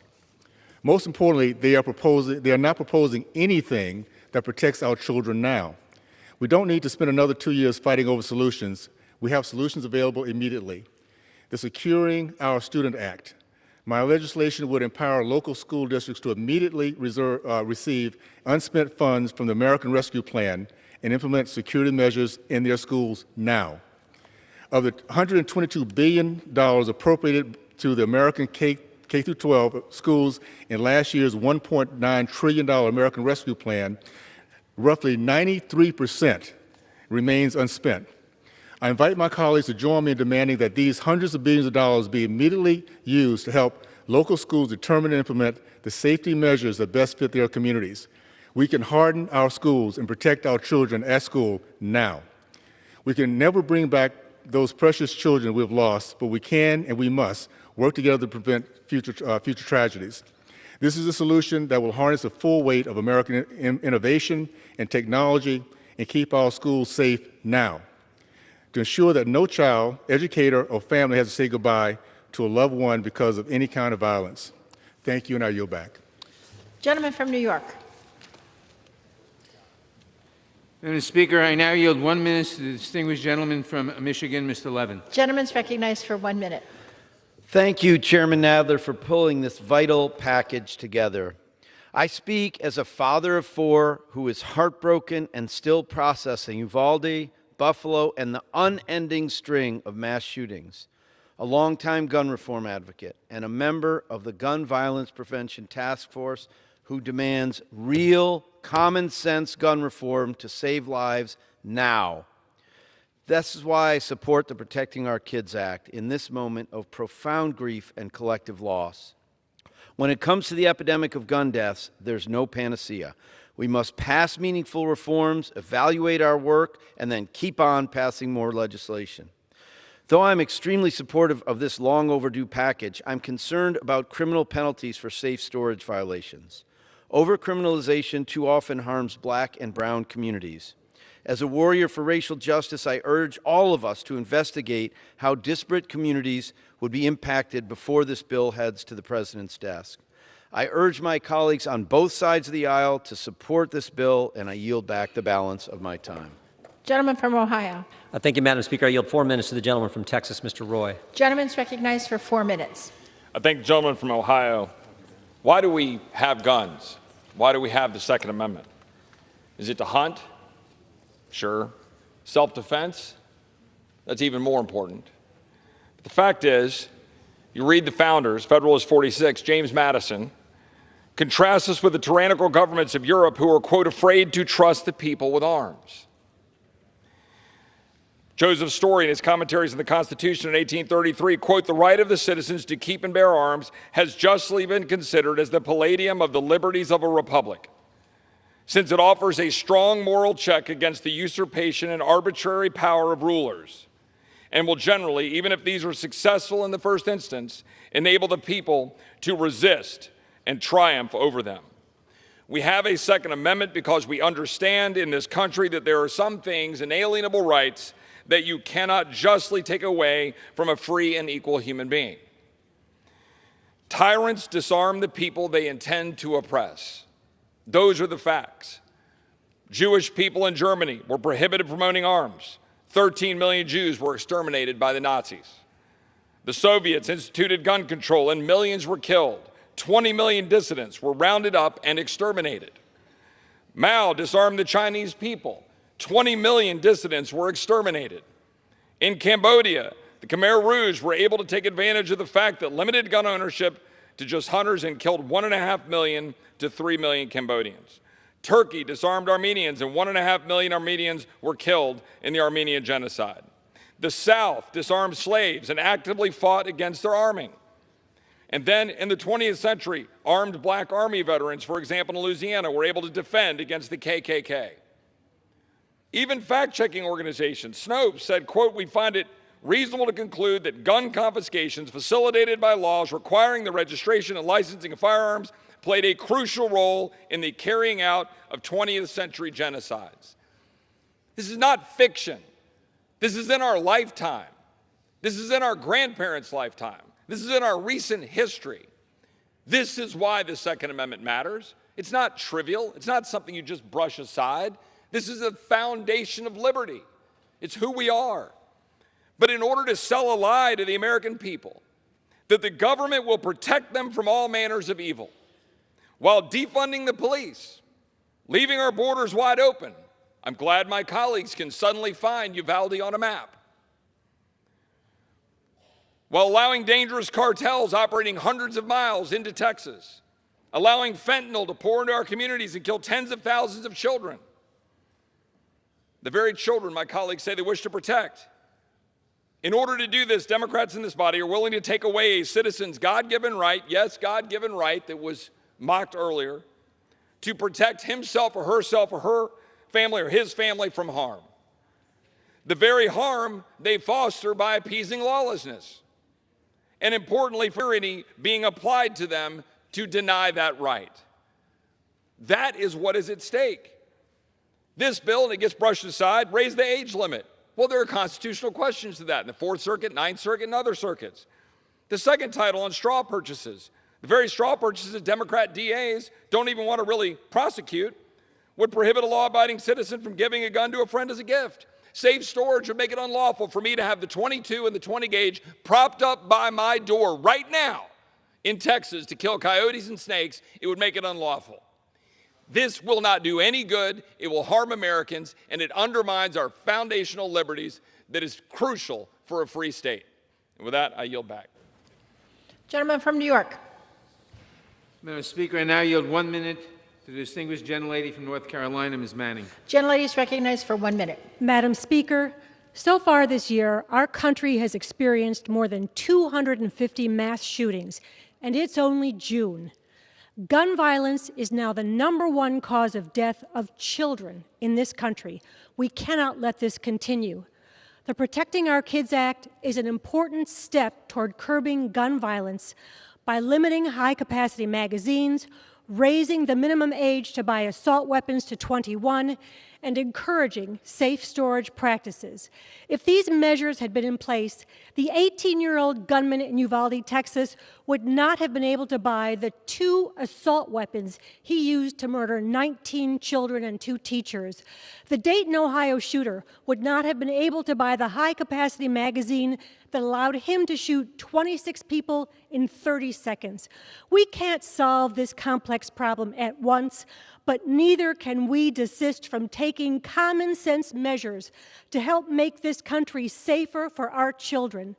Most importantly, they are not proposing anything that protects our children now. We don't need to spend another 2 years fighting over solutions. We have solutions available immediately. The Securing Our Student Act. My legislation would empower local school districts to immediately receive unspent funds from the American Rescue Plan and implement security measures in their schools now. Of the $122 billion appropriated to the American K-12 schools in last year's $1.9 trillion American Rescue Plan, roughly 93% remains unspent. I invite my colleagues to join me in demanding that these hundreds of billions of dollars be immediately used to help local schools determine and implement the safety measures that best fit their communities. We can harden our schools and protect our children at school now. We can never bring back those precious children we've lost, but we can and we must work together to prevent future tragedies. This is a solution that will harness the full weight of American innovation and technology and keep our schools safe now, to ensure that no child, educator, or family has to say goodbye to a loved one because of any kind of violence. Thank you, and I yield back. Gentleman from New York. Madam Speaker, I now yield 1 minute to the distinguished gentleman from Michigan, Mr. Levin. Gentleman's recognized for 1 minute. Thank you, Chairman Nadler, for pulling this vital package together. I speak as a father of 4 who is heartbroken and still processing Uvalde, Buffalo, and the unending string of mass shootings, a longtime gun reform advocate, and a member of the Gun Violence Prevention Task Force who demands real, common-sense gun reform to save lives now. This is why I support the Protecting Our Kids Act in this moment of profound grief and collective loss. When it comes to the epidemic of gun deaths, there's no panacea. We must pass meaningful reforms, evaluate our work, and then keep on passing more legislation. Though I'm extremely supportive of this long overdue package, I'm concerned about criminal penalties for safe storage violations. Overcriminalization too often harms Black and brown communities. As a warrior for racial justice, I urge all of us to investigate how disparate communities would be impacted before this bill heads to the President's desk. I urge my colleagues on both sides of the aisle to support this bill, and I yield back the balance of my time. Gentleman from Ohio. Thank you, Madam Speaker. I yield 4 minutes to the gentleman from Texas, Mr. Roy. Gentleman's recognized for 4 minutes. I thank the gentleman from Ohio. Why do we have guns? Why do we have the Second Amendment? Is it to hunt? Sure. Self-defense? That's even more important. But the fact is, you read the founders, Federalist 46, James Madison, contrasts us with the tyrannical governments of Europe who are, quote, afraid to trust the people with arms. Joseph Story, in his commentaries on the Constitution in 1833, quote, the right of the citizens to keep and bear arms has justly been considered as the palladium of the liberties of a republic, since it offers a strong moral check against the usurpation and arbitrary power of rulers, and will generally, even if these are successful in the first instance, enable the people to resist and triumph over them. We have a Second Amendment because we understand in this country that there are some things, inalienable rights, that you cannot justly take away from a free and equal human being. Tyrants disarm the people they intend to oppress. Those are the facts. Jewish people in Germany were prohibited from owning arms. 13 million Jews were exterminated by the Nazis. The Soviets instituted gun control and millions were killed. 20 million dissidents were rounded up and exterminated. Mao disarmed the Chinese people. 20 million dissidents were exterminated. In Cambodia, the Khmer Rouge were able to take advantage of the fact that limited gun ownership to just hunters and killed 1.5 million to 3 million Cambodians. Turkey disarmed Armenians and 1.5 million Armenians were killed in the Armenian genocide. The South disarmed slaves and actively fought against their arming. And then in the 20th century, armed Black Army veterans, for example, in Louisiana, were able to defend against the KKK. Even fact-checking organizations, Snopes, said, quote, we find it reasonable to conclude that gun confiscations facilitated by laws requiring the registration and licensing of firearms played a crucial role in the carrying out of 20th century genocides. This is not fiction. This is in our lifetime. This is in our grandparents' lifetime. This is in our recent history. This is why the Second Amendment matters. It's not trivial. It's not something you just brush aside. This is a foundation of liberty. It's who we are. But in order to sell a lie to the American people that the government will protect them from all manners of evil, while defunding the police, leaving our borders wide open, I'm glad my colleagues can suddenly find Uvalde on a map, while allowing dangerous cartels operating hundreds of miles into Texas, allowing fentanyl to pour into our communities and kill tens of thousands of children, the very children my colleagues say they wish to protect. In order to do this, Democrats in this body are willing to take away a citizen's God-given right, yes, God-given right that was mocked earlier, to protect himself or herself or her family or his family from harm. The very harm they foster by appeasing lawlessness. And importantly, tyranny being applied to them to deny that right. That is what is at stake. This bill, and it gets brushed aside, raised the age limit. Well, there are constitutional questions to that in the Fourth Circuit, Ninth Circuit, and other circuits. The second title on straw purchases, the very straw purchases Democrat DAs don't even want to really prosecute, would prohibit a law-abiding citizen from giving a gun to a friend as a gift. Safe storage would make it unlawful for me to have the 22 and the 20 gauge propped up by my door right now in Texas to kill coyotes and snakes. It would make it unlawful. This will not do any good. It will harm Americans, and it undermines our foundational liberties that is crucial for a free state. And with that, I yield back. Gentleman from New York. Madam Speaker, I now yield 1 minute to the distinguished gentlelady from North Carolina, Ms. Manning. Gentlelady is recognized for 1 minute. Madam Speaker, so far this year, our country has experienced more than 250 mass shootings, and it's only June. Gun violence is now the #1 cause of death of children in this country. We cannot let this continue. The Protecting Our Kids Act is an important step toward curbing gun violence by limiting high-capacity magazines, raising the minimum age to buy assault weapons to 21, and encouraging safe storage practices. If these measures had been in place, the 18-year-old gunman in Uvalde, Texas, would not have been able to buy the 2 assault weapons he used to murder 19 children and 2 teachers. The Dayton, Ohio shooter would not have been able to buy the high-capacity magazine that allowed him to shoot 26 people in 30 seconds. We can't solve this complex problem at once, but neither can we desist from taking common sense measures to help make this country safer for our children.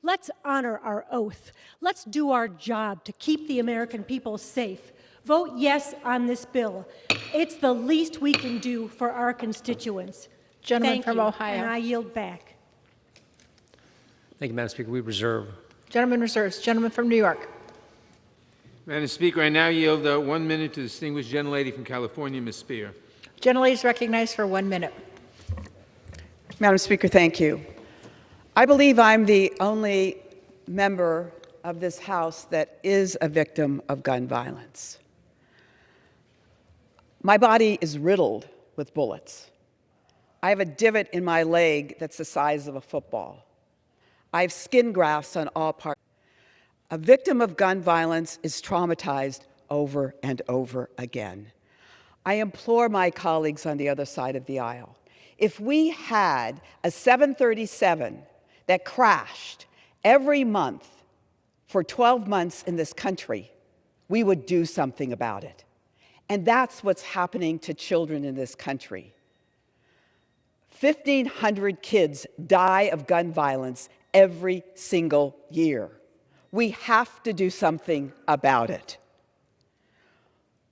Let's honor our oath. Let's do our job to keep the American people safe. Vote yes on this bill. It's the least we can do for our constituents. Gentleman Thank from you, Ohio. and I yield back. Thank you, Madam Speaker. We reserve. Gentleman reserves. Gentleman from New York. Madam Speaker, I now yield 1 minute to the distinguished gentlelady from California, Ms. Spear. Gentlelady is recognized for 1 minute. Madam Speaker, thank you. I believe I'm the only member of this House that is a victim of gun violence. My body is riddled with bullets. I have a divot in my leg that's the size of a football. I have skin grafts on all parts. A victim of gun violence is traumatized over and over again. I implore my colleagues on the other side of the aisle, if we had a 737 that crashed every month for 12 months in this country, we would do something about it. And that's what's happening to children in this country. 1,500 kids die of gun violence every single year. We have to do something about it.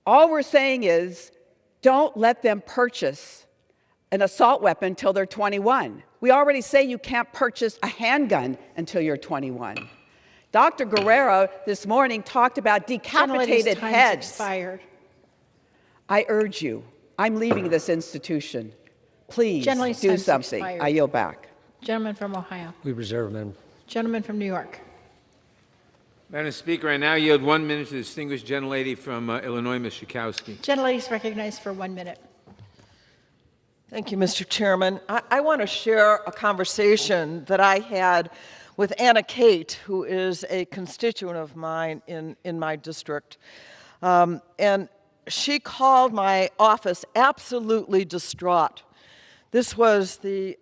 All we're saying is, don't let them purchase an assault weapon until they're 21. We already say you can't purchase a handgun until you're 21. Dr. Guerrero this morning talked about decapitated heads. Expired. I urge you, I'm leaving this institution. Please Gentlelady's do time's something. expired. I yield back. Gentleman from Ohio. We reserve, Madam. Gentleman from New York. Madam Speaker, I now yield 1 minute to the distinguished gentlelady from Illinois, Ms. Schakowsky. Gentlelady is recognized for 1 minute. Thank you, Mr. Chairman. I want to share a conversation that I had with Anna Kate, who is a constituent of mine in my district. And she called my office absolutely distraught. This was the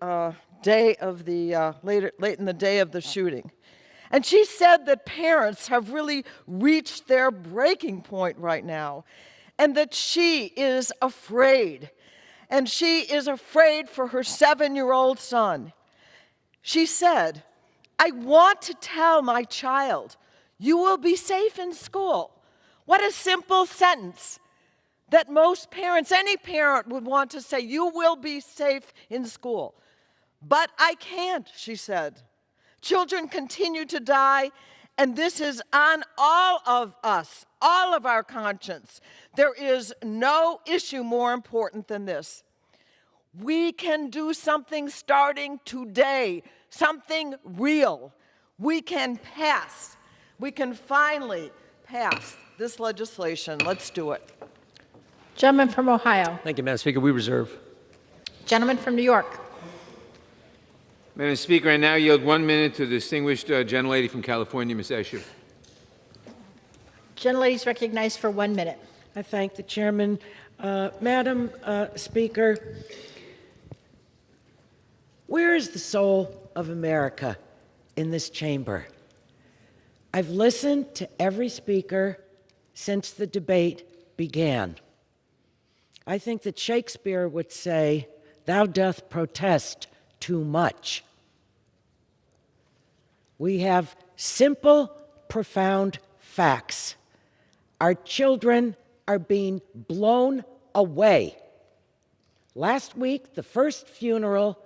day of the, late in the day of the shooting. And she said that parents have really reached their breaking point right now, and that she is afraid. And she is afraid for her 7-year-old son. She said, I want to tell my child, you will be safe in school. What a simple sentence that most parents, any parent would want to say, you will be safe in school. But I can't, she said. Children continue to die, and this is on all of us, all of our conscience. There is no issue more important than this. We can do something starting today, something real. We can finally pass this legislation. Let's do it. Gentleman from Ohio. Thank you, Madam Speaker. We reserve. Gentleman from New York. Madam Speaker, I now yield 1 minute to the distinguished gentlelady from California, Ms. Escher. Gentlelady is recognized for 1 minute. I thank the chairman. Madam Speaker, where is the soul of America in this chamber? I've listened to every speaker since the debate began. I think that Shakespeare would say, thou doth protest too much. We have simple, profound facts. Our children are being blown away. Last week, the first funeral,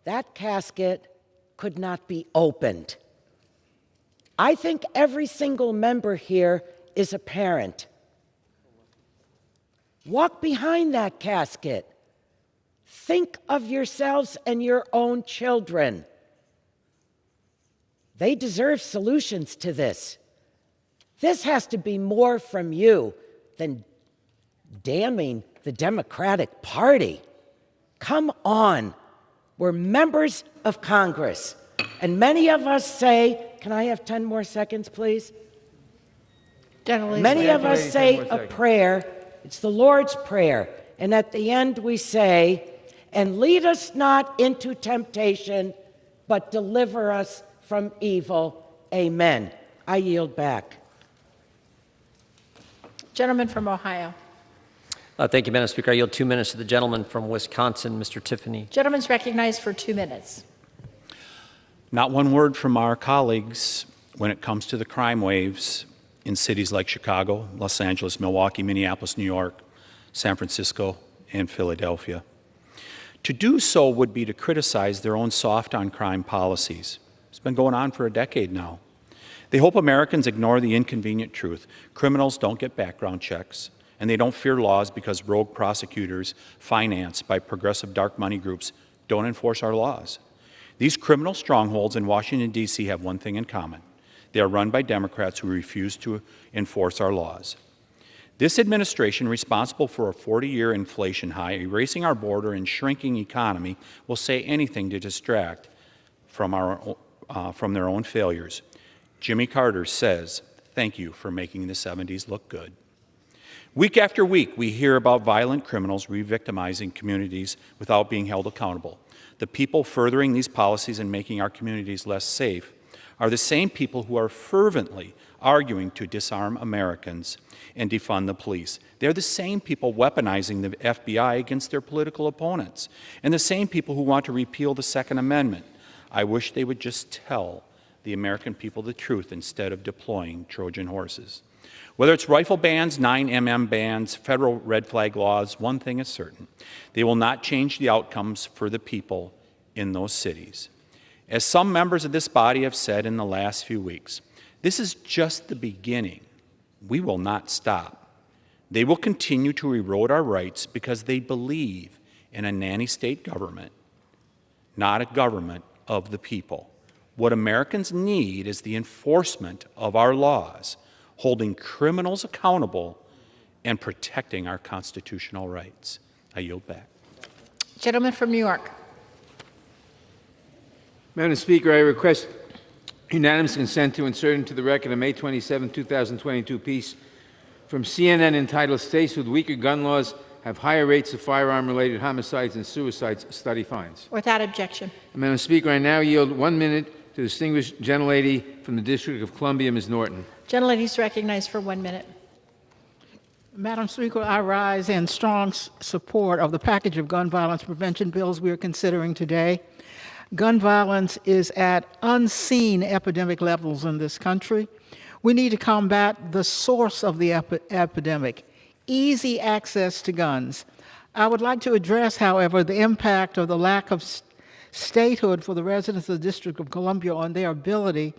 that casket could not be opened. I think every single member here is a parent. Walk behind that casket. Think of yourselves and your own children. They deserve solutions to this. This has to be more from you than damning the Democratic Party. Come on. We're members of Congress. And many of us say, can I have 10 more seconds, please? Many of us say a prayer. It's the Lord's Prayer. And at the end we say, and lead us not into temptation, but deliver us from evil. Amen. I yield back. Gentleman from Ohio. Thank you, Madam Speaker. I yield 2 minutes to the gentleman from Wisconsin, Mr. Tiffany. Gentleman's recognized for 2 minutes. Not one word from our colleagues when it comes to the crime waves in cities like Chicago, Los Angeles, Milwaukee, Minneapolis, New York, San Francisco, and Philadelphia. To do so would be to criticize their own soft on crime policies. It's been going on for a decade now. They hope Americans ignore the inconvenient truth. Criminals don't get background checks, and they don't fear laws because rogue prosecutors financed by progressive dark money groups don't enforce our laws. These criminal strongholds in Washington, D.C. have one thing in common. They are run by Democrats who refuse to enforce our laws. This administration, responsible for a 40-year inflation high, erasing our border, and shrinking economy, will say anything to distract from their own failures. Jimmy Carter says, "Thank you for making the 70s look good." Week after week, we hear about violent criminals re-victimizing communities without being held accountable. The people furthering these policies and making our communities less safe are the same people who are fervently arguing to disarm Americans and defund the police. They're the same people weaponizing the FBI against their political opponents, and the same people who want to repeal the Second Amendment. I wish they would just tell the American people the truth instead of deploying Trojan horses. Whether it's rifle bans, 9mm bans, federal red flag laws, one thing is certain. They will not change the outcomes for the people in those cities. As some members of this body have said in the last few weeks, this is just the beginning. We will not stop. They will continue to erode our rights because they believe in a nanny state government, not a government of the people. What Americans need is the enforcement of our laws, holding criminals accountable, and protecting our constitutional rights. I yield back. Gentleman from New York. Madam Speaker, I request unanimous consent to insert into the record a May 27, 2022 piece from CNN entitled "States with Weaker Gun Laws Have Higher Rates of Firearm-Related Homicides and Suicides Study Finds." Without objection. Madam Speaker, I now yield 1 minute to the distinguished gentlelady from the District of Columbia, Ms. Norton. Gentlelady is recognized for 1 minute. Madam Speaker, I rise in strong support of the package of gun violence prevention bills we are considering today. Gun violence is at unseen epidemic levels in this country. We need to combat the source of the epidemic, easy access to guns. I would like to address, however, the impact of the lack of statehood for the residents of the District of Columbia on their ability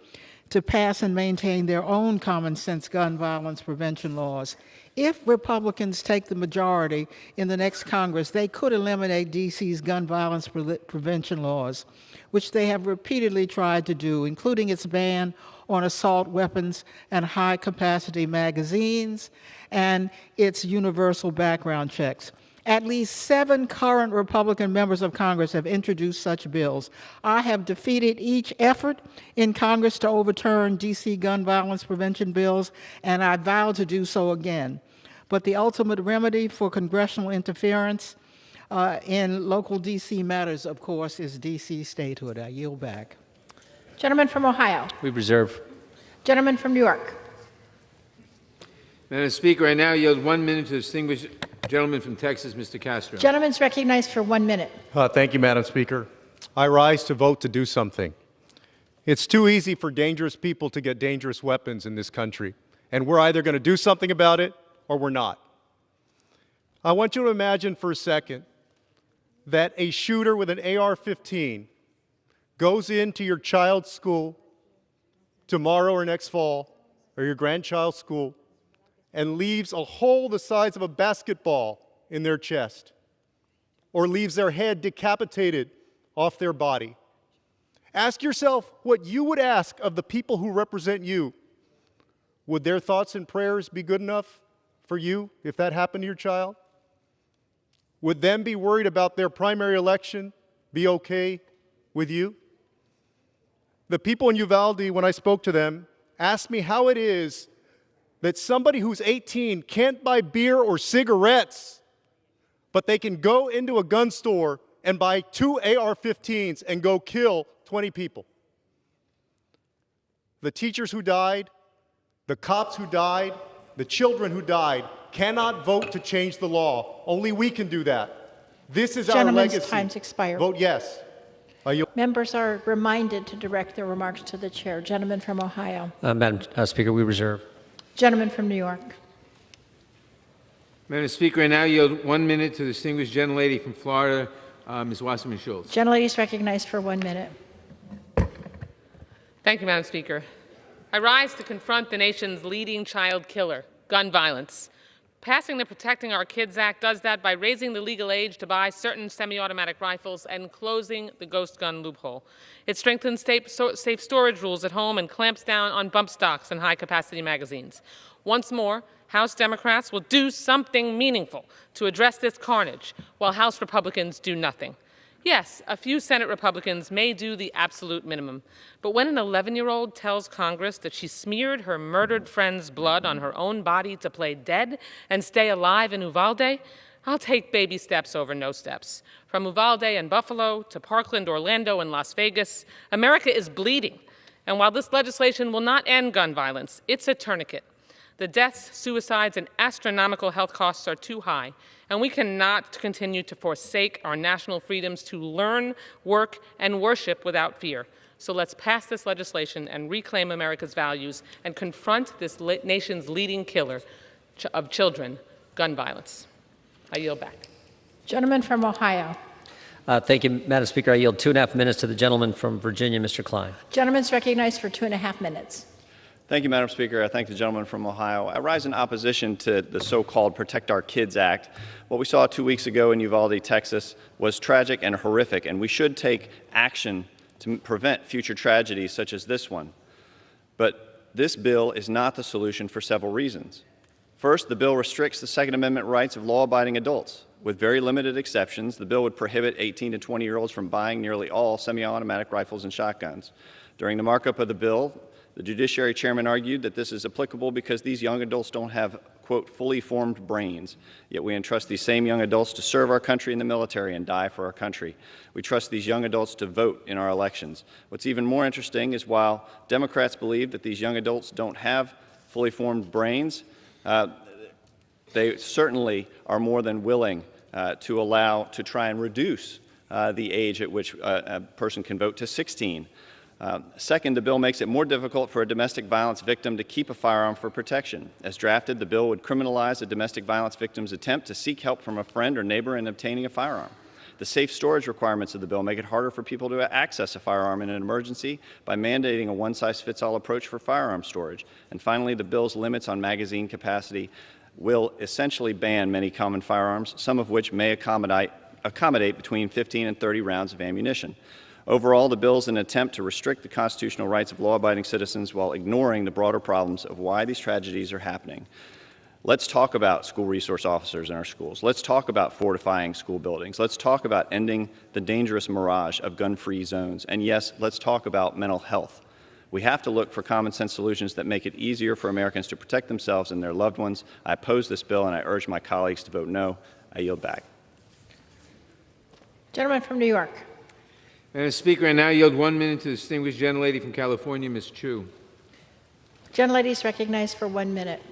to pass and maintain their own common sense gun violence prevention laws. If Republicans take the majority in the next Congress, they could eliminate DC's gun violence prevention laws, which they have repeatedly tried to do, including its ban on assault weapons and high-capacity magazines and its universal background checks. At least 7 current Republican members of Congress have introduced such bills. I have defeated each effort in Congress to overturn DC gun violence prevention bills, and I vow to do so again. But the ultimate remedy for congressional interference in local DC matters, of course, is DC statehood. I yield back. Gentleman from Ohio. We reserve. Gentleman from New York. Madam Speaker, I now yield 1 minute to the distinguished gentleman from Texas, Mr. Castro. Gentleman's recognized for 1 minute. Thank you, Madam Speaker. I rise to vote to do something. It's too easy for dangerous people to get dangerous weapons in this country, and we're either going to do something about it or we're not. I want you to imagine for a second that a shooter with an AR-15 goes into your child's school, tomorrow or next fall or your grandchild's school and leaves a hole the size of a basketball in their chest or leaves their head decapitated off their body, ask yourself what you would ask of the people who represent you. Would their thoughts and prayers be good enough for you if that happened to your child? Would them be worried about their primary election be okay with you? The people in Uvalde, when I spoke to them, asked me how it is that somebody who's 18 can't buy beer or cigarettes, but they can go into a gun store and buy 2 AR-15s and go kill 20 people. The teachers who died, the cops who died, the children who died cannot vote to change the law. Only we can do that. This is our legacy. Gentlemen's time's expired. Vote yes. Members are reminded to direct their remarks to the chair. Gentleman from Ohio. Madam Speaker, we reserve. Gentleman from New York. Madam Speaker, I now yield 1 minute to the distinguished gentlelady from Florida, Ms. Wasserman Schultz. Gentlelady is recognized for 1 minute. Thank you, Madam Speaker. I rise to confront the nation's leading child killer, gun violence. Passing the Protecting Our Kids Act does that by raising the legal age to buy certain semi-automatic rifles and closing the ghost gun loophole. It strengthens safe storage rules at home and clamps down on bump stocks and high-capacity magazines. Once more, House Democrats will do something meaningful to address this carnage, while House Republicans do nothing. Yes, a few Senate Republicans may do the absolute minimum, but when an 11-year-old tells Congress that she smeared her murdered friend's blood on her own body to play dead and stay alive in Uvalde, I'll take baby steps over no steps. From Uvalde and Buffalo to Parkland, Orlando, and Las Vegas, America is bleeding. And while this legislation will not end gun violence, it's a tourniquet. The deaths, suicides, and astronomical health costs are too high, and we cannot continue to forsake our national freedoms to learn, work, and worship without fear. So let's pass this legislation and reclaim America's values and confront this nation's leading killer of children, gun violence. I yield back. Gentleman from Ohio. Thank you, Madam Speaker. I yield 2.5 minutes to the gentleman from Virginia, Mr. Klein. Gentleman's recognized for 2.5 minutes. Thank you, Madam Speaker. I thank the gentleman from Ohio. I rise in opposition to the so-called Protect Our Kids Act. What we saw 2 weeks ago in Uvalde, Texas, was tragic and horrific, and we should take action to prevent future tragedies such as this one. But this bill is not the solution for several reasons. First, the bill restricts the Second Amendment rights of law-abiding adults. With very limited exceptions, the bill would prohibit 18 to 20-year-olds from buying nearly all semi-automatic rifles and shotguns. During the markup of the bill, the Judiciary Chairman argued that this is applicable because these young adults don't have, quote, fully formed brains. Yet we entrust these same young adults to serve our country in the military and die for our country. We trust these young adults to vote in our elections. What's even more interesting is while Democrats believe that these young adults don't have fully formed brains, they certainly are more than willing to try and reduce the age at which a person can vote to 16. Second, the bill makes it more difficult for a domestic violence victim to keep a firearm for protection. As drafted, the bill would criminalize a domestic violence victim's attempt to seek help from a friend or neighbor in obtaining a firearm. The safe storage requirements of the bill make it harder for people to access a firearm in an emergency by mandating a one-size-fits-all approach for firearm storage. And finally, the bill's limits on magazine capacity will essentially ban many common firearms, some of which may accommodate between 15 and 30 rounds of ammunition. Overall, the bill is an attempt to restrict the constitutional rights of law-abiding citizens while ignoring the broader problems of why these tragedies are happening. Let's talk about school resource officers in our schools. Let's talk about fortifying school buildings. Let's talk about ending the dangerous mirage of gun-free zones. And yes, let's talk about mental health. We have to look for common sense solutions that make it easier for Americans to protect themselves and their loved ones. I oppose this bill and I urge my colleagues to vote no. I yield back. Gentleman from New York. Madam Speaker, I now yield 1 minute to the distinguished gentlelady from California, Ms. Chu. Gentlelady is recognized for 1 minute.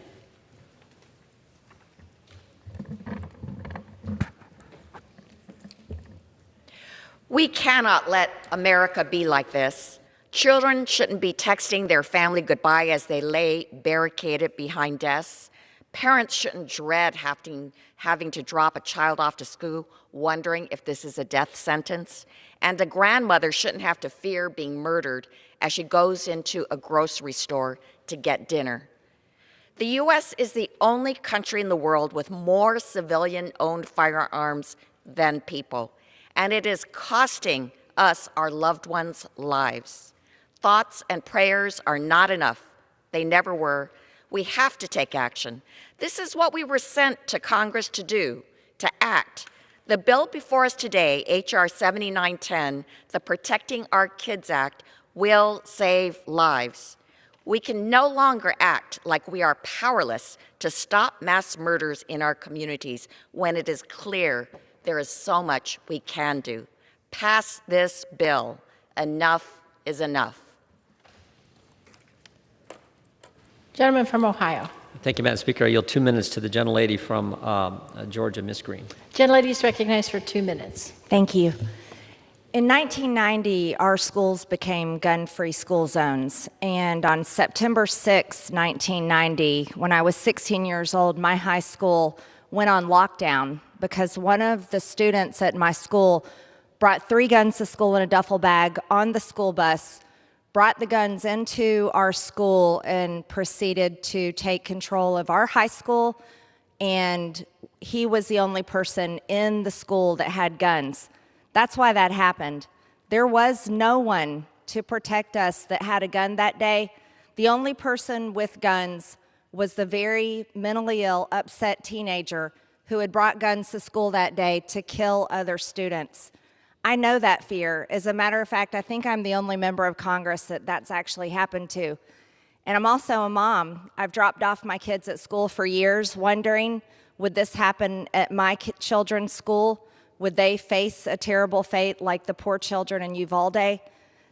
We cannot let America be like this. Children shouldn't be texting their family goodbye as they lay barricaded behind desks. Parents shouldn't dread having to drop a child off to school wondering if this is a death sentence. And a grandmother shouldn't have to fear being murdered as she goes into a grocery store to get dinner. The U.S. is the only country in the world with more civilian-owned firearms than people, and it is costing us our loved ones' lives. Thoughts and prayers are not enough. They never were. We have to take action. This is what we were sent to Congress to do, to act. The bill before us today, H.R. 7910, the Protecting Our Kids Act, will save lives. We can no longer act like we are powerless to stop mass murders in our communities when it is clear there is so much we can do. Pass this bill. Enough is enough. Gentleman from Ohio. Thank you, Madam Speaker. I yield 2 minutes to the gentlelady from Georgia, Ms. Green. Gentlelady is recognized for 2 minutes. Thank you. In 1990, our schools became gun-free school zones. And on September 6, 1990, when I was 16 years old, my high school went on lockdown because one of the students at my school brought 3 guns to school in a duffel bag on the school bus, brought the guns into our school, and proceeded to take control of our high school. And he was the only person in the school that had guns. That's why that happened. There was no one to protect us that had a gun that day. The only person with guns was the very mentally ill, upset teenager who had brought guns to school that day to kill other students. I know that fear. As a matter of fact, I think I'm the only member of Congress that that's actually happened to. And I'm also a mom. I've dropped off my kids at school for years wondering, would this happen at my children's school? Would they face a terrible fate like the poor children in Uvalde?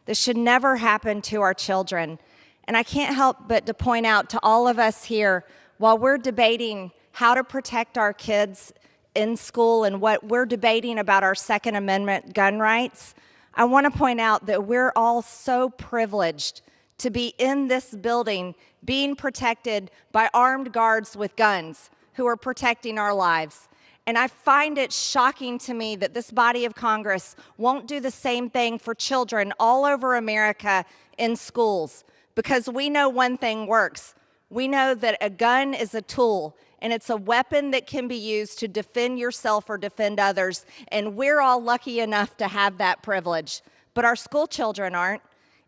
This should never happen to our children. And I can't help but to point out to all of us here, while we're debating how to protect our kids in school and what we're debating about our Second Amendment gun rights, I want to point out that we're all so privileged to be in this building being protected by armed guards with guns who are protecting our lives. And I find it shocking to me that this body of Congress won't do the same thing for children all over America in schools, because we know one thing works. We know that a gun is a tool, and it's a weapon that can be used to defend yourself or defend others, and we're all lucky enough to have that privilege. But our school children aren't.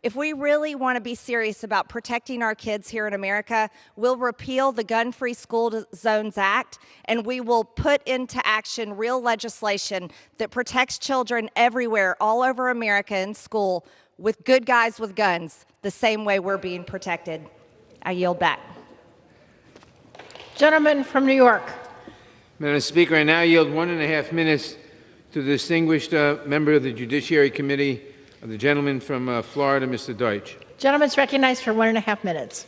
If we really want to be serious about protecting our kids here in America, we'll repeal the Gun-Free School Zones Act, and we will put into action real legislation that protects children everywhere, all over America in school, with good guys with guns, the same way we're being protected. I yield back. Gentleman from New York. Madam Speaker, I now yield 1.5 minutes to the distinguished member of the Judiciary Committee, the gentleman from Florida, Mr. Deutsch. Gentleman's recognized for 1.5 minutes.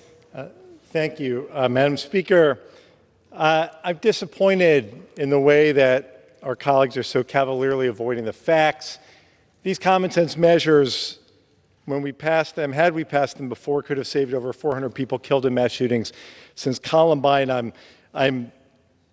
Thank you, Madam Speaker. I'm disappointed in the way that our colleagues are so cavalierly avoiding the facts. These common sense measures, when we passed them, had we passed them before, could have saved over 400 people killed in mass shootings. Since Columbine, I'm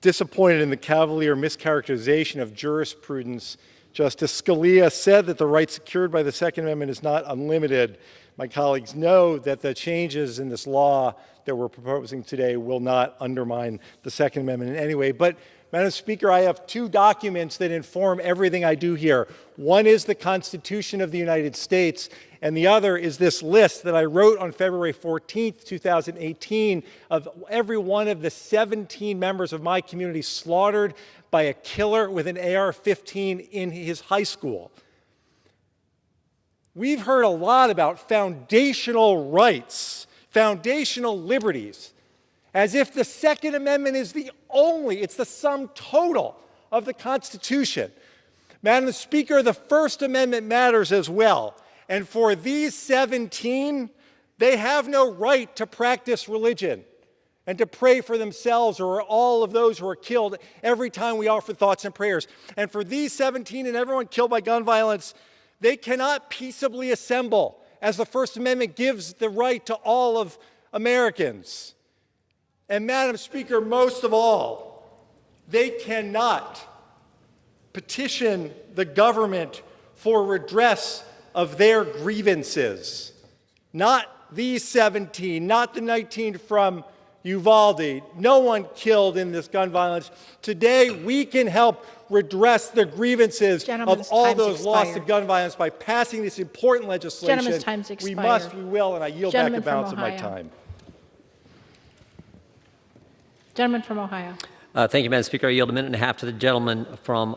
disappointed in the cavalier mischaracterization of jurisprudence. Justice Scalia said that the right secured by the Second Amendment is not unlimited. My colleagues know that the changes in this law that we're proposing today will not undermine the Second Amendment in any way. But, Madam Speaker, I have 2 documents that inform everything I do here. One is the Constitution of the United States, and the other is this list that I wrote on February 14th, 2018, of every one of the 17 members of my community slaughtered by a killer with an AR-15 in his high school. We've heard a lot about foundational rights, foundational liberties, as if the Second Amendment is it's the sum total of the Constitution. Madam Speaker, the First Amendment matters as well. And for these 17, they have no right to practice religion and to pray for themselves or all of those who are killed every time we offer thoughts and prayers. And for these 17 and everyone killed by gun violence, they cannot peaceably assemble, as the First Amendment gives the right to all of Americans. And Madam Speaker, most of all, they cannot petition the government for redress of their grievances. Not these 17, not the 19 from Uvalde. No one killed in this gun violence. Today, we can help redress the grievances of all those lost to gun violence by passing this important legislation. Gentleman's time's expired. We must, we will, and I yield back the balance of my time. Gentleman from Ohio. Thank you, Madam Speaker. I yield a minute and a half to the gentleman from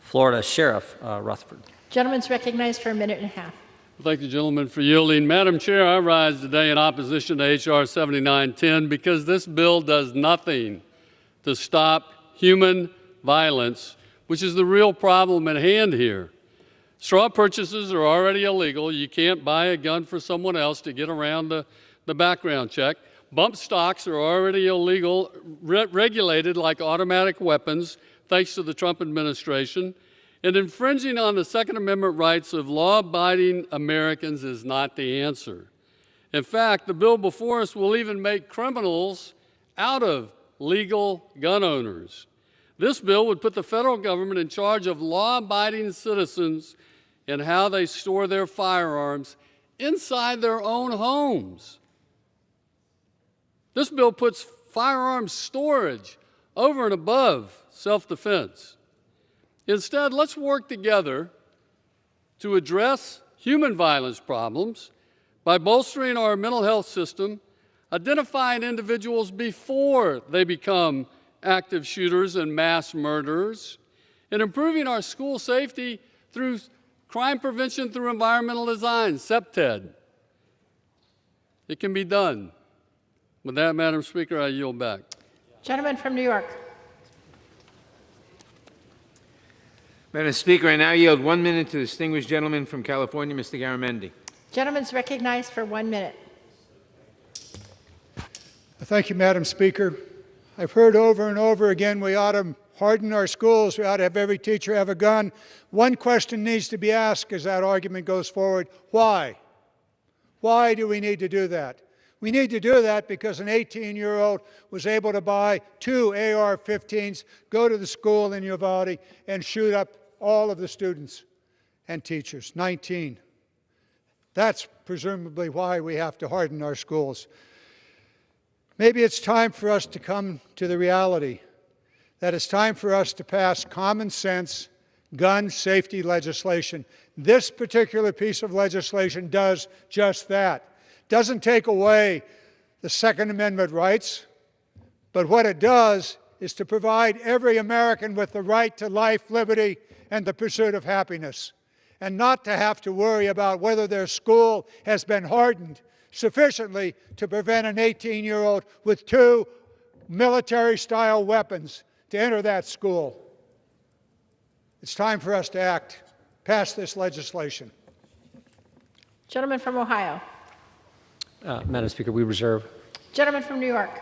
Florida, Sheriff Rutherford. Gentleman's recognized for a minute and a half. Thank the gentleman for yielding. Madam Chair, I rise today in opposition to H.R. 7910 because this bill does nothing to stop human violence, which is the real problem at hand here. Straw purchases are already illegal. You can't buy a gun for someone else to get around the background check. Bump stocks are already illegal, regulated like automatic weapons, thanks to the Trump administration. And infringing on the Second Amendment rights of law-abiding Americans is not the answer. In fact, the bill before us will even make criminals out of legal gun owners. This bill would put the federal government in charge of law-abiding citizens and how they store their firearms inside their own homes. This bill puts firearms storage over and above self-defense. Instead, let's work together to address human violence problems by bolstering our mental health system, identifying individuals before they become active shooters and mass murderers, and improving our school safety through crime prevention through environmental design, CPTED. It can be done. With that, Madam Speaker, I yield back. Gentleman from New York. Madam Speaker, I now yield 1 minute to the distinguished gentleman from California, Mr. Garamendi. Gentleman's recognized for 1 minute. Thank you, Madam Speaker. I've heard over and over again we ought to harden our schools. We ought to have every teacher have a gun. One question needs to be asked as that argument goes forward. Why? Why do we need to do that? We need to do that because an 18-year-old was able to buy 2 AR-15s, go to the school in Uvalde, and shoot up all of the students and teachers, 19. That's presumably why we have to harden our schools. Maybe it's time for us to come to the reality that it's time for us to pass common sense gun safety legislation. This particular piece of legislation does just that. Doesn't take away the Second Amendment rights, but what it does is to provide every American with the right to life, liberty, and the pursuit of happiness, and not to have to worry about whether their school has been hardened sufficiently to prevent an 18-year-old with 2 military-style weapons to enter that school. It's time for us to act, pass this legislation. Gentleman from Ohio. Madam Speaker, we reserve. Gentleman from New York.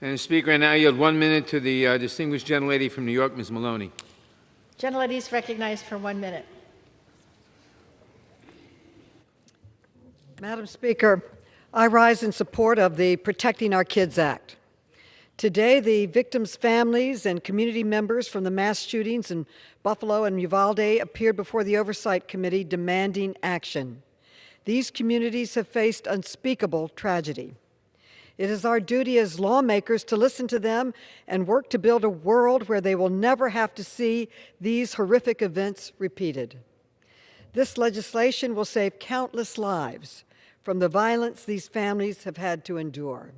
Madam Speaker, I now yield 1 minute to the distinguished gentlelady from New York, Ms. Maloney. Gentlelady is recognized for 1 minute. Madam Speaker, I rise in support of the Protecting Our Kids Act. Today, the victims' families and community members from the mass shootings in Buffalo and Uvalde appeared before the Oversight Committee demanding action. These communities have faced unspeakable tragedy. It is our duty as lawmakers to listen to them and work to build a world where they will never have to see these horrific events repeated. This legislation will save countless lives from the violence these families have had to endure.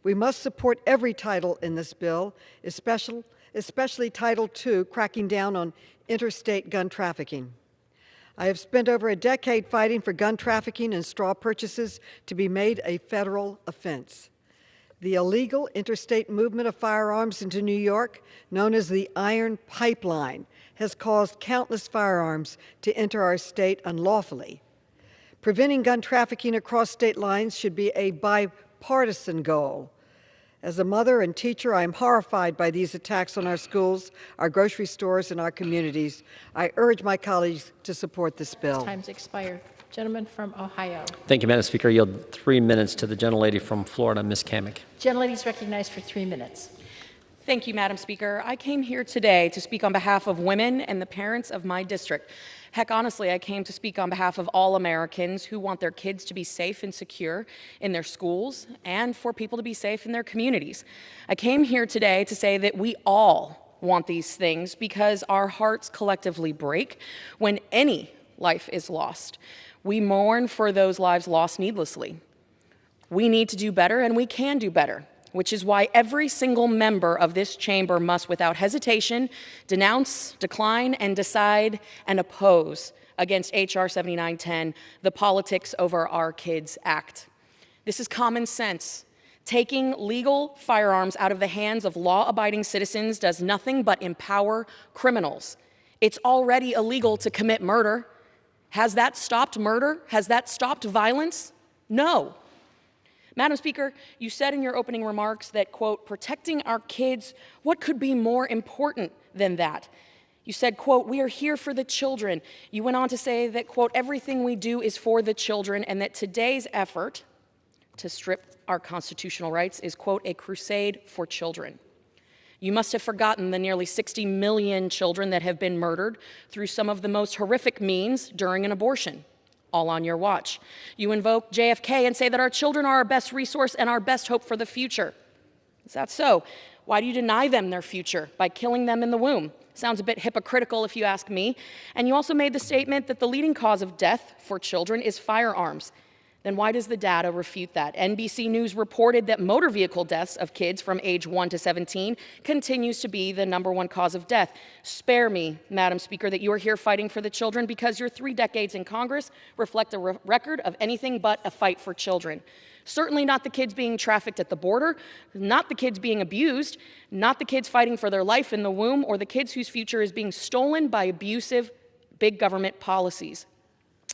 We must support every title in this bill, especially Title II, cracking down on interstate gun trafficking. I have spent over a decade fighting for gun trafficking and straw purchases to be made a federal offense. The illegal interstate movement of firearms into New York, known as the Iron Pipeline, has caused countless firearms to enter our state unlawfully. Preventing gun trafficking across state lines should be a bipartisan goal. As a mother and teacher, I am horrified by these attacks on our schools, our grocery stores, and our communities. I urge my colleagues to support this bill. Time's expired. Gentleman from Ohio. Thank you, Madam Speaker. I yield 3 minutes to the gentlelady from Florida, Ms. Kamick. Gentlelady is recognized for 3 minutes. Thank you, Madam Speaker. I came here today to speak on behalf of women and the parents of my district. Heck, honestly, I came to speak on behalf of all Americans who want their kids to be safe and secure in their schools and for people to be safe in their communities. I came here today to say that we all want these things because our hearts collectively break when any life is lost. We mourn for those lives lost needlessly. We need to do better, and we can do better, which is why every single member of this chamber must, without hesitation, denounce, decline, and decide and oppose against H.R. 7910, the Politics Over Our Kids Act. This is common sense. Taking legal firearms out of the hands of law-abiding citizens does nothing but empower criminals. It's already illegal to commit murder. Has that stopped murder? Has that stopped violence? No. Madam Speaker, you said in your opening remarks that, quote, protecting our kids, what could be more important than that? You said, quote, we are here for the children. You went on to say that, quote, everything we do is for the children, and that today's effort to strip our constitutional rights is, quote, a crusade for children. You must have forgotten the nearly 60 million children that have been murdered through some of the most horrific means during an abortion. All on your watch. You invoke JFK and say that our children are our best resource and our best hope for the future. Is that so? Why do you deny them their future by killing them in the womb? Sounds a bit hypocritical if you ask me. And you also made the statement that the leading cause of death for children is firearms. Then why does the data refute that? NBC News reported that motor vehicle deaths of kids from age 1 to 17 continues to be the #1 cause of death. Spare me, Madam Speaker, that you are here fighting for the children because your 3 decades in Congress reflect a record of anything but a fight for children. Certainly not the kids being trafficked at the border, not the kids being abused, not the kids fighting for their life in the womb, or the kids whose future is being stolen by abusive big government policies.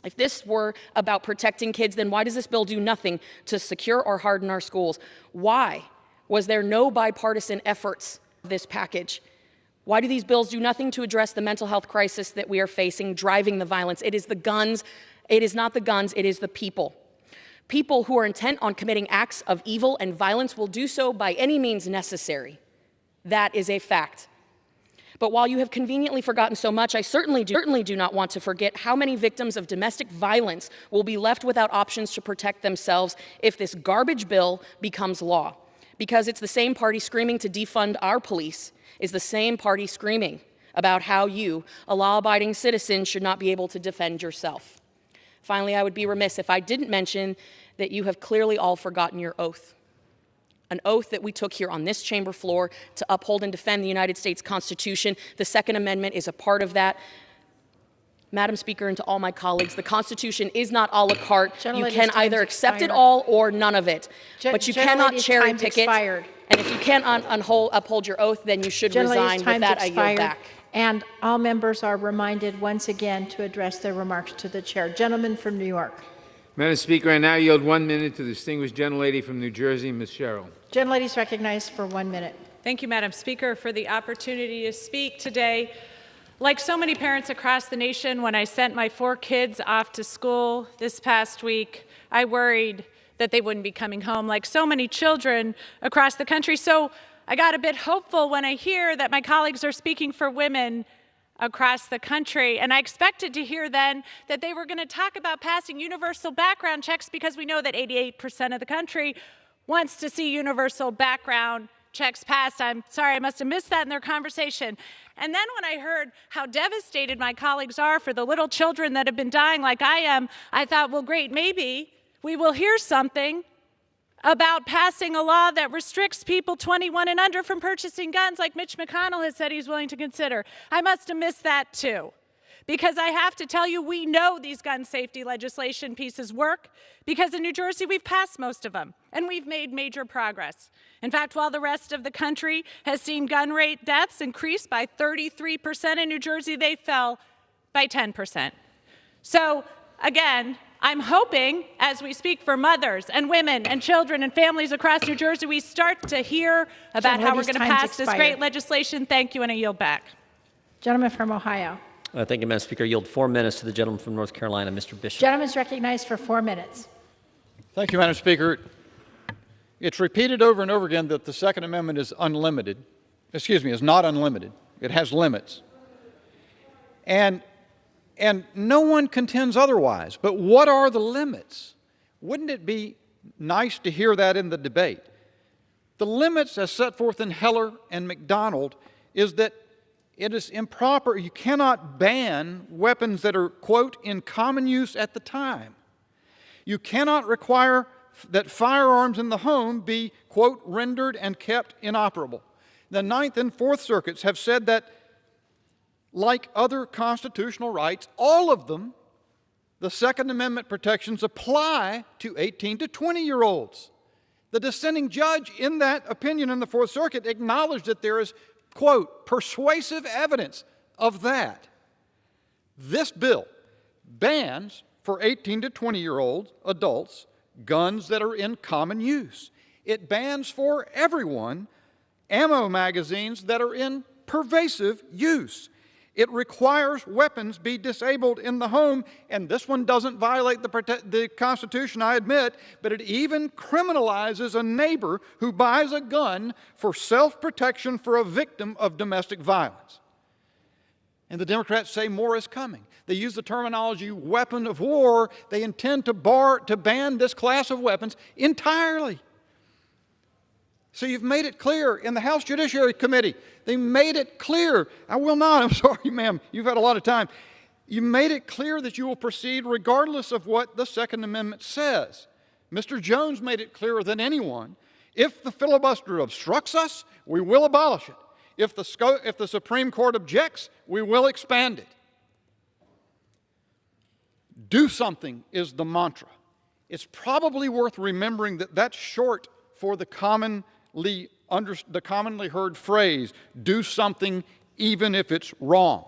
If this were about protecting kids, then why does this bill do nothing to secure or harden our schools? Why was there no bipartisan efforts of this package? Why do these bills do nothing to address the mental health crisis that we are facing, driving the violence? It is the guns. It is not the guns. It is the people. People who are intent on committing acts of evil and violence will do so by any means necessary. That is a fact. But while you have conveniently forgotten so much, I certainly do not want to forget how many victims of domestic violence will be left without options to protect themselves if this garbage bill becomes law. Because it's the same party screaming to defund our police is the same party screaming about how you, a law-abiding citizen, should not be able to defend yourself. Finally, I would be remiss if I didn't mention that you have clearly all forgotten your oath. An oath that we took here on this chamber floor to uphold and defend the United States Constitution. The Second Amendment is a part of that. Madam Speaker, and to all my colleagues, the Constitution is not a la carte. You can either accept it all or none of it. But you cannot cherry pick it. And if you can't uphold your oath, then you should resign. With that, I yield back. And all members are reminded once again to address their remarks to the chair. Gentleman from New York. Madam Speaker, I now yield 1 minute to the distinguished gentlelady from New Jersey, Ms. Sherrill. Gentlelady is recognized for 1 minute. Thank you, Madam Speaker, for the opportunity to speak today. Like so many parents across the nation, when I sent my 4 kids off to school this past week, I worried that they wouldn't be coming home, like so many children across the country. So I got a bit hopeful when I hear that my colleagues are speaking for women across the country. And I expected to hear then that they were going to talk about passing universal background checks, because we know that 88% of the country wants to see universal background checks passed. I'm sorry, I must have missed that in their conversation. And then when I heard how devastated my colleagues are for the little children that have been dying like I am, I thought, well, great, maybe we will hear something about passing a law that restricts people 21 and under from purchasing guns, like Mitch McConnell has said he's willing to consider. I must have missed that too, because I have to tell you, we know these gun safety legislation pieces work, because in New Jersey we've passed most of them and we've made major progress. In fact, while the rest of the country has seen gun rate deaths increase by 33%, in New Jersey they fell by 10%. So again, I'm hoping, as we speak for mothers and women and children and families across New Jersey, we start to hear about how we're going to pass this great legislation. Thank you, and I yield back. Gentleman from Ohio. Thank you, Madam Speaker. I yield 4 minutes to the gentleman from North Carolina, Mr. Bishop. Gentleman is recognized for 4 minutes. Thank you, Madam Speaker. It's repeated over and over again that the Second Amendment is unlimited. Excuse me, is not unlimited. It has limits. And no one contends otherwise. But what are the limits? Wouldn't it be nice to hear that in the debate? The limits as set forth in Heller and McDonald is that it is improper. You cannot ban weapons that are, quote, in common use at the time. You cannot require that firearms in the home be, quote, rendered and kept inoperable. The Ninth and Fourth Circuits have said that, like other constitutional rights, all of them, the Second Amendment protections apply to 18 to 20-year-olds. The dissenting judge in that opinion in the Fourth Circuit acknowledged that there is, quote, persuasive evidence of that. This bill bans for 18 to 20-year-old adults guns that are in common use. It bans for everyone ammo magazines that are in pervasive use. It requires weapons be disabled in the home, and this one doesn't violate the Constitution, I admit, but it even criminalizes a neighbor who buys a gun for self-protection for a victim of domestic violence. And the Democrats say more is coming. They use the terminology weapon of war. They intend to ban this class of weapons entirely. So you've made it clear in the House Judiciary Committee. They made it clear. I will not. I'm sorry, ma'am. You've had a lot of time. You made it clear that you will proceed regardless of what the Second Amendment says. Mr. Jones made it clearer than anyone. If the filibuster obstructs us, we will abolish it. If the Supreme Court objects, we will expand it. Do something is the mantra. It's probably worth remembering that that's short for the commonly heard phrase, do something even if it's wrong.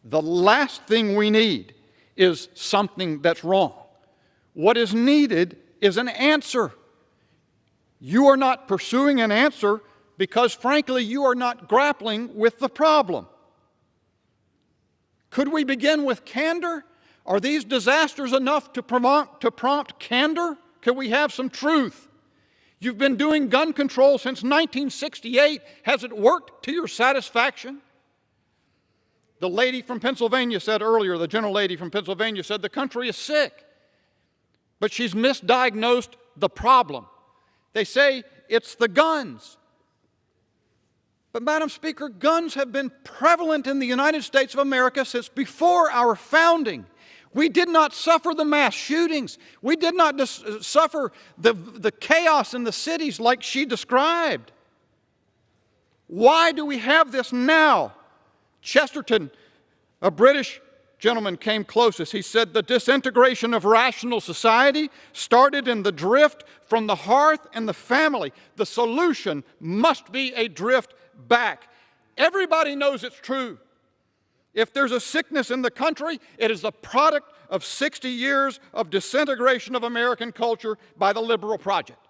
The last thing we need is something that's wrong. What is needed is an answer. You are not pursuing an answer because, frankly, you are not grappling with the problem. Could we begin with candor? Are these disasters enough to prompt candor? Can we have some truth? You've been doing gun control since 1968. Has it worked to your satisfaction? The lady from Pennsylvania said earlier, the general lady from Pennsylvania said the country is sick, but she's misdiagnosed the problem. They say it's the guns. But, Madam Speaker, guns have been prevalent in the United States of America since before our founding. We did not suffer the mass shootings. We did not suffer the chaos in the cities like she described. Why do we have this now? Chesterton, a British gentleman, came closest. He said the disintegration of rational society started in the drift from the hearth and the family. The solution must be a drift back. Everybody knows it's true. If there's a sickness in the country, it is the product of 60 years of disintegration of American culture by the liberal project.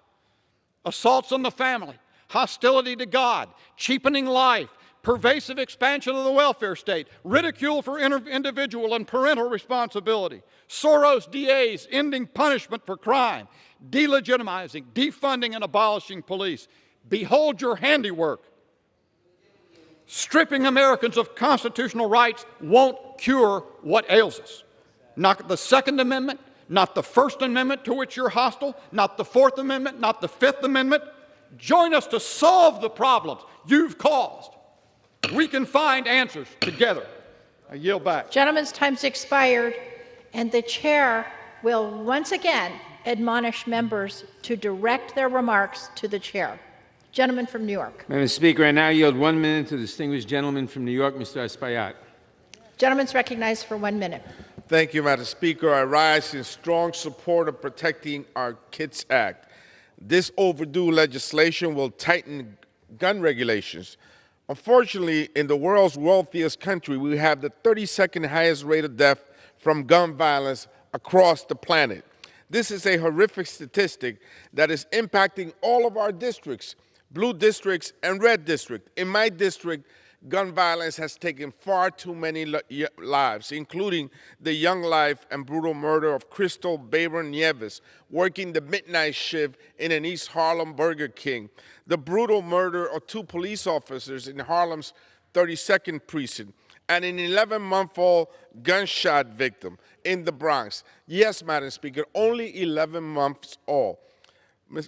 Assaults on the family, hostility to God, cheapening life, pervasive expansion of the welfare state, ridicule for individual and parental responsibility, Soros DAs ending punishment for crime, delegitimizing, defunding, and abolishing police. Behold your handiwork. Stripping Americans of constitutional rights won't cure what ails us. Not the Second Amendment, not the First Amendment to which you're hostile, not the Fourth Amendment, not the Fifth Amendment. Join us to solve the problems you've caused. We can find answers together. I yield back. Gentleman's time's expired, and the chair will once again admonish members to direct their remarks to the chair. Gentleman from New York. Madam Speaker, I now yield 1 minute to the distinguished gentleman from New York, Mr. Espaillat. Gentleman's recognized for 1 minute. Thank you, Madam Speaker. I rise in strong support of Protecting Our Kids Act. This overdue legislation will tighten gun regulations. Unfortunately, in the world's wealthiest country, we have the 32nd highest rate of death from gun violence across the planet. This is a horrific statistic that is impacting all of our districts, blue districts and red district. In my district, gun violence has taken far too many lives, including the young life and brutal murder of Crystal Baber Nieves, working the midnight shift in an East Harlem Burger King, the brutal murder of 2 police officers in Harlem's 32nd precinct, and an 11-month-old gunshot victim in the Bronx. Yes, Madam Speaker, only 11 months old.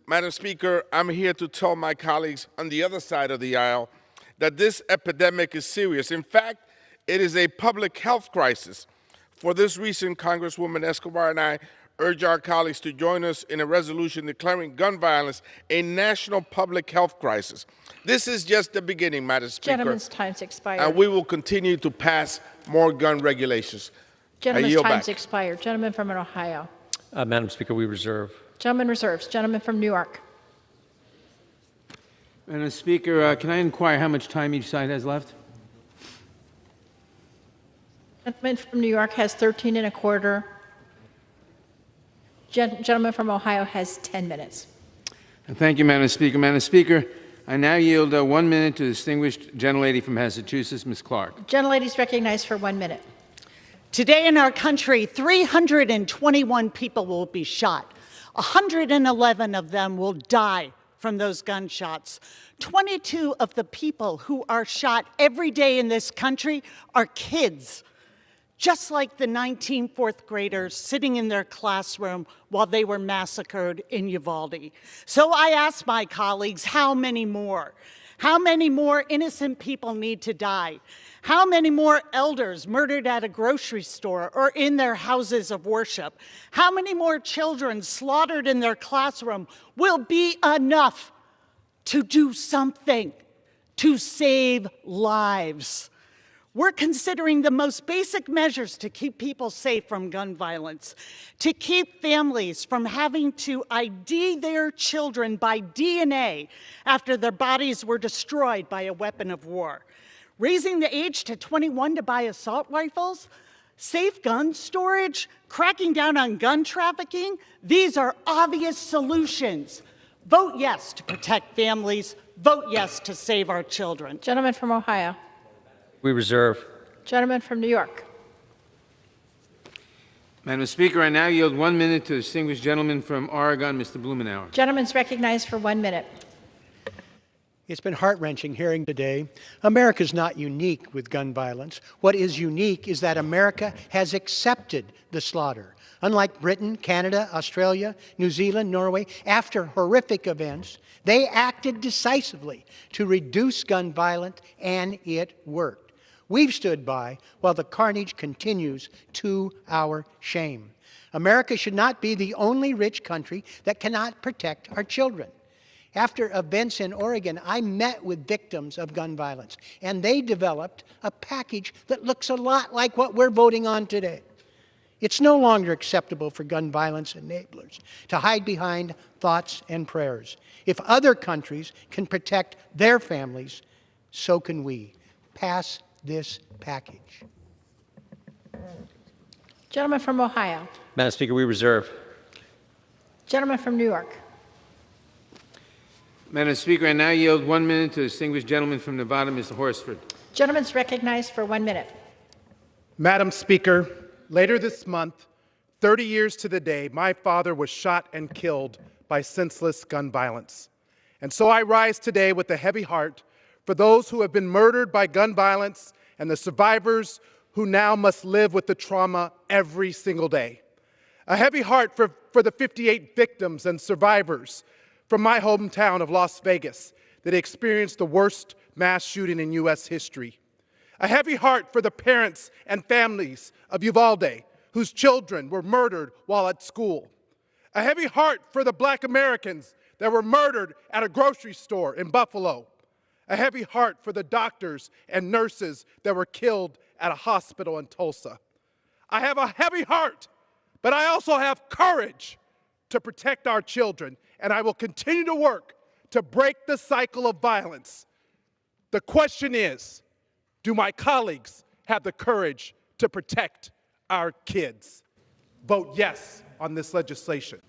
Madam Speaker, I'm here to tell my colleagues on the other side of the aisle that this epidemic is serious. In fact, it is a public health crisis. For this reason, Congresswoman Escobar and I urge our colleagues to join us in a resolution declaring gun violence a national public health crisis. This is just the beginning, Madam Speaker. Gentleman's time's expired. And we will continue to pass more gun regulations. Gentleman's time's expired. Gentleman from Ohio. Madam Speaker, we reserve. Gentleman reserves. Gentleman from New York. Madam Speaker, can I inquire how much time each side has left? Gentleman from New York has 13 and a quarter. Gentleman from Ohio has 10 minutes. Thank you, Madam Speaker. Madam Speaker, I now yield 1 minute to the distinguished gentlelady from Massachusetts, Ms. Clark. Gentlelady is recognized for 1 minute. Today in our country, 321 people will be shot. 111 of them will die from those gunshots. 22 of the people who are shot every day in this country are kids, just like the 19 fourth graders sitting in their classroom while they were massacred in Uvalde. So I ask my colleagues, how many more? How many more innocent people need to die? How many more elders murdered at a grocery store or in their houses of worship? How many more children slaughtered in their classroom will be enough to do something to save lives? We're considering the most basic measures to keep people safe from gun violence, to keep families from having to ID their children by DNA after their bodies were destroyed by a weapon of war, raising the age to 21 to buy assault rifles, safe gun storage, cracking down on gun trafficking. These are obvious solutions. Vote yes to protect families. Vote yes to save our children. Gentleman from Ohio. We reserve. Gentleman from New York. Madam Speaker, I now yield 1 minute to the distinguished gentleman from Oregon, Mr. Blumenauer. Gentleman's recognized for 1 minute. It's been heart-wrenching hearing today. America's not unique with gun violence. What is unique is that America has accepted the slaughter. Unlike Britain, Canada, Australia, New Zealand, Norway, after horrific events, they acted decisively to reduce gun violence, and it worked. We've stood by while the carnage continues, to our shame. America should not be the only rich country that cannot protect our children. After events in Oregon, I met with victims of gun violence, and they developed a package that looks a lot like what we're voting on today. It's no longer acceptable for gun violence enablers to hide behind thoughts and prayers. If other countries can protect their families, so can we. Pass this package. Gentleman from Ohio. Madam Speaker, we reserve. Gentleman from New York. Madam Speaker, I now yield 1 minute to the distinguished gentleman from Nevada, Mr. Horsford. Gentleman's recognized for 1 minute. Madam Speaker, later this month, 30 years to the day, my father was shot and killed by senseless gun violence. And so I rise today with a heavy heart for those who have been murdered by gun violence and the survivors who now must live with the trauma every single day. A heavy heart for the 58 victims and survivors from my hometown of Las Vegas that experienced the worst mass shooting in U.S. history. A heavy heart for the parents and families of Uvalde, whose children were murdered while at school. A heavy heart for the Black Americans that were murdered at a grocery store in Buffalo. A heavy heart for the doctors and nurses that were killed at a hospital in Tulsa. I have a heavy heart, but I also have courage to protect our children, and I will continue to work to break the cycle of violence. The question is, do my colleagues have the courage to protect our kids? Vote yes on this legislation.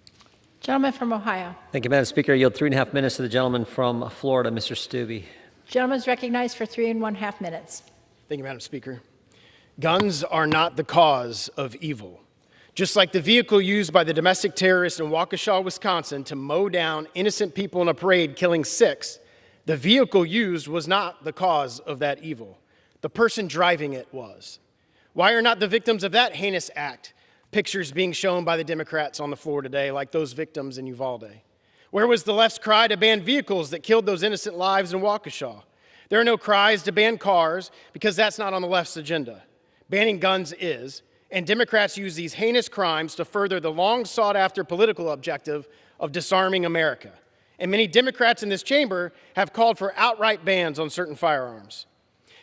Gentleman from Ohio. Thank you, Madam Speaker. I yield 3.5 minutes to the gentleman from Florida, Mr. Stubbe. Gentleman is recognized for 3.5 minutes. Thank you, Madam Speaker. Guns are not the cause of evil. Just like the vehicle used by the domestic terrorists in Waukesha, Wisconsin to mow down innocent people in a parade, killing 6, the vehicle used was not the cause of that evil. The person driving it was. Why are not the victims of that heinous act pictures being shown by the Democrats on the floor today, like those victims in Uvalde? Where was the left's cry to ban vehicles that killed those innocent lives in Waukesha? There are no cries to ban cars because that's not on the left's agenda. Banning guns is, and Democrats use these heinous crimes to further the long sought-after political objective of disarming America. And many Democrats in this chamber have called for outright bans on certain firearms.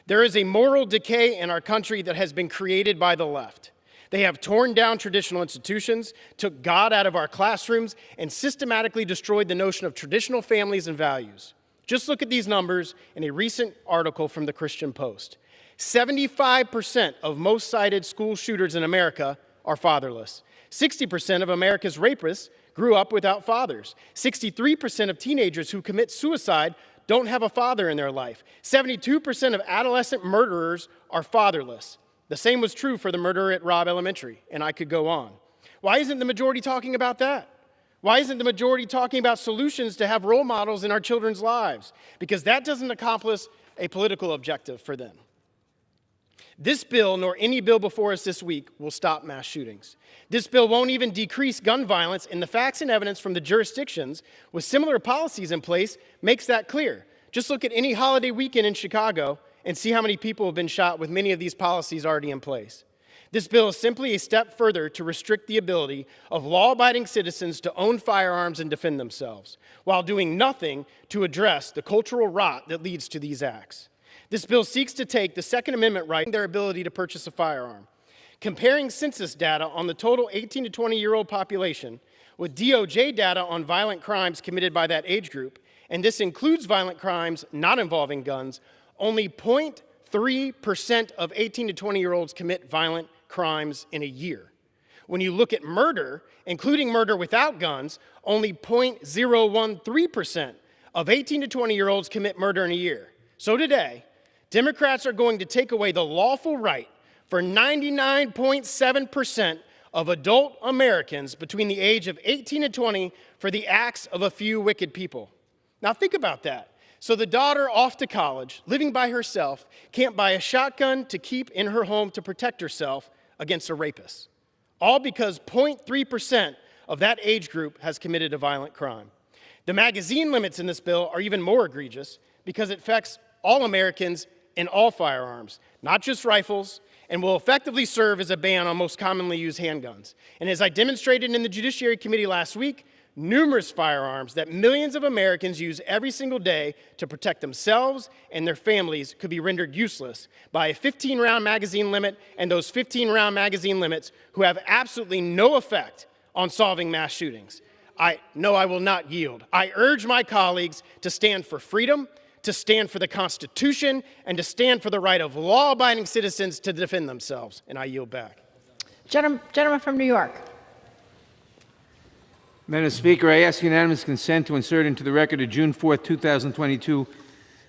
There is a moral decay in our country that has been created by the left. They have torn down traditional institutions, took God out of our classrooms, and systematically destroyed the notion of traditional families and values. Just look at these numbers in a recent article from the Christian Post. 75% of most cited school shooters in America are fatherless. 60% of America's rapists grew up without fathers. 63% of teenagers who commit suicide don't have a father in their life. 72% of adolescent murderers are fatherless. The same was true for the murderer at Robb Elementary, and I could go on. Why isn't the majority talking about that? Why isn't the majority talking about solutions to have role models in our children's lives? Because that doesn't accomplish a political objective for them. This bill, nor any bill before us this week, will stop mass shootings. This bill won't even decrease gun violence, and the facts and evidence from the jurisdictions with similar policies in place makes that clear. Just look at any holiday weekend in Chicago and see how many people have been shot with many of these policies already in place. This bill is simply a step further to restrict the ability of law-abiding citizens to own firearms and defend themselves, while doing nothing to address the cultural rot that leads to these acts. This bill seeks to take the Second Amendment right and their ability to purchase a firearm. Comparing census data on the total 18 to 20-year-old population with DOJ data on violent crimes committed by that age group, and this includes violent crimes not involving guns, only 0.3% of 18 to 20-year-olds commit violent crimes in a year. When you look at murder, including murder without guns, only 0.013% of 18 to 20-year-olds commit murder in a year. So today, Democrats are going to take away the lawful right for 99.7% of adult Americans between the age of 18 and 20 for the acts of a few wicked people. Now think about that. So the daughter off to college, living by herself, can't buy a shotgun to keep in her home to protect herself against a rapist. All because 0.3% of that age group has committed a violent crime. The magazine limits in this bill are even more egregious because it affects all Americans in all firearms, not just rifles, and will effectively serve as a ban on most commonly used handguns. And as I demonstrated in the Judiciary Committee last week, numerous firearms that millions of Americans use every single day to protect themselves and their families could be rendered useless by a 15-round magazine limit, and those 15-round magazine limits who have absolutely no effect on solving mass shootings. I will not yield. I urge my colleagues to stand for freedom, to stand for the Constitution, and to stand for the right of law-abiding citizens to defend themselves. And I yield back. Gentleman from New York. Madam Speaker, I ask unanimous consent to insert into the record a June 4, 2022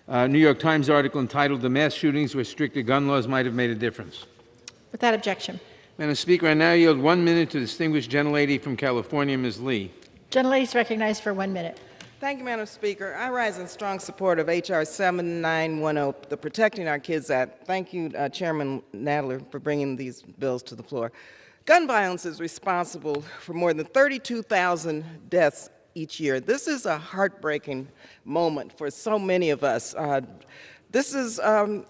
New York Times article entitled "The Mass Shootings Where Stricter Gun Laws Might Have Made a Difference." Without objection. Madam Speaker, I now yield 1 minute to the distinguished gentlelady from California, Ms. Lee. Gentlelady is recognized for 1 minute. Thank you, Madam Speaker. I rise in strong support of H.R. 7910, the Protecting Our Kids Act. Thank you, Chairman Nadler, for bringing these bills to the floor. Gun violence is responsible for more than 32,000 deaths each year. This is a heartbreaking moment for so many of us. This is a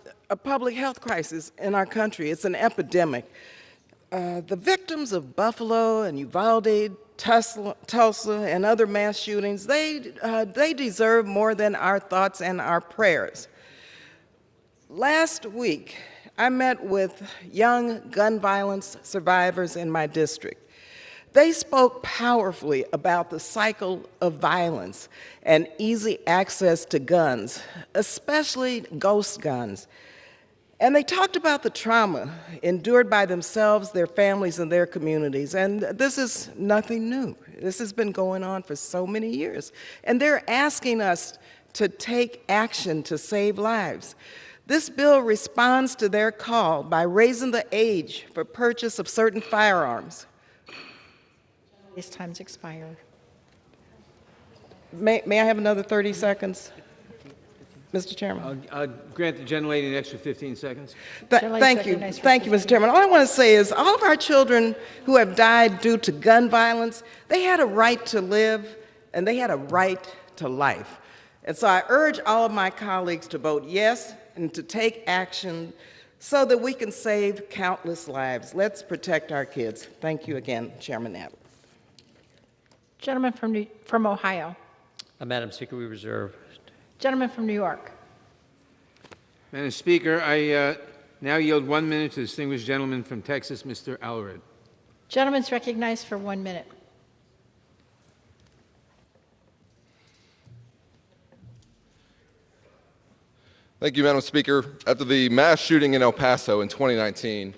public health crisis in our country. It's an epidemic. The victims of Buffalo and Uvalde, Tulsa, and other mass shootings, they deserve more than our thoughts and our prayers. Last week, I met with young gun violence survivors in my district. They spoke powerfully about the cycle of violence and easy access to guns, especially ghost guns. And they talked about the trauma endured by themselves, their families, and their communities. And this is nothing new. This has been going on for so many years. And they're asking us to take action to save lives. This bill responds to their call by raising the age for purchase of certain firearms. This time's expired. May I have another 30 seconds, Mr. Chairman? I'll grant the gentlelady an extra 15 seconds. Thank you, Mr. Chairman. All I want to say is all of our children who have died due to gun violence, they had a right to live and they had a right to life. And so I urge all of my colleagues to vote yes and to take action so that we can save countless lives. Let's protect our kids. Thank you again, Chairman Nadler. Gentleman from Ohio. Madam Speaker, we reserve. Gentleman from New York. Madam Speaker, I now yield 1 minute to the distinguished gentleman from Texas, Mr. Allred. Gentleman's recognized for 1 minute. Thank you, Madam Speaker. After the mass shooting in El Paso in 2019,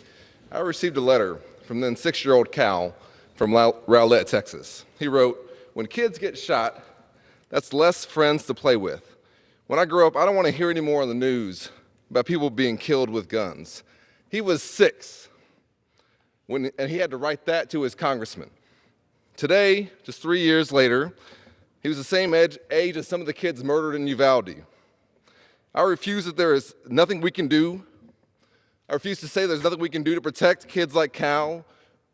I received a letter from then 6-year-old Cal from Rowlett, Texas. He wrote, "When kids get shot, that's less friends to play with. When I grow up, I don't want to hear any more on the news about people being killed with guns." He was 6, and he had to write that to his congressman. Today, just 3 years later, he was the same age as some of the kids murdered in Uvalde. I refuse that there is nothing we can do. I refuse to say there's nothing we can do to protect kids like Cal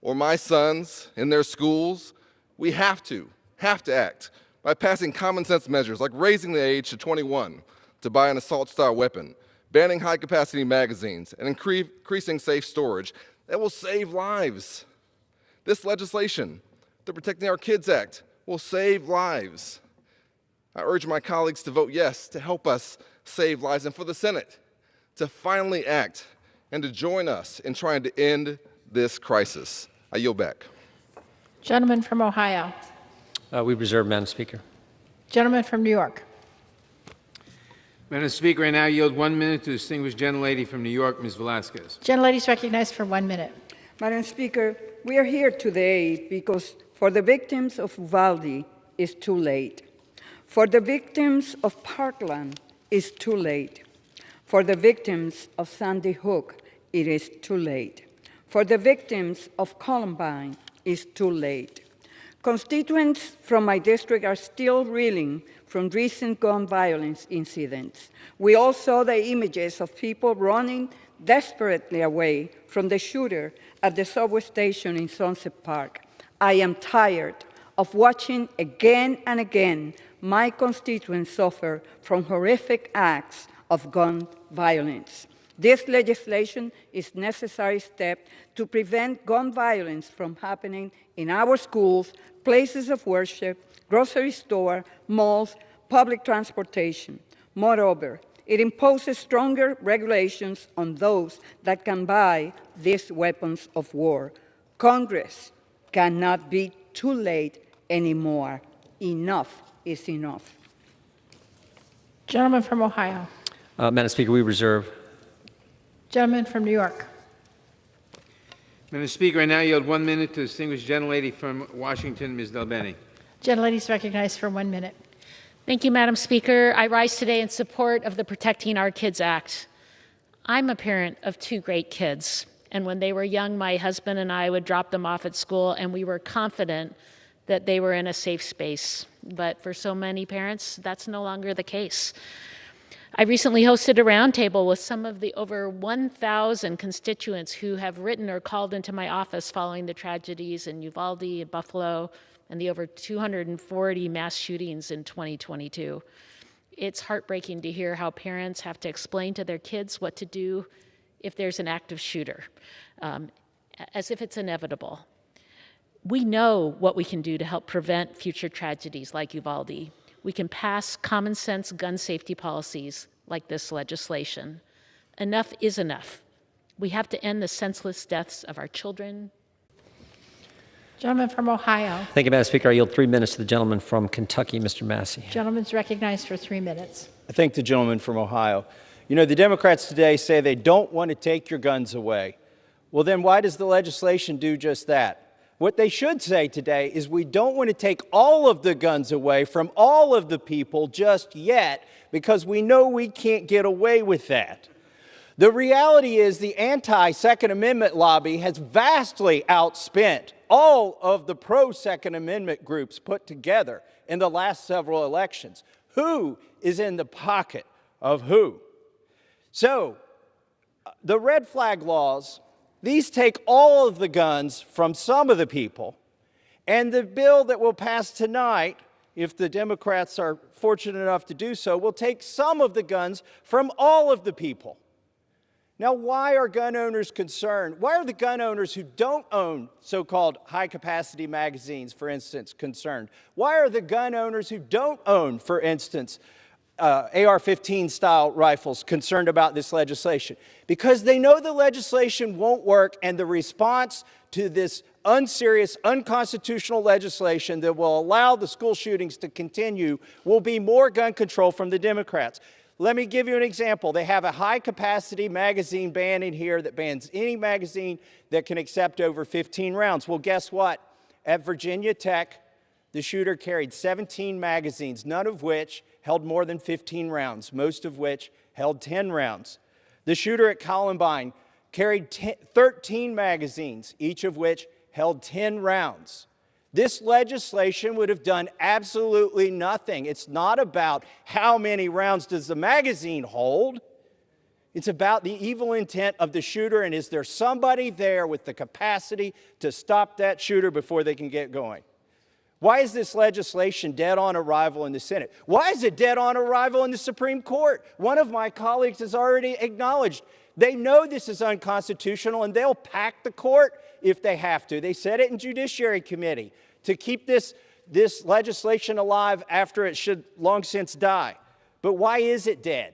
or my sons in their schools. We have to act by passing common sense measures like raising the age to 21 to buy an assault-style weapon, banning high-capacity magazines, and increasing safe storage that will save lives. This legislation, the Protecting Our Kids Act, will save lives. I urge my colleagues to vote yes to help us save lives, and for the Senate to finally act and to join us in trying to end this crisis. I yield back. Gentleman from Ohio. We reserve, Madam Speaker. Gentleman from New York. Madam Speaker, I now yield 1 minute to the distinguished gentlelady from New York, Ms. Velasquez. Gentlelady's recognized for 1 minute. Madam Speaker, we are here today because for the victims of Uvalde, it's too late. For the victims of Parkland, it's too late. For the victims of Sandy Hook, it is too late. For the victims of Columbine, it's too late. Constituents from my district are still reeling from recent gun violence incidents. We all saw the images of people running desperately away from the shooter at the subway station in Sunset Park. I am tired of watching again and again my constituents suffer from horrific acts of gun violence. This legislation is a necessary step to prevent gun violence from happening in our schools, places of worship, grocery store, malls, public transportation. Moreover, it imposes stronger regulations on those that can buy these weapons of war. Congress cannot be too late anymore. Enough is enough. Gentleman from Ohio. Madam Speaker, we reserve. Gentleman from New York. Madam Speaker, I now yield 1 minute to the distinguished gentlelady from Washington, Ms. Delbene. Gentlelady's recognized for 1 minute. Thank you, Madam Speaker. I rise today in support of the Protecting Our Kids Act. I'm a parent of 2 great kids, and when they were young, my husband and I would drop them off at school, and we were confident that they were in a safe space. But for so many parents, that's no longer the case. I recently hosted a roundtable with some of the over 1,000 constituents who have written or called into my office following the tragedies in Uvalde and Buffalo and the over 240 mass shootings in 2022. It's heartbreaking to hear how parents have to explain to their kids what to do if there's an active shooter, as if it's inevitable. We know what we can do to help prevent future tragedies like Uvalde. We can pass common sense gun safety policies like this legislation. Enough is enough. We have to end the senseless deaths of our children. Gentleman from Ohio. Thank you, Madam Speaker. I yield 3 minutes to the gentleman from Kentucky, Mr. Massey. Gentleman's recognized for 3 minutes. I thank the gentleman from Ohio. You know, the Democrats today say they don't want to take your guns away. Well, then why does the legislation do just that? What they should say today is we don't want to take all of the guns away from all of the people just yet, because we know we can't get away with that. The reality is the anti-Second Amendment lobby has vastly outspent all of the pro-Second Amendment groups put together in the last several elections. Who is in the pocket of who? So, the red flag laws, these take all of the guns from some of the people, and the bill that will pass tonight, if the Democrats are fortunate enough to do so, will take some of the guns from all of the people. Now, why are gun owners concerned? Why are the gun owners who don't own so-called high-capacity magazines, for instance, concerned? Why are the gun owners who don't own, for instance, AR-15 style rifles concerned about this legislation? Because they know the legislation won't work, and the response to this unserious, unconstitutional legislation that will allow the school shootings to continue will be more gun control from the Democrats. Let me give you an example. They have a high-capacity magazine ban in here that bans any magazine that can accept over 15 rounds. Well, guess what? At Virginia Tech, the shooter carried 17 magazines, none of which held more than 15 rounds, most of which held 10 rounds. The shooter at Columbine carried 13 magazines, each of which held 10 rounds. This legislation would have done absolutely nothing. It's not about how many rounds does the magazine hold. It's about the evil intent of the shooter, and is there somebody there with the capacity to stop that shooter before they can get going? Why is this legislation dead on arrival in the Senate? Why is it dead on arrival in the Supreme Court? One of my colleagues has already acknowledged they know this is unconstitutional, and they'll pack the court if they have to. They said it in Judiciary Committee to keep this legislation alive after it should long since die. But why is it dead?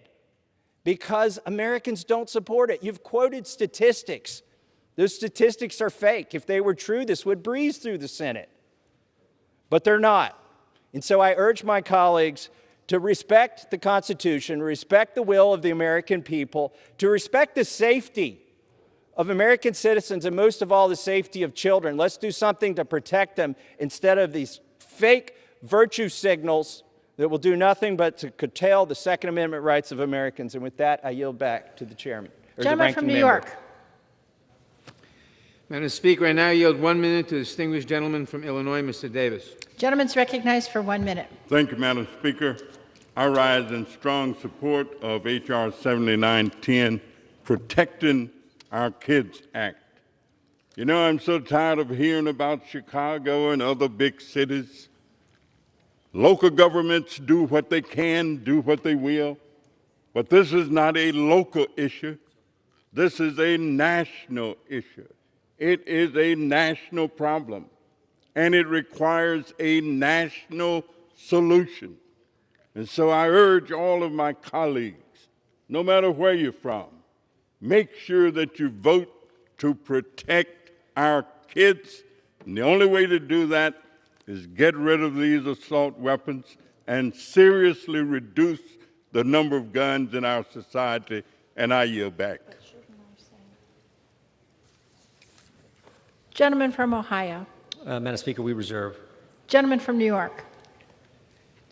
Because Americans don't support it. You've quoted statistics. Those statistics are fake. If they were true, this would breeze through the Senate. But they're not. And so I urge my colleagues to respect the Constitution, respect the will of the American people, to respect the safety of American citizens, and most of all, the safety of children. Let's do something to protect them instead of these fake virtue signals that will do nothing but to curtail the Second Amendment rights of Americans. And with that, I yield back to the chairman. Gentleman from New York. Madam Speaker, I now yield 1 minute to the distinguished gentleman from Illinois, Mr. Davis. Gentleman's recognized for 1 minute. Thank you, Madam Speaker. I rise in strong support of H.R. 7910, Protecting Our Kids Act. You know, I'm so tired of hearing about Chicago and other big cities. Local governments do what they can, do what they will, but this is not a local issue. This is a national issue. It is a national problem, and it requires a national solution. And so I urge all of my colleagues, no matter where you're from, make sure that you vote to protect our kids. And the only way to do that is get rid of these assault weapons and seriously reduce the number of guns in our society. And I yield back. Gentleman from Ohio. Madam Speaker, we reserve. Gentleman from New York.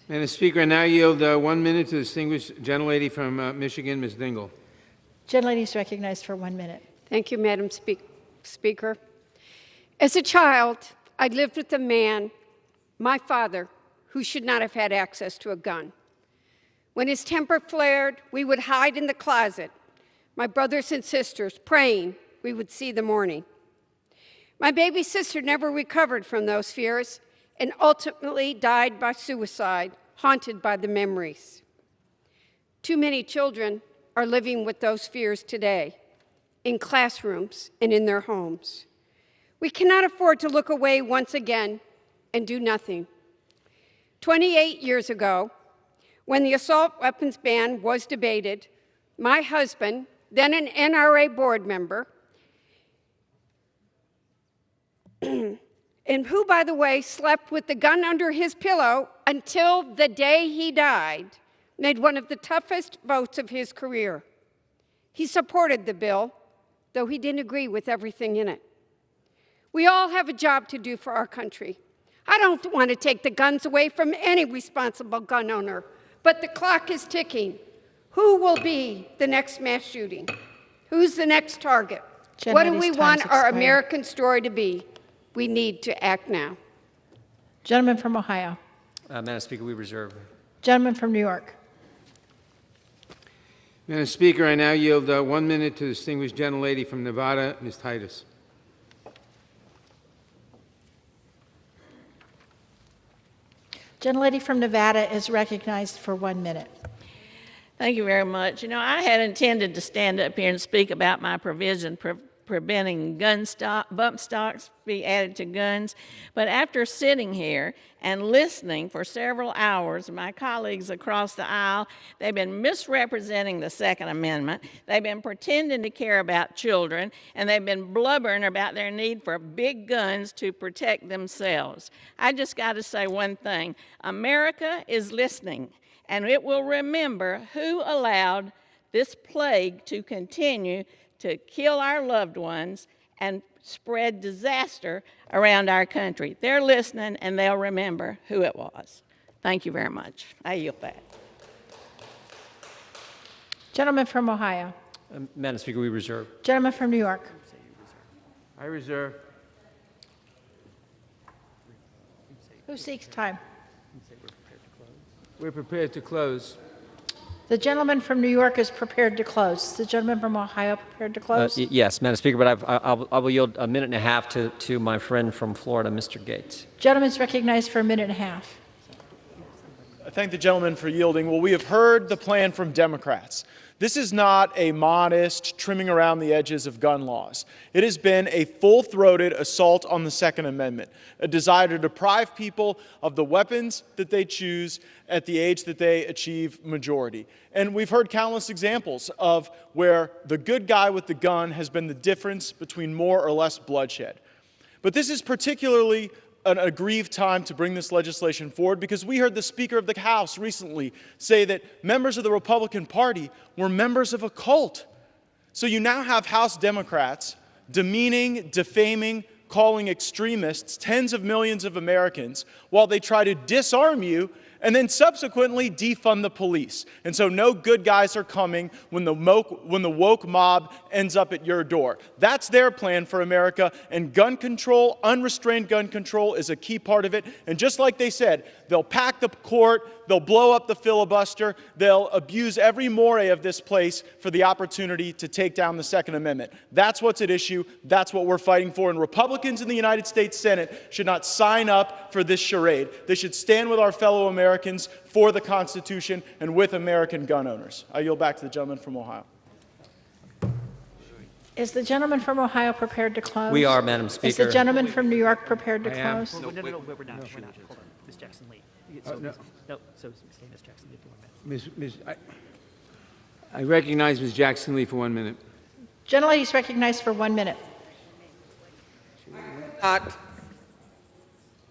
Madam Speaker, I now yield 1 minute to the distinguished gentlelady from Michigan, Ms. Dingell. Gentlelady is recognized for 1 minute. Thank you, Madam Speaker. As a child, I lived with a man, my father, who should not have had access to a gun. When his temper flared, we would hide in the closet, my brothers and sisters, praying we would see the morning. My baby sister never recovered from those fears and ultimately died by suicide, haunted by the memories. Too many children are living with those fears today, in classrooms and in their homes. We cannot afford to look away once again and do nothing. 28 years ago, when the assault weapons ban was debated, my husband, then an NRA board member, and who, by the way, slept with the gun under his pillow until the day he died, made one of the toughest votes of his career. He supported the bill, though he didn't agree with everything in it. We all have a job to do for our country. I don't want to take the guns away from any responsible gun owner, but the clock is ticking. Who will be the next mass shooting? Who's the next target? What do we want our American story to be? We need to act now. Gentleman from Ohio. Madam Speaker, we reserve. Gentleman from New York. Madam Speaker, I now yield 1 minute to the distinguished gentlelady from Nevada, Ms. Titus. Gentlelady from Nevada is recognized for 1 minute. Thank you very much. You know, I had intended to stand up here and speak about my provision preventing bump stocks be added to guns, but after sitting here and listening for several hours, my colleagues across the aisle, they've been misrepresenting the Second Amendment, they've been pretending to care about children, and they've been blubbering about their need for big guns to protect themselves. I just got to say one thing. America is listening, and it will remember who allowed this plague to continue to kill our loved ones and spread disaster around our country. They're listening, and they'll remember who it was. Thank you very much. I yield back. Gentleman from Ohio. Madam Speaker, we reserve. Gentleman from New York. I reserve. Who seeks time? We're prepared to close. The gentleman from New York is prepared to close. The gentleman from Ohio prepared to close? Yes, Madam Speaker, but I will yield a minute and a half to my friend from Florida, Mr. Gates. Gentleman is recognized for a minute and a half. I thank the gentleman for yielding. Well, we have heard the plan from Democrats. This is not a modest trimming around the edges of gun laws. It has been a full-throated assault on the Second Amendment, a desire to deprive people of the weapons that they choose at the age that they achieve majority. And we've heard countless examples of where the good guy with the gun has been the difference between more or less bloodshed. But this is particularly an aggrieved time to bring this legislation forward because we heard the Speaker of the House recently say that members of the Republican Party were members of a cult. So you now have House Democrats demeaning, defaming, calling extremists tens of millions of Americans while they try to disarm you and then subsequently defund the police. And so no good guys are coming when the woke mob ends up at your door. That's their plan for America, and gun control, unrestrained gun control, is a key part of it. And just like they said, they'll pack the court, they'll blow up the filibuster, they'll abuse every moray of this place for the opportunity to take down the Second Amendment. That's what's at issue. That's what we're fighting for. And Republicans in the United States Senate should not sign up for this charade. They should stand with our fellow Americans for the Constitution and with American gun owners. I yield back to the gentleman from Ohio. Is the gentleman from Ohio prepared to close? We are, Madam Speaker. Is the gentleman from New York prepared to close? No, we're not. Hold on. Ms. Jackson-Lee. Ms. Jackson-Lee for 1 minute. I recognize Ms. Jackson-Lee for 1 minute. Gentlelady is recognized for 1 minute. Not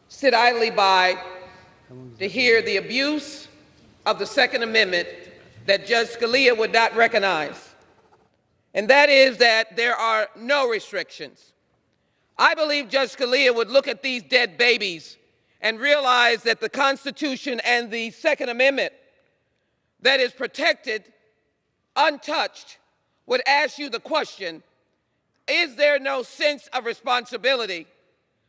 sit idly by to hear the abuse of the Second Amendment that Judge Scalia would not recognize, and that is that there are no restrictions. I believe Judge Scalia would look at these dead babies and realize that the Constitution and the Second Amendment that is protected, untouched, would ask you the question, is there no sense of responsibility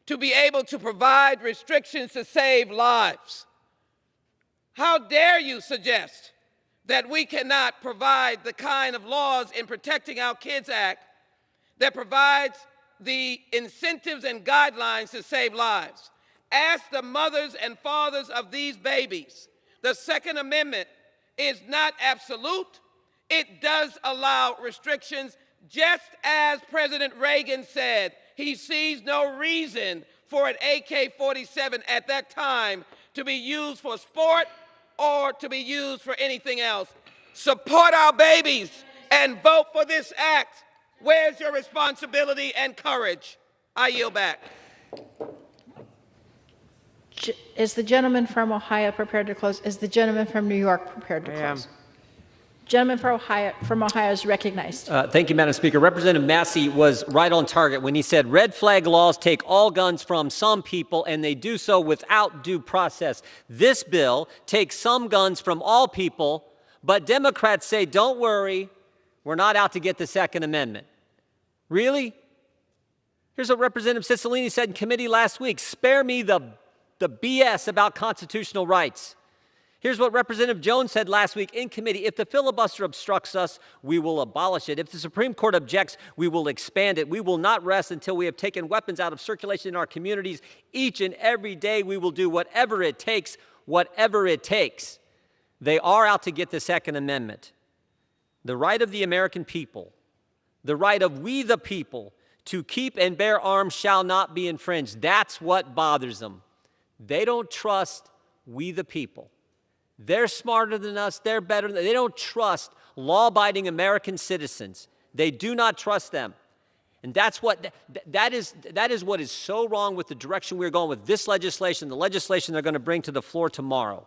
to be able to provide restrictions to save lives? How dare you suggest that we cannot provide the kind of laws in Protecting Our Kids Act that provides the incentives and guidelines to save lives? Ask the mothers and fathers of these babies. The Second Amendment is not absolute. It does allow restrictions, just as President Reagan said. He sees no reason for an AK-47 at that time to be used for sport or to be used for anything else. Support our babies and vote for this act. Where's your responsibility and courage? I yield back. Is the gentleman from Ohio prepared to close? Is the gentleman from New York prepared to close? Gentleman from Ohio is recognized. Thank you, Madam Speaker. Representative Massey was right on target when he said red flag laws take all guns from some people and they do so without due process. This bill takes some guns from all people, but Democrats say, don't worry, we're not out to get the Second Amendment. Really? Here's what Representative Cicilline said in committee last week. Spare me the BS about constitutional rights. Here's what Representative Jones said last week in committee. If the filibuster obstructs us, we will abolish it. If the Supreme Court objects, we will expand it. We will not rest until we have taken weapons out of circulation in our communities. Each and every day we will do whatever it takes, whatever it takes. They are out to get the Second Amendment. The right of the American people, the right of we the people to keep and bear arms shall not be infringed. That's what bothers them. They don't trust we the people. They're smarter than us. They're better. They don't trust law-abiding American citizens. They do not trust them. And that is what is so wrong with the direction we're going with this legislation, the legislation they're going to bring to the floor tomorrow.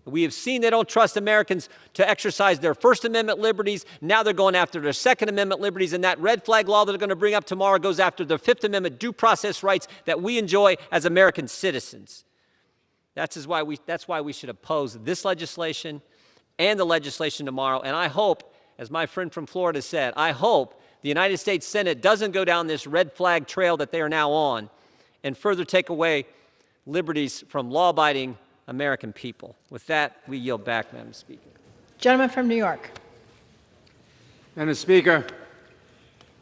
We have seen they don't trust Americans to exercise their First Amendment liberties. Now they're going after their Second Amendment liberties, and that red flag law that they're going to bring up tomorrow goes after the Fifth Amendment due process rights that we enjoy as American citizens. That's why we should oppose this legislation and the legislation tomorrow. And I hope, as my friend from Florida said, I hope the United States Senate doesn't go down this red flag trail that they are now on and further take away liberties from law-abiding American people. With that, we yield back, Madam Speaker. Gentleman from New York. Madam Speaker,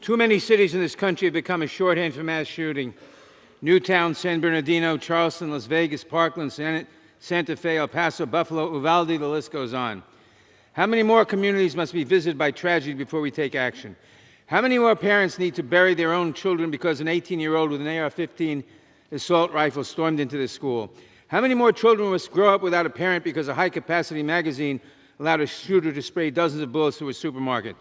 too many cities in this country have become a shorthand for mass shooting. Newtown, San Bernardino, Charleston, Las Vegas, Parkland, Santa Fe, El Paso, Buffalo, Uvalde, the list goes on. How many more communities must be visited by tragedy before we take action? How many more parents need to bury their own children because an 18-year-old with an AR-15 assault rifle stormed into the school? How many more children must grow up without a parent because a high-capacity magazine allowed a shooter to spray dozens of bullets through a supermarket?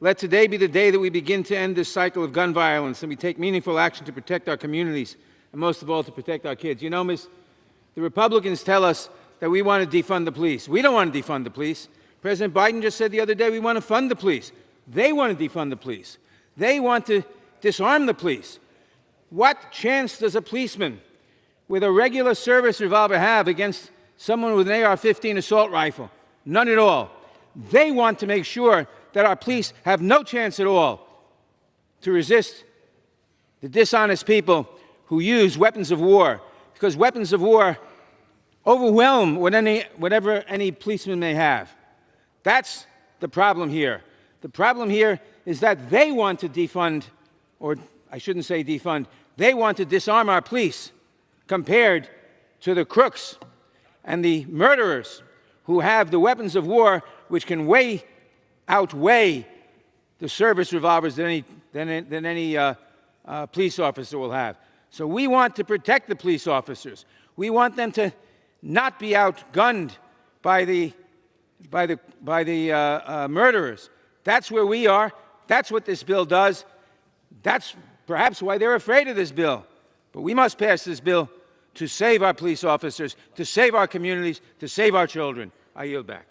Let today be the day that we begin to end this cycle of gun violence and we take meaningful action to protect our communities and most of all to protect our kids. You know, the Republicans tell us that we want to defund the police. We don't want to defund the police. President Biden just said the other day we want to fund the police. They want to defund the police. They want to disarm the police. What chance does a policeman with a regular service revolver have against someone with an AR-15 assault rifle? None at all. They want to make sure that our police have no chance at all to resist the dishonest people who use weapons of war, because weapons of war overwhelm whatever any policeman may have. That's the problem here. The problem here is that they want to defund, or I shouldn't say defund, they want to disarm our police compared to the crooks and the murderers who have the weapons of war which can outweigh the service revolvers than any police officer will have. So we want to protect the police officers. We want them to not be outgunned by the murderers. That's where we are. That's what this bill does. That's perhaps why they're afraid of this bill. But we must pass this bill to save our police officers, to save our communities, to save our children. I yield back.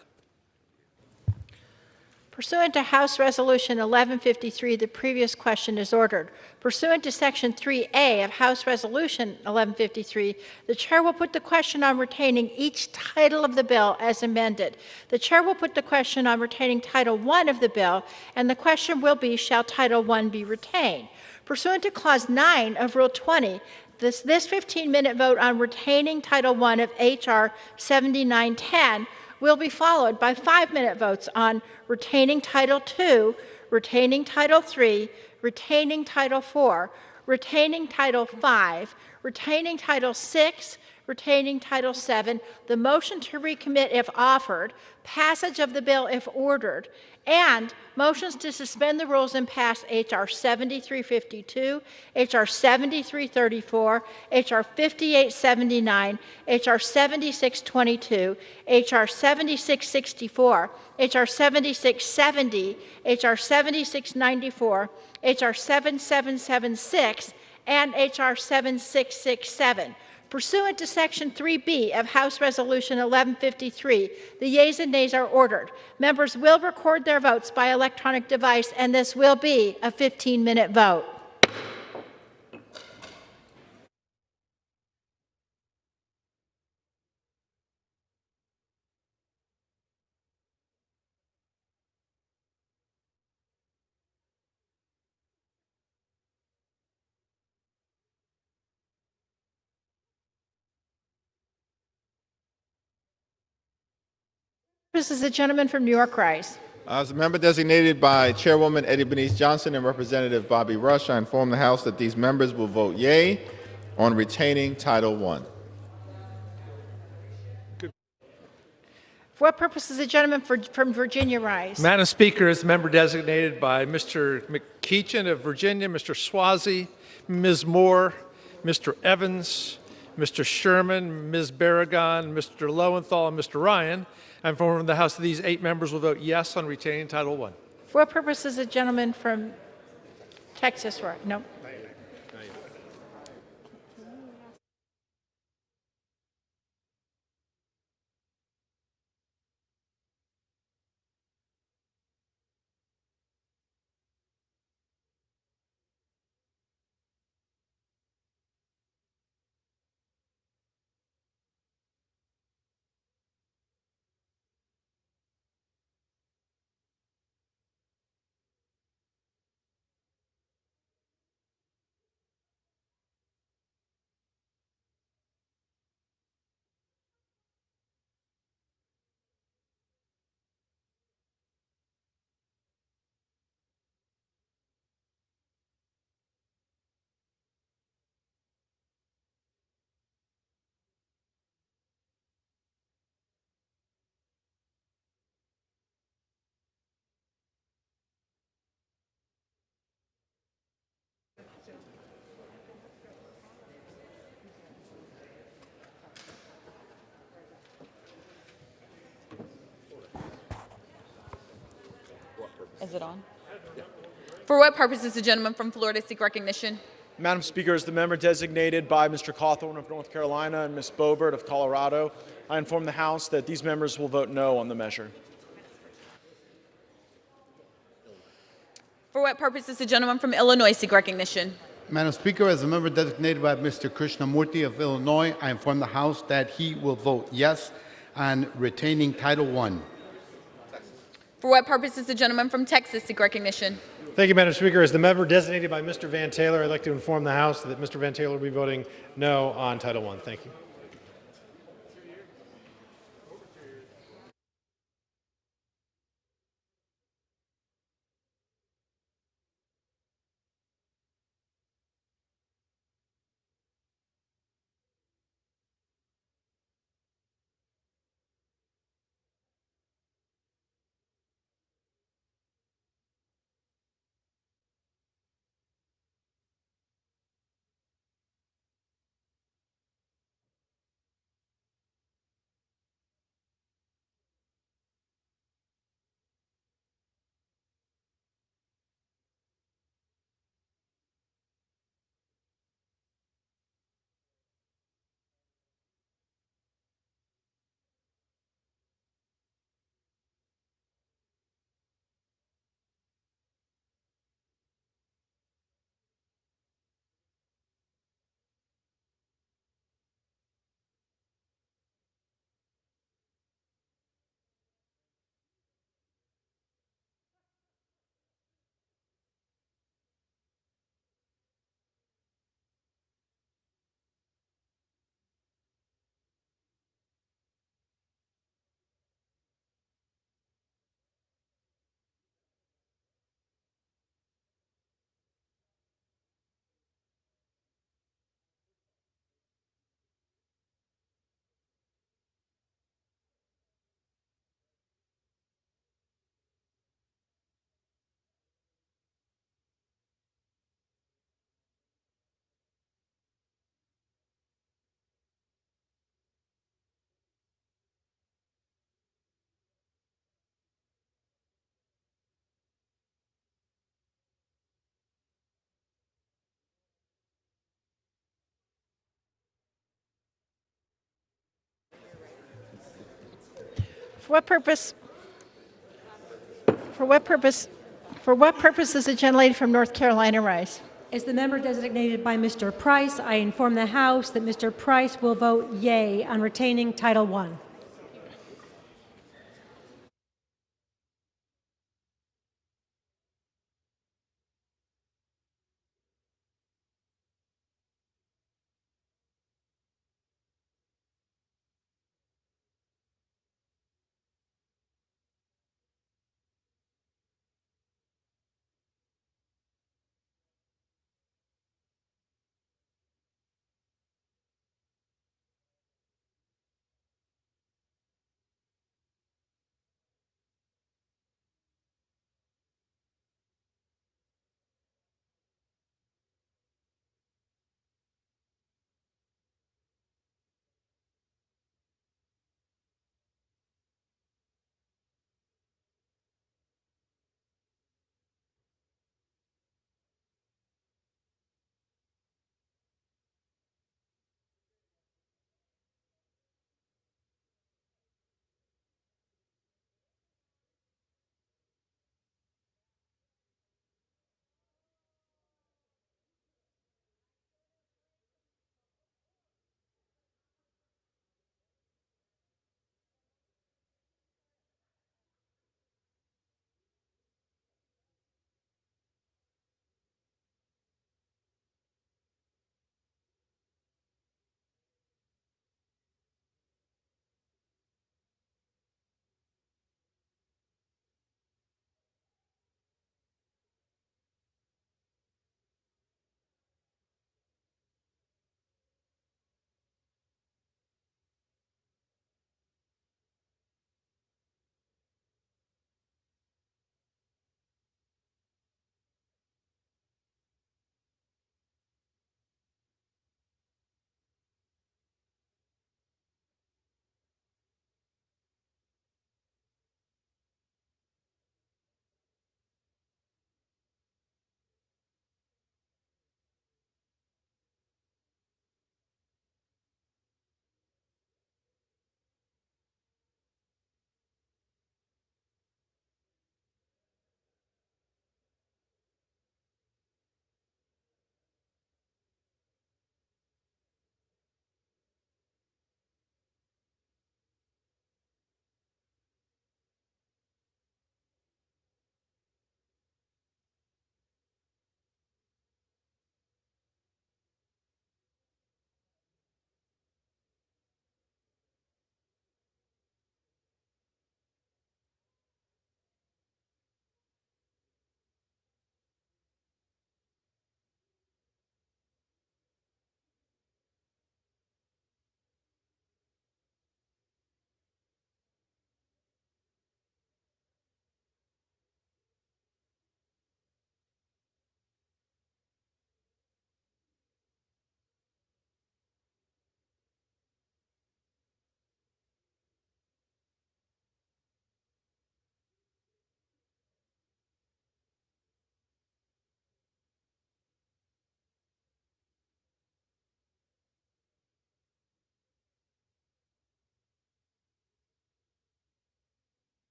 Pursuant to House Resolution 1153, the previous question is ordered. Pursuant to Section 3A of House Resolution 1153, the Chair will put the question on retaining each title of the bill as amended. The Chair will put the question on retaining Title I of the bill, and the question will be, shall Title I be retained? Pursuant to Clause 9 of Rule 20, this 15-minute vote on retaining Title I of H.R. 7910 will be followed by 5-minute votes on retaining Title II, retaining Title III, retaining Title IV, retaining Title V, retaining Title VI, retaining Title VII, the motion to recommit if offered, passage of the bill if ordered, and motions to suspend the rules and pass H.R. 7352, H.R. 7334, H.R. 5879, H.R. 7622, H.R. 7664, H.R. 7670, H.R. 7694, H.R. 7776, and H.R. 7667. Pursuant to Section 3B of House Resolution 1153, the yeas and nays are ordered. Members will record their votes by electronic device, and this will be a 15-minute vote. This is the gentleman from New York rise. As a member designated by Chairwoman Eddie Benice Johnson and Representative Bobby Rush, I inform the House that these members will vote yea on retaining Title I. For what purpose is the gentleman from Virginia rise? Madam Speaker, as a member designated by Mr. McKeechan of Virginia, Mr. Swazi, Ms. Moore, Mr. Evans, Mr. Sherman, Ms. Barragan, Mr. Lowenthal, and Mr. Ryan, I inform the House that these 8 members will vote yes on retaining Title I. For what purpose is the gentleman from Texas rise? No. Is it on? Yeah. For what purpose does the gentleman from Florida seek recognition? Madam Speaker, as the member designated by Mr. Cawthorn of North Carolina and Ms. Boebert of Colorado, I inform the House that these members will vote no on the measure. For what purpose does the gentleman from Illinois seek recognition? Madam Speaker, as a member designated by Mr. Krishnamurti of Illinois, I inform the House that he will vote yes on retaining Title I. For what purpose does the gentleman from Texas seek recognition? Thank you, Madam Speaker. As the member designated by Mr. Van Taylor, I'd like to inform the House that Mr. Van Taylor will be voting no on Title I. Thank you. For what purpose? For what purpose? For what purpose does the gentlelady from North Carolina rise? As the member designated by Mr. Price, I inform the House that Mr. Price will vote yea on retaining Title I.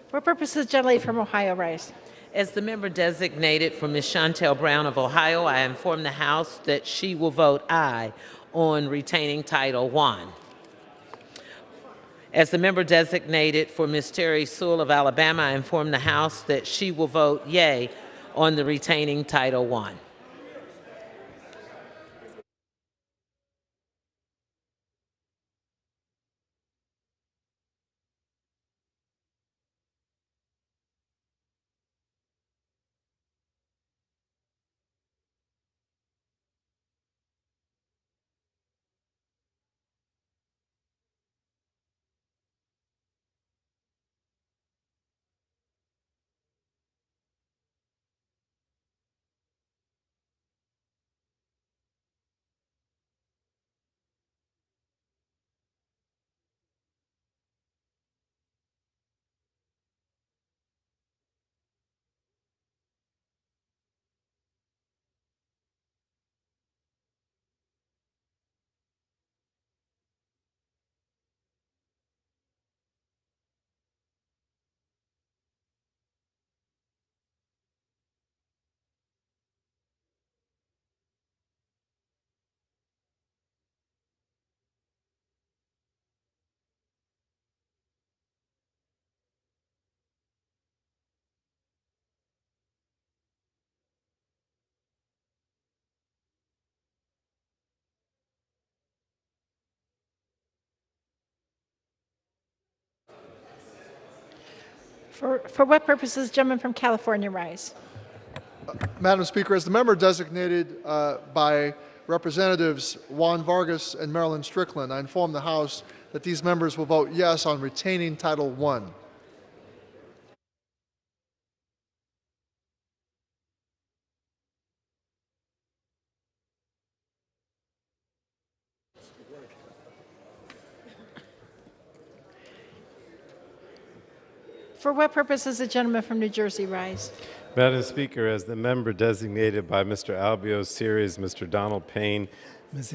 For what purpose does the gentlelady from Ohio rise? As the member designated for Ms. Chantel Brown of Ohio, I inform the House that she will vote aye on retaining Title I. As the member designated for Ms. Terry Sewell of Alabama, I inform the House that she will vote yea on the retaining Title I. For what purposes, gentleman from California rise? Madam Speaker, as the member designated by Representatives Juan Vargas and Marilyn Strickland, I inform the House that these members will vote yes on retaining Title I. For what purposes, the gentleman from New Jersey rise? Madam Speaker, as the member designated by Mr. Albio Series, Mr. Donald Payne, Ms.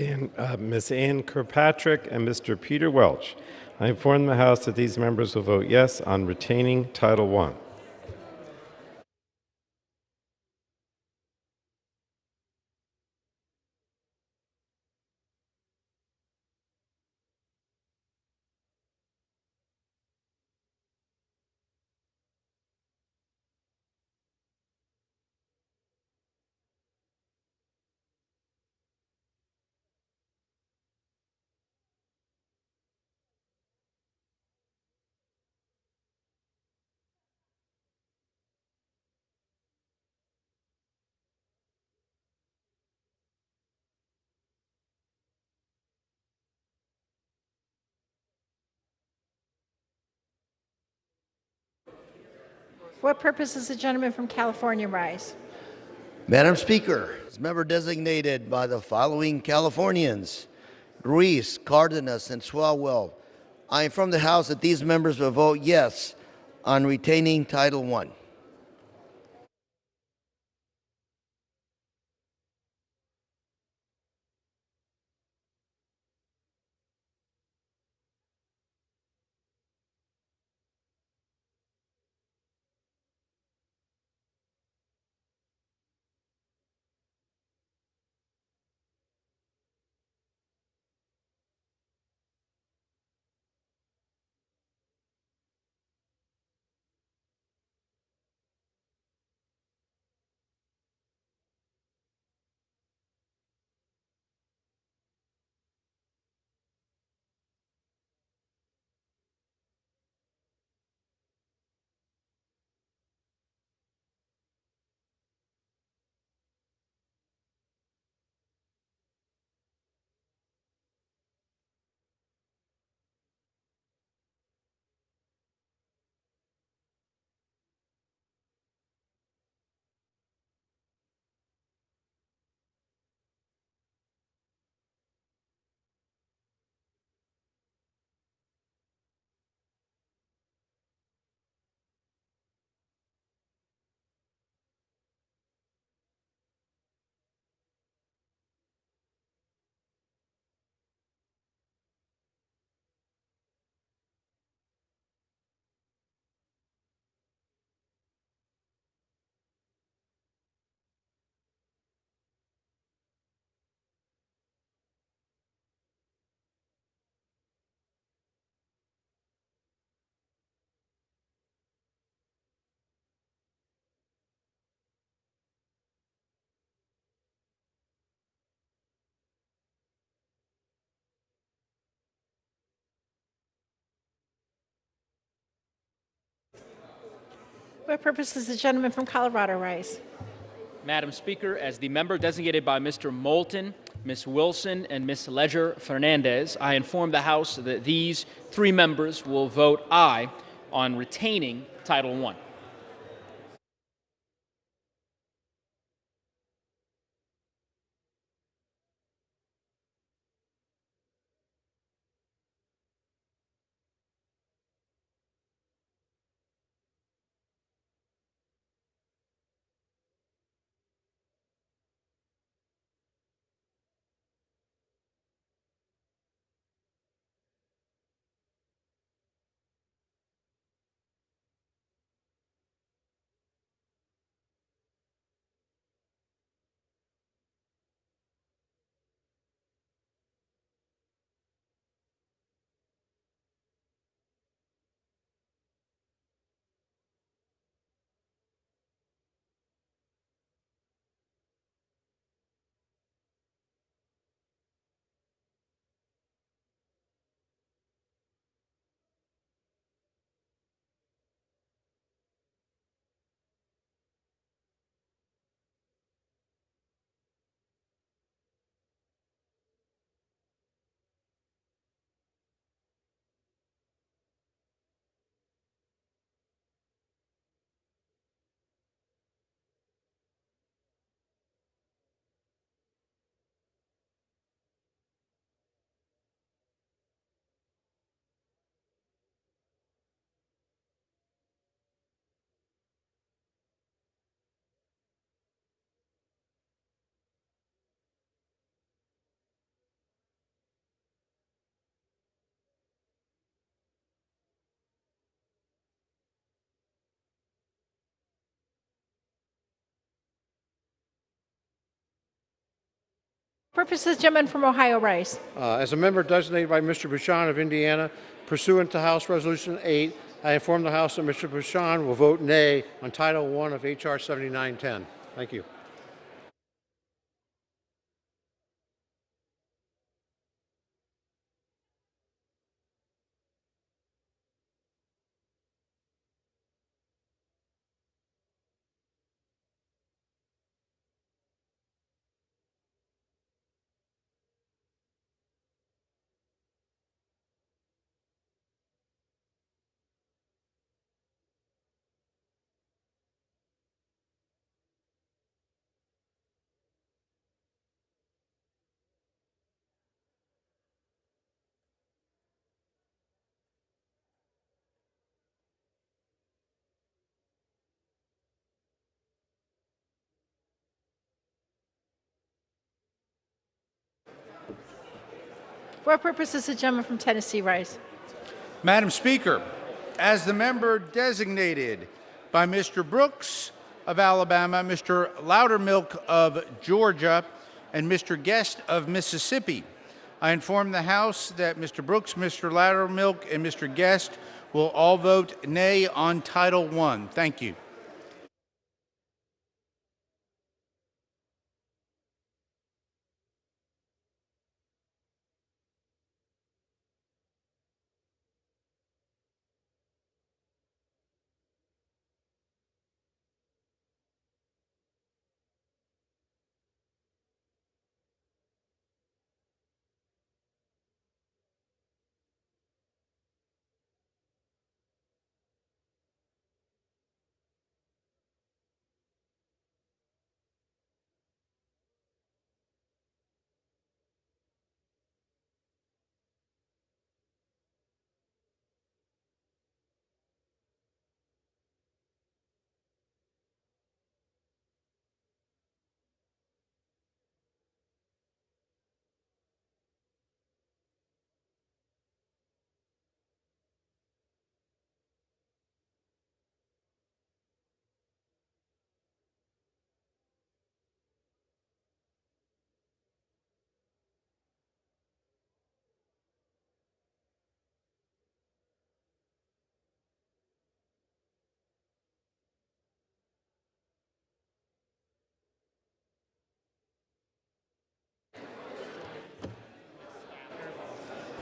Ann Kirkpatrick, and Mr. Peter Welch, I inform the House that these members will vote yes on retaining Title I. For what purposes, the gentleman from California rise? Madam Speaker, as member designated by the following Californians, Ruiz, Cardenas, and Swalwell, I inform the House that these members will vote yes on retaining Title I. For what purposes, the gentleman from Colorado rise? Madam Speaker, as the member designated by Mr. Moulton, Ms. Wilson, and Ms. Ledger Fernandez, I inform the House that these three members will vote aye on retaining Title I. Purposes, gentleman from Ohio Rice. As a member designated by Mr. Bouchon of Indiana, pursuant to House Resolution 8, I inform the House that Mr. Bouchon will vote nay on Title I of H.R. 7910. Thank you. For purposes, the gentleman from Tennessee Rice. Madam Speaker, as the member designated by Mr. Brooks of Alabama, Mr. Loudermilk of Georgia, and Mr. Guest of Mississippi, I inform the House that Mr. Brooks, Mr. Loudermilk, and Mr. Guest will all vote nay on Title I. Thank you.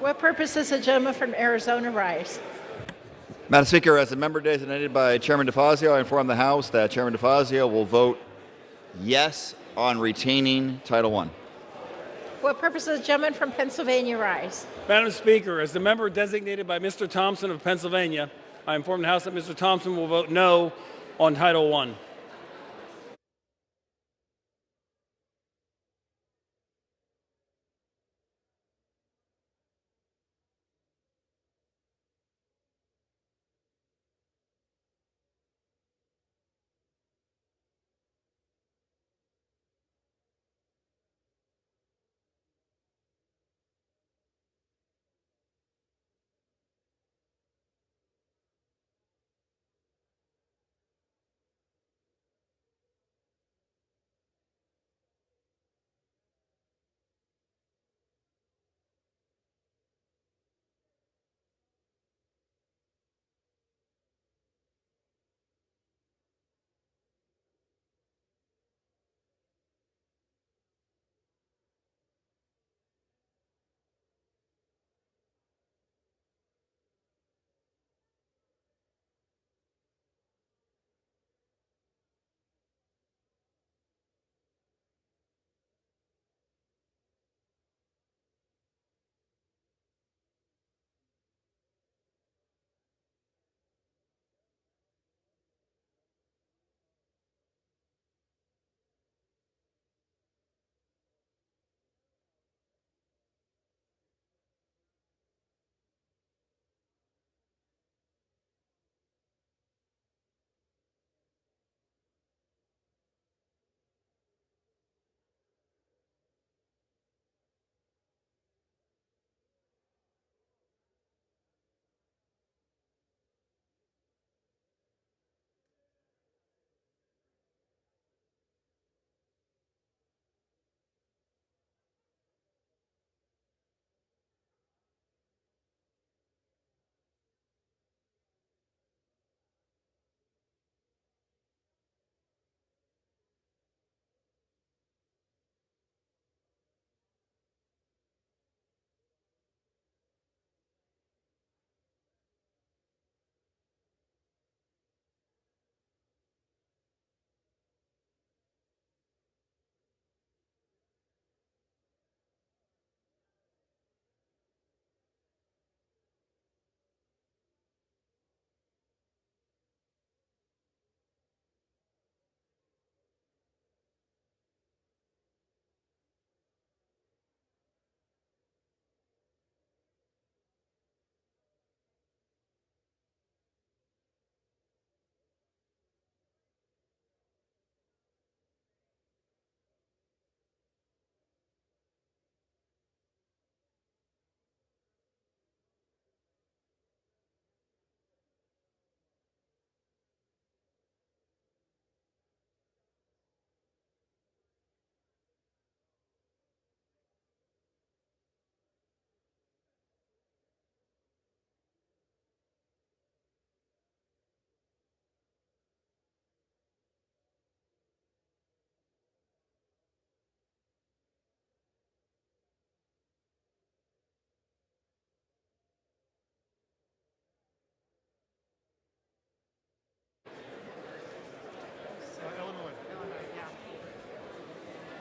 What purposes, the gentleman from Arizona Rice. Madam Speaker, as a member designated by Chairman DeFazio, I inform the House that Chairman DeFazio will vote yes on retaining Title I. What purposes, the gentleman from Pennsylvania Rise. Madam Speaker, as the member designated by Mr. Thompson of Pennsylvania, I inform the House that Mr. Thompson will vote no on Title I.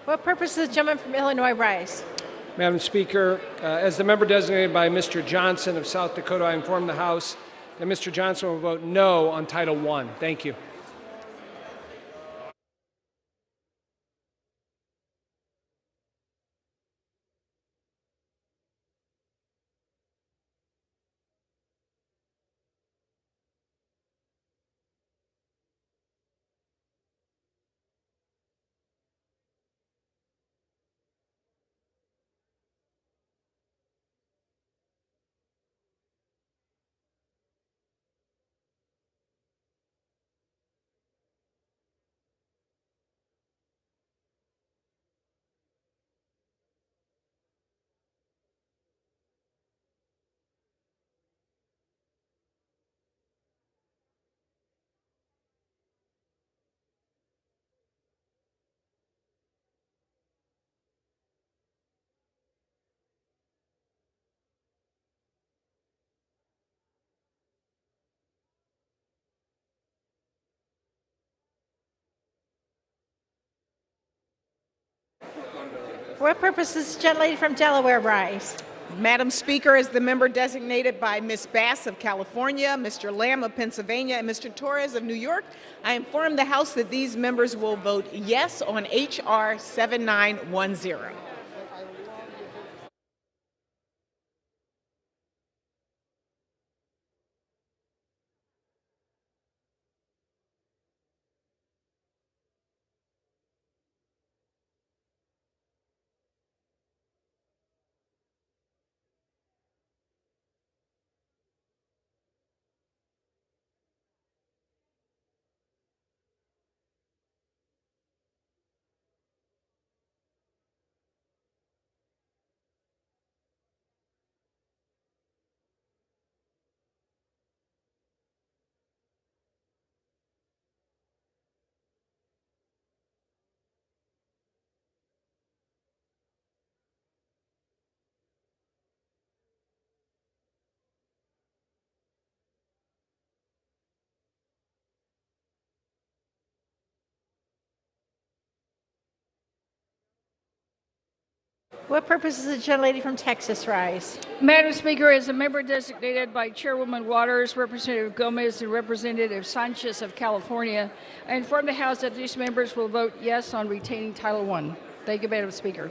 What purpose does the gentleman from Illinois rise? Madam Speaker, as the member designated by Mr. Johnson of South Dakota, I inform the House that Mr. Johnson will vote no on Title I. Thank you. What purpose does the gentlelady from Delaware rise? Madam Speaker, as the member designated by Ms. Bass of California, Mr. Lamb of Pennsylvania, and Mr. Torres of New York, I inform the House that these members will vote yes on H.R. 7910. What purpose does the gentlelady from Texas rise? Madam Speaker, as a member designated by Chairwoman Waters, Representative Gomez, and Representative Sanchez of California, I inform the House that these members will vote yes on retaining Title I. Thank you, Madam Speaker.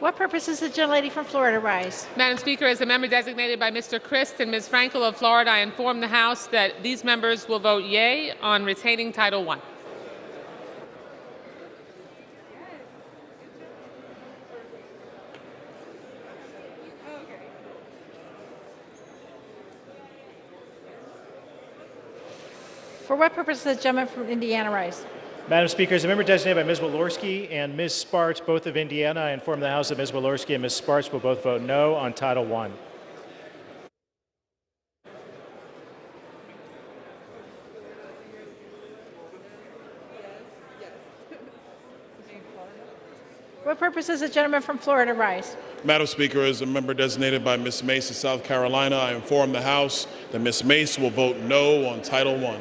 What purpose does the gentlelady from Florida rise? Madam Speaker, as a member designated by Mr. Christ and Ms. Frankel of Florida, I inform the House that these members will vote yea on retaining Title I. For what purpose does the gentleman from Indiana rise? Madam Speaker, as a member designated by Ms. Walorski and Ms. Sparks, both of Indiana, I inform the House that Ms. Walorski and Ms. Sparks will both vote no on Title I. What purpose does the gentleman from Florida rise? Madam Speaker, as a member designated by Ms. Mace of South Carolina, I inform the House that Ms. Mace will vote no on Title I.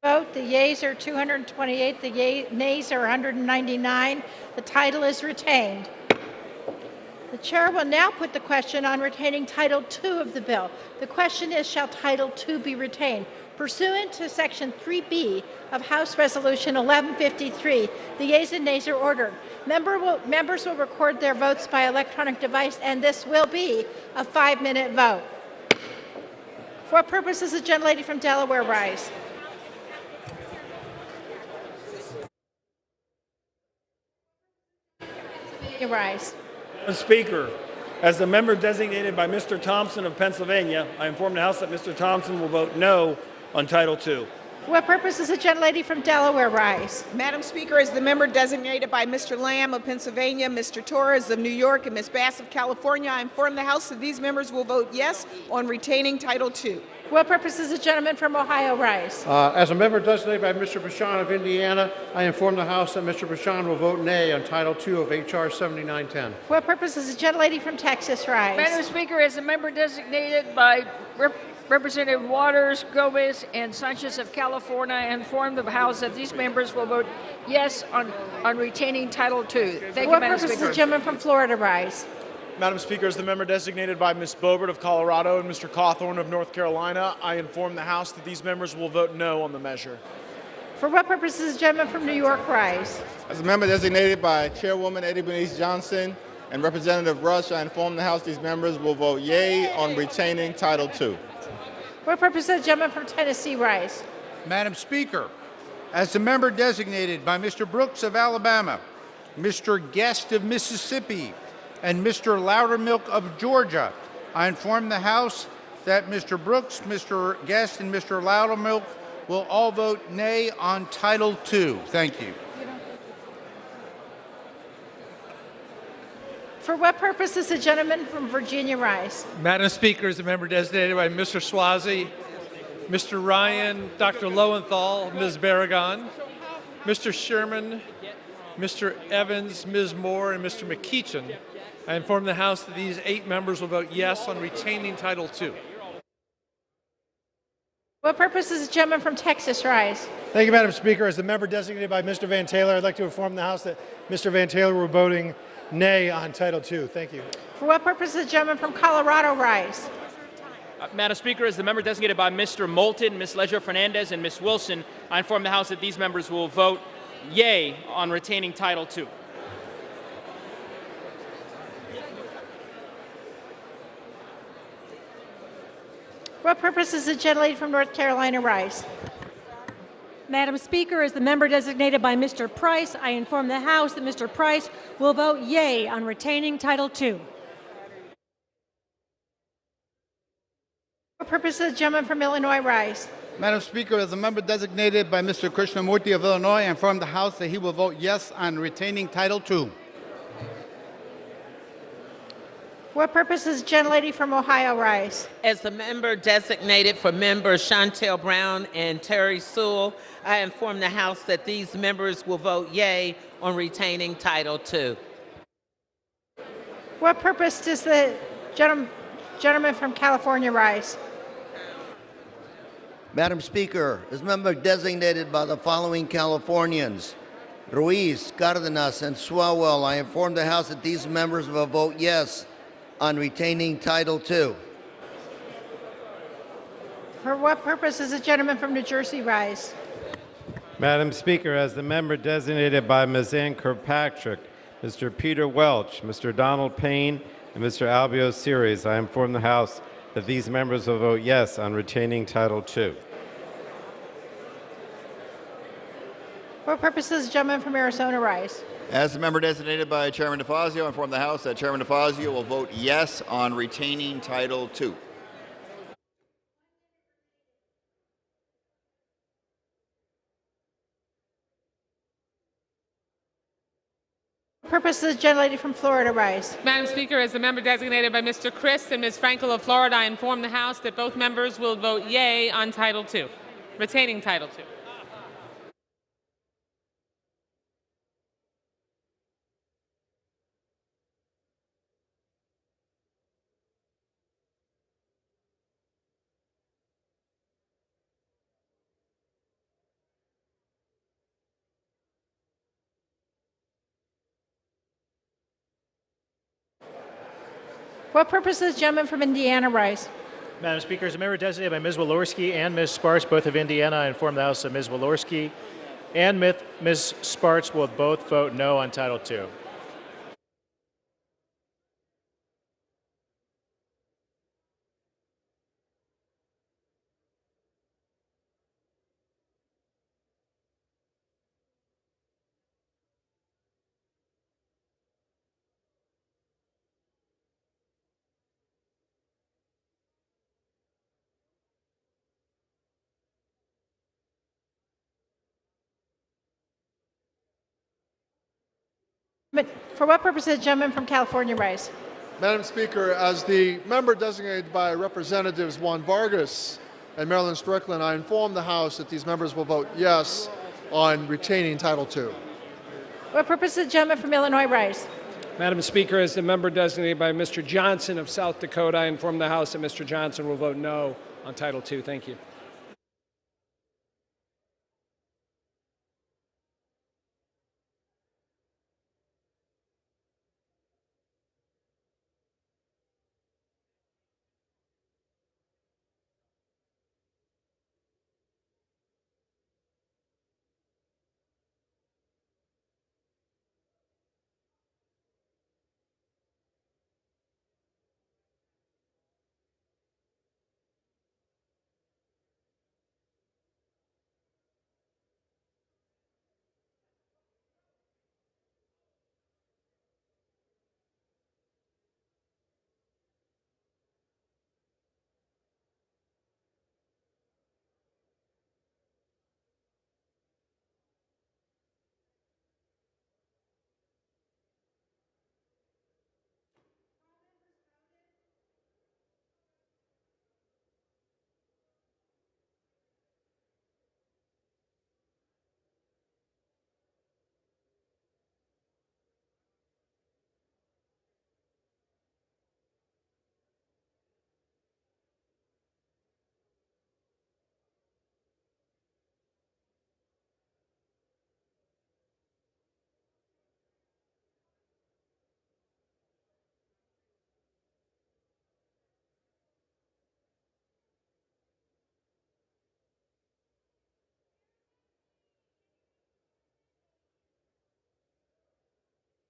Vote. The yeas are 228, the nays are 199. The title is retained. The chair will now put the question on retaining Title II of the bill. The question is, shall Title II be retained? Pursuant to Section 3B of House Resolution 1153, the yeas and nays are ordered. Members will record their votes by electronic device, and this will be a 5-minute vote. For what purposes the gentlelady from Delaware rise? You rise. Mr. Speaker, as the member designated by Mr. Thompson of Pennsylvania, I inform the House that Mr. Thompson will vote no on Title II. For what purposes the gentlelady from Delaware rise? Madam Speaker, as the member designated by Mr. Lamb of Pennsylvania, Mr. Torres of New York, and Ms. Bass of California, I inform the House that these members will vote yes on retaining Title II. For what purposes the gentleman from Ohio rise? As a member designated by Mr. Bashan of Indiana, I inform the House that Mr. Bashan will vote nay on Title II of H.R. 7910. For what purposes the gentlelady from Texas rise? Madam Speaker, as a member designated by Representative Waters, Gomez, and Sanchez of California, I inform the House that these members will vote yes on retaining Title II. Thank you, Madam Speaker. For what purposes the gentleman from Florida rise? Madam Speaker, as the member designated by Ms. Boebert of Colorado and Mr. Cawthorn of North Carolina, I inform the House that these members will vote no on the measure. For what purposes the gentleman from New York rise? As a member designated by Chairwoman Eddie Bernice Johnson and Representative Rush, I inform the House these members will vote yea on retaining Title II. For what purposes the gentleman from Tennessee rise? Madam Speaker, as the member designated by Mr. Brooks of Alabama, Mr. Guest of Mississippi, and Mr. Loudermilk of Georgia, I inform the House that Mr. Brooks, Mr. Guest, and Mr. Loudermilk will all vote nay on Title II. Thank you. For what purposes the gentleman from Virginia rise? Madam Speaker, as a member designated by Mr. Swazi, Mr. Ryan, Dr. Lowenthal, Ms. Barragan, Mr. Sherman, Mr. Evans, Ms. Moore, and Mr. McKeechan, I inform the House that these 8 members will vote yes on retaining Title II. What purposes the gentleman from Texas rise? Thank you, Madam Speaker. As the member designated by Mr. Van Taylor, I'd like to inform the House that Mr. Van Taylor will be voting nay on Title II. Thank you. For what purposes the gentleman from Colorado rise? Madam Speaker, as the member designated by Mr. Moulton, Ms. Leger Fernandez, and Ms. Wilson, I inform the House that these members will vote yea on retaining Title II. What purposes the gentlelady from North Carolina rise? Madam Speaker, as the member designated by Mr. Price, I inform the House that Mr. Price will vote yea on retaining Title II. What purposes the gentleman from Illinois rise? Madam Speaker, as a member designated by Mr. Krishnamurti of Illinois, I inform the House that he will vote yes on retaining Title II. What purposes the gentlelady from Ohio rise? As the member designated for members Chantel Brown and Terry Sewell, I inform the House that these members will vote yea on retaining Title II. What purpose does the gentleman from California rise? Madam Speaker, as member designated by the following Californians, Ruiz, Cardenas, and Swalwell, I inform the House that these members will vote yes on retaining Title II. For what purpose does the gentleman from New Jersey rise? Madam Speaker, as the member designated by Ms. Ann Kirkpatrick, Mr. Peter Welch, Mr. Donald Payne, and Mr. Albio Series, I inform the House that these members will vote yes on retaining Title II. For what purpose does the gentleman from Arizona rise? As the member designated by Chairman DeFazio, I inform the House that Chairman DeFazio will vote yes on retaining Title II. For what purpose does the gentlelady from Florida rise? Madam Speaker, as the member designated by Mr. Christ and Ms. Frankel of Florida, I inform the House that both members will vote yea on Title II, retaining Title II. what purpose does the gentleman from Indiana rise? Madam Speaker, as a member designated by Ms. Walorski and Ms. Sparks, both of Indiana, I inform the House that Ms. Walorski and Ms. Sparks will both vote no on Title II. But for what purpose does the gentleman from California rise? Madam Speaker, as the member designated by Representatives Juan Vargas and Marilyn Strickland, I inform the House that these members will vote yes on retaining Title II. What purpose does the gentleman from Illinois rise? Madam Speaker, as the member designated by Mr. Johnson of South Dakota, I inform the House that Mr. Johnson will vote no on Title II. Thank you.